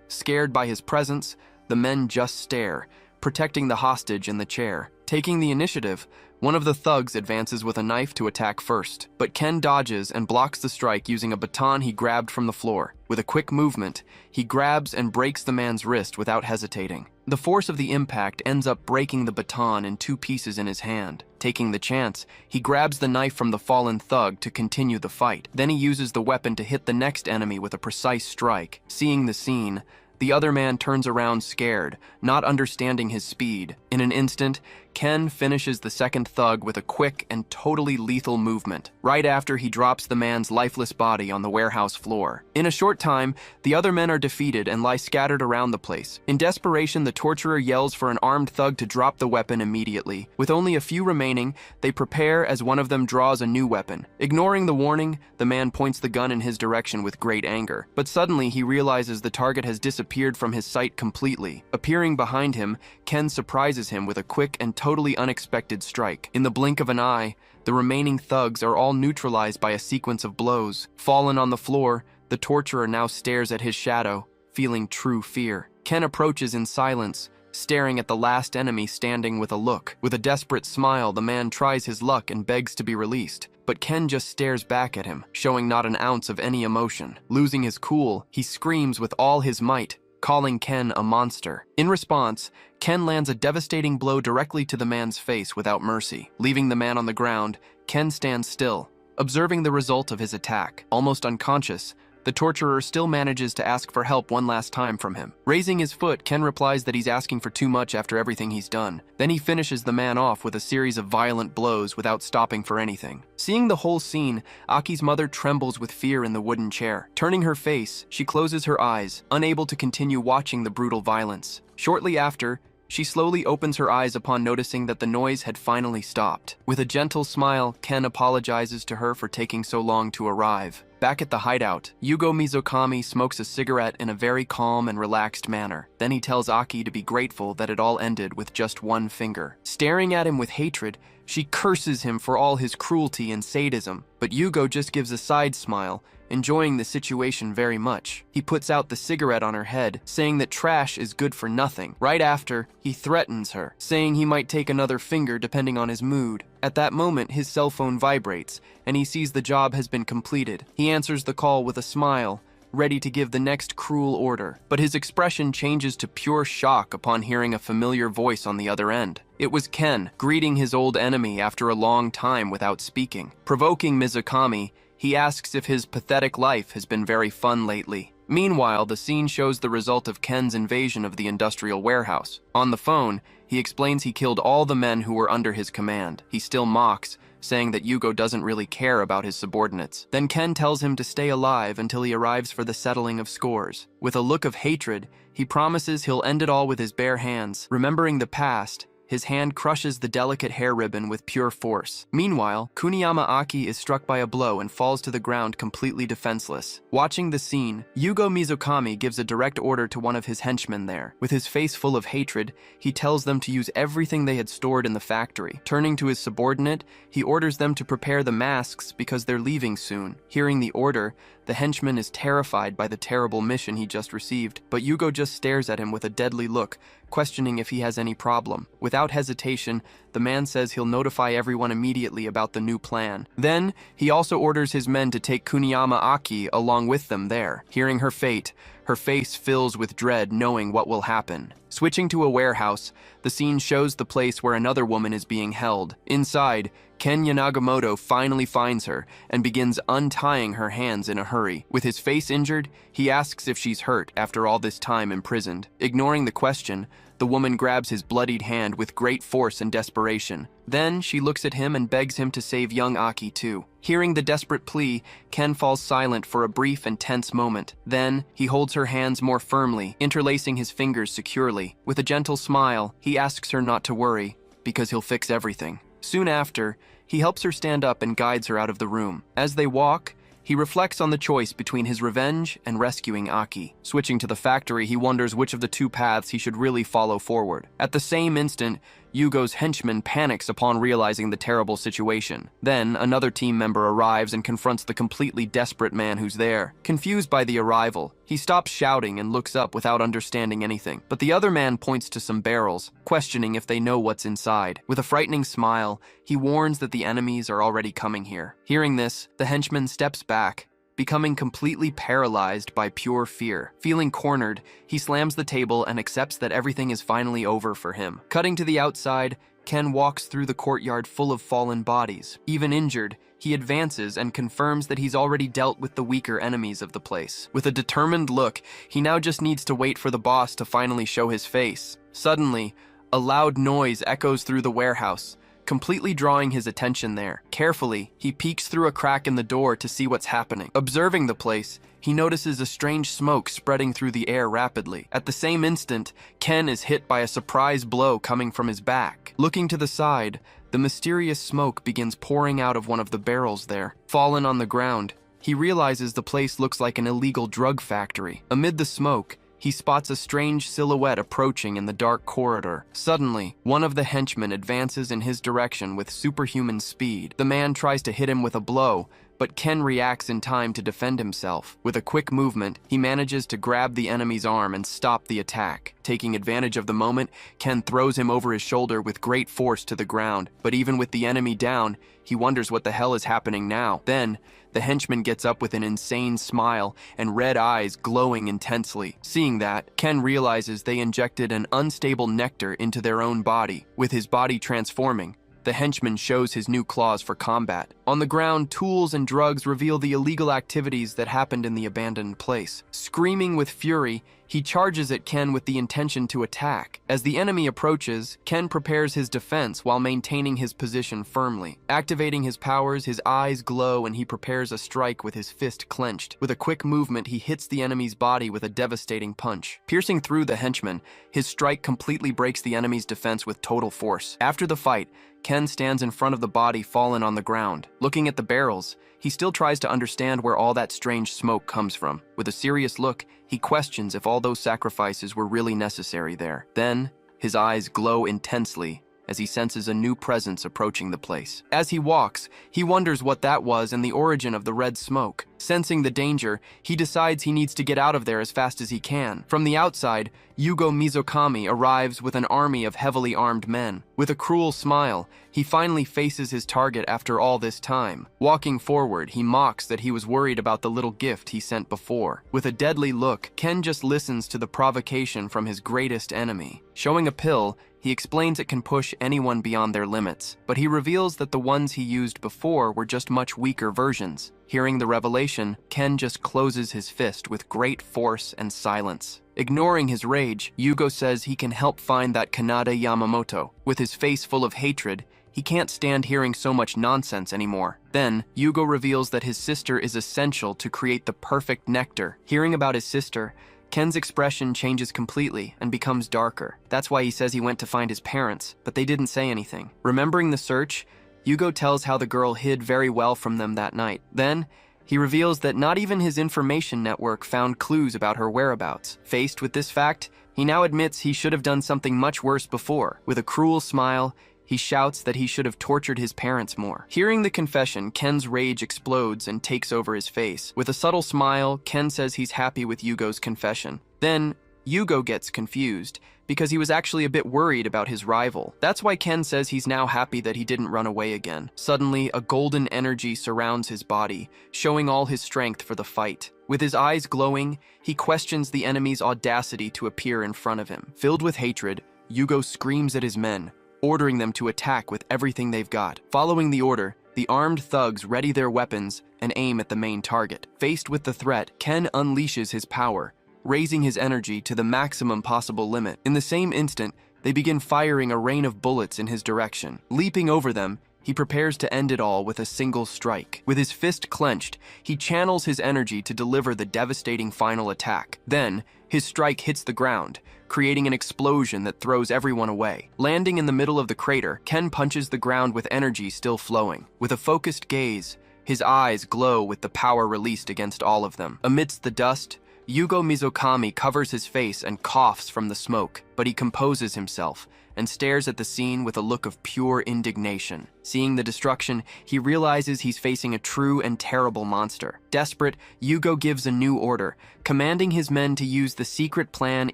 Scared by his presence, the men just stare, protecting the hostage in the chair. Taking the initiative, one of the thugs advances with a knife to attack first, but Ken dodges and blocks the strike using a baton he grabbed from the floor. With a quick movement, he grabs and breaks the man's wrist without hesitating. The force of the impact ends up breaking the baton in two pieces in his hand. Taking the chance, he grabs the knife from the fallen thug to continue the fight. Then he uses the weapon to hit the next enemy with a precise strike. Seeing the scene, the other man turns around scared, not understanding his speed. In an instant, Ken finishes the second thug with a quick and totally lethal movement. Right after, he drops the man's lifeless body on the warehouse floor. In a short time, the other men are defeated and lie scattered around the place. In desperation, the torturer yells for an armed thug to drop the weapon immediately. With only a few remaining, they prepare as one of them draws a new weapon. Ignoring the warning, the man points the gun in his direction with great anger. But suddenly, he realizes the target has disappeared from his sight completely. Appearing behind him, Ken surprises him with a quick and totally unexpected strike. In the blink of an eye, the remaining thugs are all neutralized by a sequence of blows. Fallen on the floor, the torturer now stares at his shadow, feeling true fear. Ken approaches in silence, staring at the last enemy standing with a look. With a desperate smile, the man tries his luck and begs to be released. But Ken just stares back at him, showing not an ounce of any emotion. Losing his cool, he screams with all his might, calling Ken a monster. In response, Ken lands a devastating blow directly to the man's face without mercy. Leaving the man on the ground, Ken stands still, observing the result of his attack. Almost unconscious, the torturer still manages to ask for help one last time from him. Raising his foot, Ken replies that he's asking for too much after everything he's done. Then he finishes the man off with a series of violent blows without stopping for anything. Seeing the whole scene, Aki's mother trembles with fear in the wooden chair. Turning her face, she closes her eyes, unable to continue watching the brutal violence. Shortly after, she slowly opens her eyes upon noticing that the noise had finally stopped. With a gentle smile, Ken apologizes to her for taking so long to arrive. Back at the hideout, Yugo Mizukami smokes a cigarette in a very calm and relaxed manner. Then he tells Aki to be grateful that it all ended with just one finger. Staring at him with hatred, she curses him for all his cruelty and sadism, but Yugo just gives a side smile, enjoying the situation very much. He puts out the cigarette on her head, saying that trash is good for nothing. Right after, he threatens her, saying he might take another finger depending on his mood. At that moment, his cell phone vibrates, and he sees the job has been completed. He answers the call with a smile, ready to give the next cruel order. But his expression changes to pure shock upon hearing a familiar voice on the other end. It was Ken, greeting his old enemy after a long time without speaking. Provoking Mizukami, he asks if his pathetic life has been very fun lately. Meanwhile, the scene shows the result of Ken's invasion of the industrial warehouse. On the phone, he explains he killed all the men who were under his command. He still mocks, saying that Yugo doesn't really care about his subordinates. Then Ken tells him to stay alive until he arrives for the settling of scores. With a look of hatred, he promises he'll end it all with his bare hands. Remembering the past, his hand crushes the delicate hair ribbon with pure force. Meanwhile, Kuniyama Aki is struck by a blow and falls to the ground completely defenseless. Watching the scene, Yugo Mizukami gives a direct order to one of his henchmen there. With his face full of hatred, he tells them to use everything they had stored in the factory. Turning to his subordinate, he orders them to prepare the masks because they're leaving soon. Hearing the order, the henchman is terrified by the terrible mission he just received, but Yugo just stares at him with a deadly look, questioning if he has any problem. Without hesitation, the man says he'll notify everyone immediately about the new plan. Then, he also orders his men to take Kuniyama Aki along with them there. Hearing her fate, her face fills with dread, knowing what will happen. Switching to a warehouse, the scene shows the place where another woman is being held. Inside, Ken Yanagamoto finally finds her and begins untying her hands in a hurry. With his face injured, he asks if she's hurt after all this time imprisoned. Ignoring the question, the woman grabs his bloodied hand with great force and desperation. Then she looks at him and begs him to save young Aki too. Hearing the desperate plea, Ken falls silent for a brief and tense moment. Then, he holds her hands more firmly, interlacing his fingers securely. With a gentle smile, he asks her not to worry, because he'll fix everything. Soon after, he helps her stand up and guides her out of the room. As they walk, He reflects on the choice between his revenge and rescuing Aki. Switching to the factory, he wonders which of the two paths he should really follow forward. At the same instant, Yugo's henchman panics upon realizing the terrible situation. Then, another team member arrives and confronts the completely desperate man who's there. Confused by the arrival, he stops shouting and looks up without understanding anything. But the other man points to some barrels, questioning if they know what's inside. With a frightening smile, he warns that the enemies are already coming here. Hearing this, the henchman steps back, becoming completely paralyzed by pure fear. Feeling cornered, he slams the table and accepts that everything is finally over for him. Cutting to the outside, Ken walks through the courtyard full of fallen bodies. Even injured, he advances and confirms that he's already dealt with the weaker enemies of the place. With a determined look, he now just needs to wait for the boss to finally show his face. Suddenly, a loud noise echoes through the warehouse, completely drawing his attention there. Carefully, he peeks through a crack in the door to see what's happening. Observing the place, he notices a strange smoke spreading through the air rapidly. At the same instant, Ken is hit by a surprise blow coming from his back. Looking to the side, the mysterious smoke begins pouring out of one of the barrels there. Fallen on the ground, he realizes the place looks like an illegal drug factory. Amid the smoke, he spots a strange silhouette approaching in the dark corridor. Suddenly, one of the henchmen advances in his direction with superhuman speed. The man tries to hit him with a blow, but Ken reacts in time to defend himself. With a quick movement, he manages to grab the enemy's arm and stop the attack. Taking advantage of the moment, Ken throws him over his shoulder with great force to the ground. But even with the enemy down, he wonders what the hell is happening now. Then, the henchman gets up with an insane smile and red eyes glowing intensely. Seeing that, Ken realizes they injected an unstable nectar into their own body. With his body transforming, the henchman shows his new claws for combat. On the ground, tools and drugs reveal the illegal activities that happened in the abandoned place. Screaming with fury, he charges at Ken with the intention to attack. As the enemy approaches, Ken prepares his defense while maintaining his position firmly. Activating his powers, his eyes glow and he prepares a strike with his fist clenched. With a quick movement, he hits the enemy's body with a devastating punch. Piercing through the henchman, his strike completely breaks the enemy's defense with total force. After the fight, Ken stands in front of the body fallen on the ground. Looking at the barrels, he still tries to understand where all that strange smoke comes from. With a serious look, he questions if all those sacrifices were really necessary there. Then, his eyes glow intensely as he senses a new presence approaching the place. As he walks, he wonders what that was and the origin of the red smoke. Sensing the danger, he decides he needs to get out of there as fast as he can. From the outside, Yugo Mizukami arrives with an army of heavily armed men. With a cruel smile, he finally faces his target after all this time. Walking forward, he mocks that he was worried about the little gift he sent before. With a deadly look, Ken just listens to the provocation from his greatest enemy. Showing a pill, he explains it can push anyone beyond their limits, but he reveals that the ones he used before were just much weaker versions. Hearing the revelation, Ken just closes his fist with great force and silence. Ignoring his rage, Yugo says he can help find that Kanade Yamamoto. With his face full of hatred, he can't stand hearing so much nonsense anymore. Then, Yugo reveals that his sister is essential to create the perfect nectar. Hearing about his sister, Ken's expression changes completely and becomes darker. That's why he says he went to find his parents, but they didn't say anything. Remembering the search, Yugo tells how the girl hid very well from them that night. Then, he reveals that not even his information network found clues about her whereabouts. Faced with this fact, he now admits he should have done something much worse before. With a cruel smile, he shouts that he should have tortured his parents more. Hearing the confession, Ken's rage explodes and takes over his face. With a subtle smile, Ken says he's happy with Yugo's confession. Then, Yugo gets confused because he was actually a bit worried about his rival. That's why Ken says he's now happy that he didn't run away again. Suddenly, a golden energy surrounds his body, showing all his strength for the fight. With his eyes glowing, he questions the enemy's audacity to appear in front of him. Filled with hatred, Yugo screams at his men, ordering them to attack with everything they've got. Following the order, the armed thugs ready their weapons and aim at the main target. Faced with the threat, Ken unleashes his power, raising his energy to the maximum possible limit. In the same instant, they begin firing a rain of bullets in his direction. Leaping over them, he prepares to end it all with a single strike. With his fist clenched, he channels his energy to deliver the devastating final attack. Then, his strike hits the ground, creating an explosion that throws everyone away. Landing in the middle of the crater, Ken punches the ground with energy still flowing. With a focused gaze, His eyes glow with the power released against all of them. Amidst the dust, Yugo Mizukami covers his face and coughs from the smoke, but he composes himself and stares at the scene with a look of pure indignation. Seeing the destruction, he realizes he's facing a true and terrible monster. Desperate, Yugo gives a new order, commanding his men to use the secret plan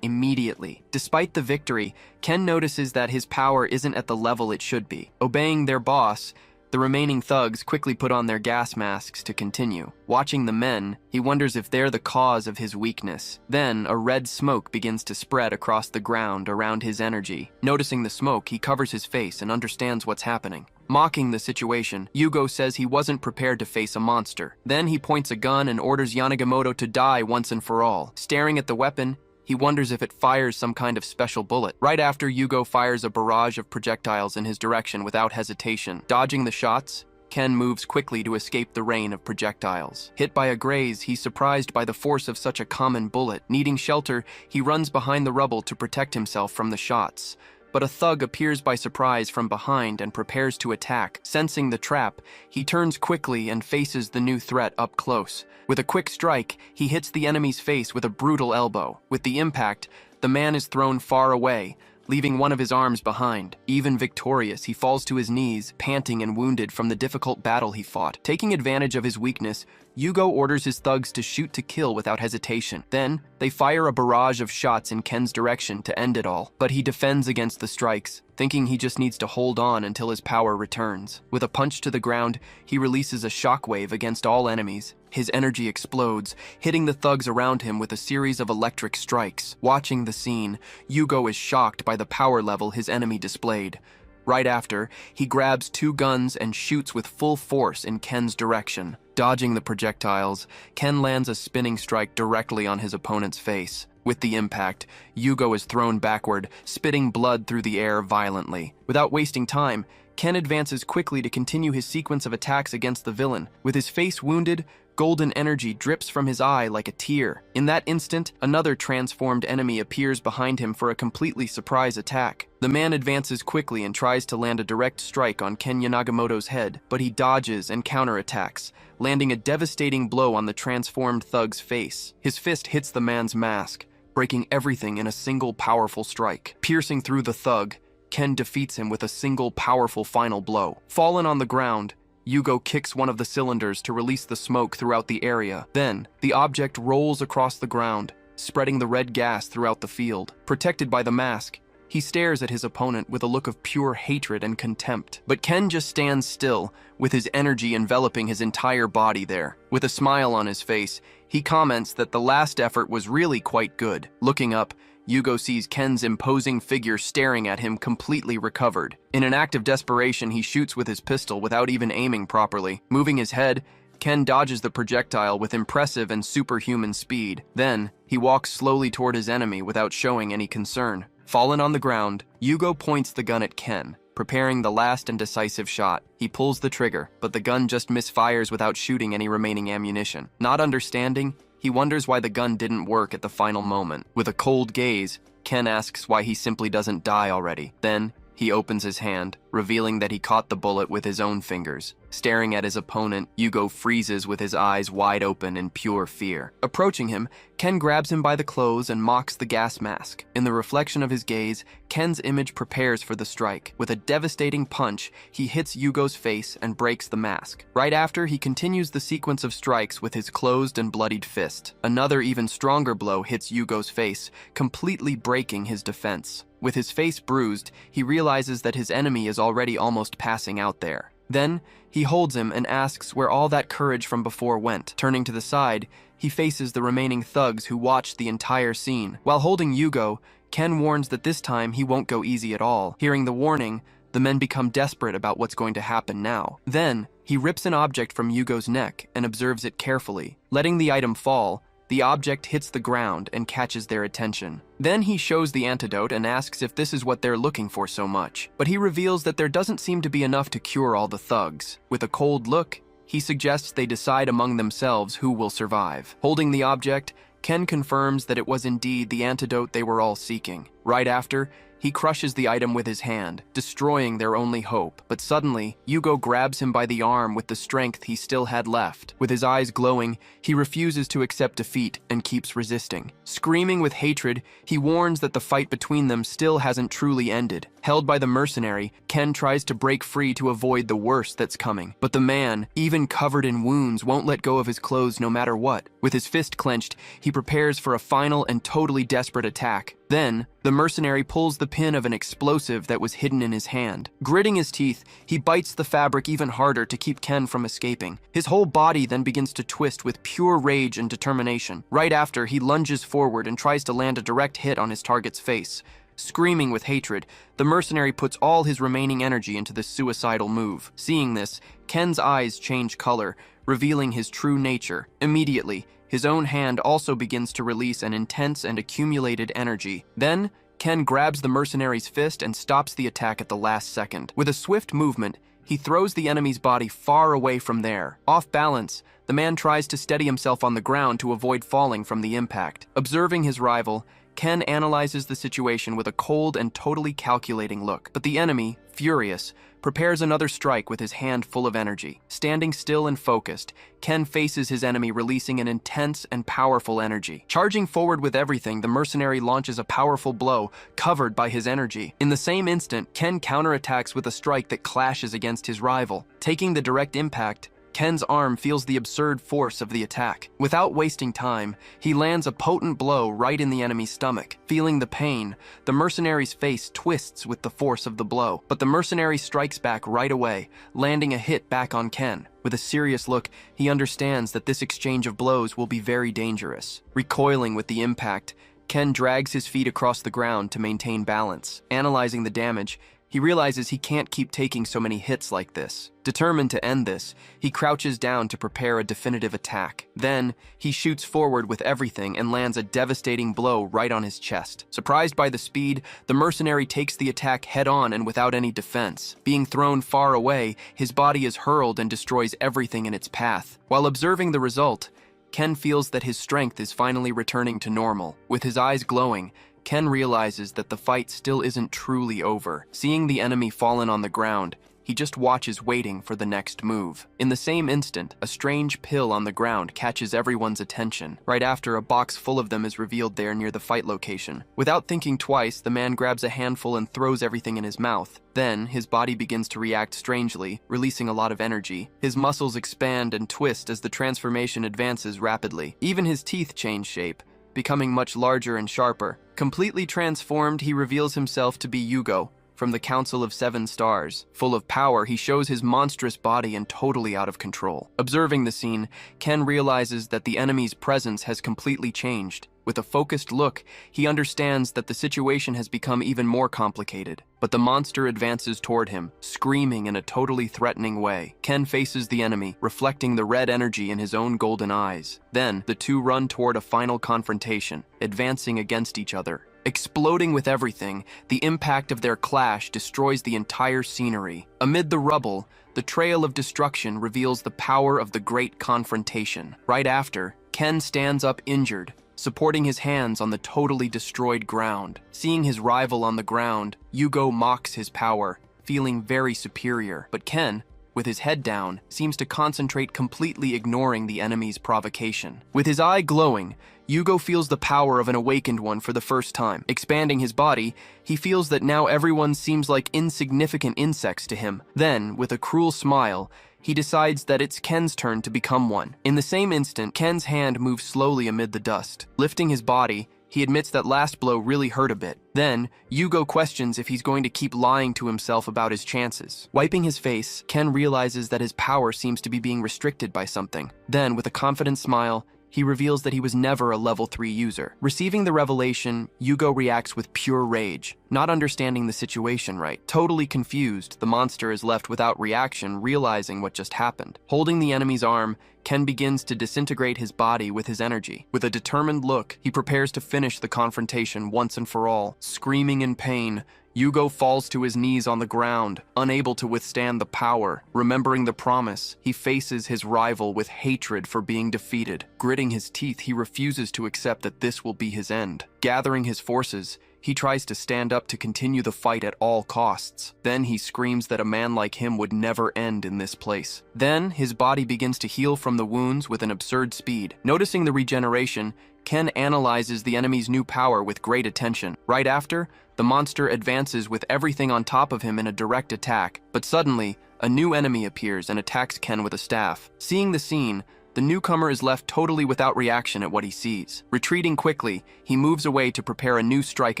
immediately. Despite the victory, Ken notices that his power isn't at the level it should be. Obeying their boss, the remaining thugs quickly put on their gas masks to continue. Watching the men, he wonders if they're the cause of his weakness. Then, a red smoke begins to spread across the ground around his energy. Noticing the smoke, he covers his face and understands what's happening. Mocking the situation, Yugo says he wasn't prepared to face a monster. Then he points a gun and orders Yanagimoto to die once and for all. Staring at the weapon, he wonders if it fires some kind of special bullet. Right after, Yugo fires a barrage of projectiles in his direction without hesitation. Dodging the shots, Ken moves quickly to escape the rain of projectiles. Hit by a graze, he's surprised by the force of such a common bullet. Needing shelter, he runs behind the rubble to protect himself from the shots. But a thug appears by surprise from behind and prepares to attack. Sensing the trap, he turns quickly and faces the new threat up close. With a quick strike, he hits the enemy's face with a brutal elbow. With the impact, the man is thrown far away, leaving one of his arms behind. Even victorious, he falls to his knees, panting and wounded from the difficult battle he fought. Taking advantage of his weakness, Yugo orders his thugs to shoot to kill without hesitation. Then, they fire a barrage of shots in Ken's direction to end it all. But he defends against the strikes, thinking he just needs to hold on until his power returns. With a punch to the ground, he releases a shockwave against all enemies. His energy explodes, hitting the thugs around him with a series of electric strikes. Watching the scene, Yugo is shocked by the power level his enemy displayed. Right after, he grabs two guns and shoots with full force in Ken's direction. Dodging the projectiles, Ken lands a spinning strike directly on his opponent's face. With the impact, Yugo is thrown backward, spitting blood through the air violently. Without wasting time, Ken advances quickly to continue his sequence of attacks against the villain. With his face wounded, golden energy drips from his eye like a tear. In that instant, another transformed enemy appears behind him for a completely surprise attack. The man advances quickly and tries to land a direct strike on Ken Yanagimoto's head, but he dodges and counterattacks, landing a devastating blow on the transformed thug's face. His fist hits the man's mask, breaking everything in a single powerful strike. Piercing through the thug, Ken defeats him with a single powerful final blow. Fallen on the ground, Yugo kicks one of the cylinders to release the smoke throughout the area. Then, the object rolls across the ground, spreading the red gas throughout the field. Protected by the mask, he stares at his opponent with a look of pure hatred and contempt. But Ken just stands still, with his energy enveloping his entire body there. With a smile on his face, he comments that the last effort was really quite good. Looking up, Yugo sees Ken's imposing figure staring at him completely recovered. In an act of desperation, he shoots with his pistol without even aiming properly. Moving his head, Ken dodges the projectile with impressive and superhuman speed. Then, he walks slowly toward his enemy without showing any concern. Fallen on the ground, Yugo points the gun at Ken, preparing the last and decisive shot. He pulls the trigger, but the gun just misfires without shooting any remaining ammunition. Not understanding, he wonders why the gun didn't work at the final moment. With a cold gaze, Ken asks why he simply doesn't die already. Then, he opens his hand, revealing that he caught the bullet with his own fingers. Staring at his opponent, Yugo freezes with his eyes wide open in pure fear. Approaching him, Ken grabs him by the clothes and mocks the gas mask. In the reflection of his gaze, Ken's image prepares for the strike. With a devastating punch, he hits Yugo's face and breaks the mask. Right after, he continues the sequence of strikes with his closed and bloodied fist. Another even stronger blow hits Yugo's face, completely breaking his defense. With his face bruised, he realizes that his enemy is already almost passing out there. Then, he holds him and asks where all that courage from before went. Turning to the side, he faces the remaining thugs who watched the entire scene. While holding Yugo, Ken warns that this time he won't go easy at all. Hearing the warning, the men become desperate about what's going to happen now. Then, he rips an object from Yugo's neck and observes it carefully. Letting the item fall, the object hits the ground and catches their attention. Then he shows the antidote and asks if this is what they're looking for so much. But he reveals that there doesn't seem to be enough to cure all the thugs. With a cold look, he suggests they decide among themselves who will survive. Holding the object, Ken confirms that it was indeed the antidote they were all seeking. Right after, He crushes the item with his hand, destroying their only hope. But suddenly, Yugo grabs him by the arm with the strength he still had left. With his eyes glowing, he refuses to accept defeat and keeps resisting. Screaming with hatred, he warns that the fight between them still hasn't truly ended. Held by the mercenary, Ken tries to break free to avoid the worst that's coming. But the man, even covered in wounds, won't let go of his clothes no matter what. With his fist clenched, he prepares for a final and totally desperate attack. Then, the mercenary pulls the pin of an explosive that was hidden in his hand. Gritting his teeth, he bites the fabric even harder to keep Ken from escaping. His whole body then begins to twist with pure rage and determination. Right after, he lunges forward and tries to land a direct hit on his target's face. Screaming with hatred, the mercenary puts all his remaining energy into this suicidal move. Seeing this, Ken's eyes change color, revealing his true nature. Immediately, his own hand also begins to release an intense and accumulated energy. Then, Ken grabs the mercenary's fist and stops the attack at the last second. With a swift movement, he throws the enemy's body far away from there. Off balance, the man tries to steady himself on the ground to avoid falling from the impact. Observing his rival, Ken analyzes the situation with a cold and totally calculating look. But the enemy, furious, prepares another strike with his hand full of energy. Standing still and focused, Ken faces his enemy, releasing an intense and powerful energy. Charging forward with everything, the mercenary launches a powerful blow, covered by his energy. In the same instant, Ken counterattacks with a strike that clashes against his rival. Taking the direct impact, Ken's arm feels the absurd force of the attack. Without wasting time, he lands a potent blow right in the enemy's stomach. Feeling the pain, the mercenary's face twists with the force of the blow, but the mercenary strikes back right away, landing a hit back on Ken. With a serious look, he understands that this exchange of blows will be very dangerous. Recoiling with the impact, Ken drags his feet across the ground to maintain balance. Analyzing the damage, he realizes he can't keep taking so many hits like this. Determined to end this, he crouches down to prepare a definitive attack. Then, he shoots forward with everything and lands a devastating blow right on his chest. Surprised by the speed, the mercenary takes the attack head-on and without any defense. Being thrown far away, his body is hurled and destroys everything in its path. While observing the result, Ken feels that his strength is finally returning to normal. With his eyes glowing, Ken realizes that the fight still isn't truly over. Seeing the enemy fallen on the ground, he just watches waiting for the next move. In the same instant, a strange pill on the ground catches everyone's attention. Right after, a box full of them is revealed there near the fight location. Without thinking twice, the man grabs a handful and throws everything in his mouth. Then, his body begins to react strangely, releasing a lot of energy. His muscles expand and twist as the transformation advances rapidly. Even his teeth change shape, becoming much larger and sharper. Completely transformed, he reveals himself to be Yugo, from the Council of Seven Stars. Full of power, he shows his monstrous body and totally out of control. Observing the scene, Ken realizes that the enemy's presence has completely changed. With a focused look, he understands that the situation has become even more complicated. But the monster advances toward him, screaming in a totally threatening way. Ken faces the enemy, reflecting the red energy in his own golden eyes. Then, the two run toward a final confrontation, advancing against each other. Exploding with everything, the impact of their clash destroys the entire scenery. Amid the rubble, the trail of destruction reveals the power of the great confrontation. Right after, Ken stands up injured, supporting his hands on the totally destroyed ground. Seeing his rival on the ground, Yugo mocks his power, feeling very superior. But Ken, with his head down, seems to concentrate, completely ignoring the enemy's provocation. With his eye glowing, Yugo feels the power of an awakened one for the first time. Expanding his body, he feels that now everyone seems like insignificant insects to him. Then, with a cruel smile, he decides that it's Ken's turn to become one. In the same instant, Ken's hand moves slowly amid the dust. Lifting his body, he admits that last blow really hurt a bit. Then, Yugo questions if he's going to keep lying to himself about his chances. Wiping his face, Ken realizes that his power seems to be being restricted by something. Then, with a confident smile, he reveals that he was never a level 3 user. Receiving the revelation, Yugo reacts with pure rage, not understanding the situation right. Totally confused, the monster is left without reaction, realizing what just happened. Holding the enemy's arm, Ken begins to disintegrate his body with his energy. With a determined look, he prepares to finish the confrontation once and for all. Screaming in pain, Yugo falls to his knees on the ground, unable to withstand the power. Remembering the promise, he faces his rival with hatred for being defeated. Gritting his teeth, he refuses to accept that this will be his end. Gathering his forces, He tries to stand up to continue the fight at all costs. Then he screams that a man like him would never end in this place. Then his body begins to heal from the wounds with an absurd speed. Noticing the regeneration, Ken analyzes the enemy's new power with great attention. Right after, the monster advances with everything on top of him in a direct attack. But suddenly, a new enemy appears and attacks Ken with a staff. Seeing the scene, the newcomer is left totally without reaction at what he sees. Retreating quickly, he moves away to prepare a new strike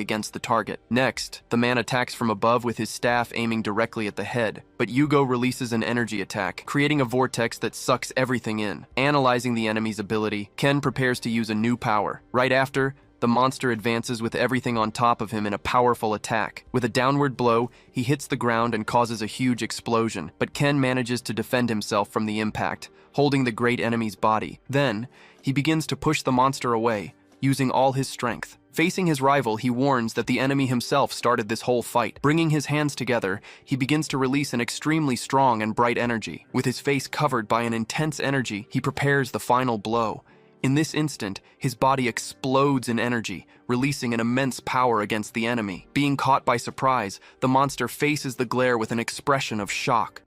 against the target. Next, the man attacks from above with his staff aiming directly at the head. But Yugo releases an energy attack, creating a vortex that sucks everything in. Analyzing the enemy's ability, Ken prepares to use a new power. Right after, the monster advances with everything on top of him in a powerful attack. With a downward blow, he hits the ground and causes a huge explosion, but Ken manages to defend himself from the impact, holding the great enemy's body. Then, he begins to push the monster away, using all his strength. Facing his rival, he warns that the enemy himself started this whole fight. Bringing his hands together, he begins to release an extremely strong and bright energy. With his face covered by an intense energy, he prepares the final blow. In this instant, his body explodes in energy, releasing an immense power against the enemy. Being caught by surprise, the monster faces the glare with an expression of shock.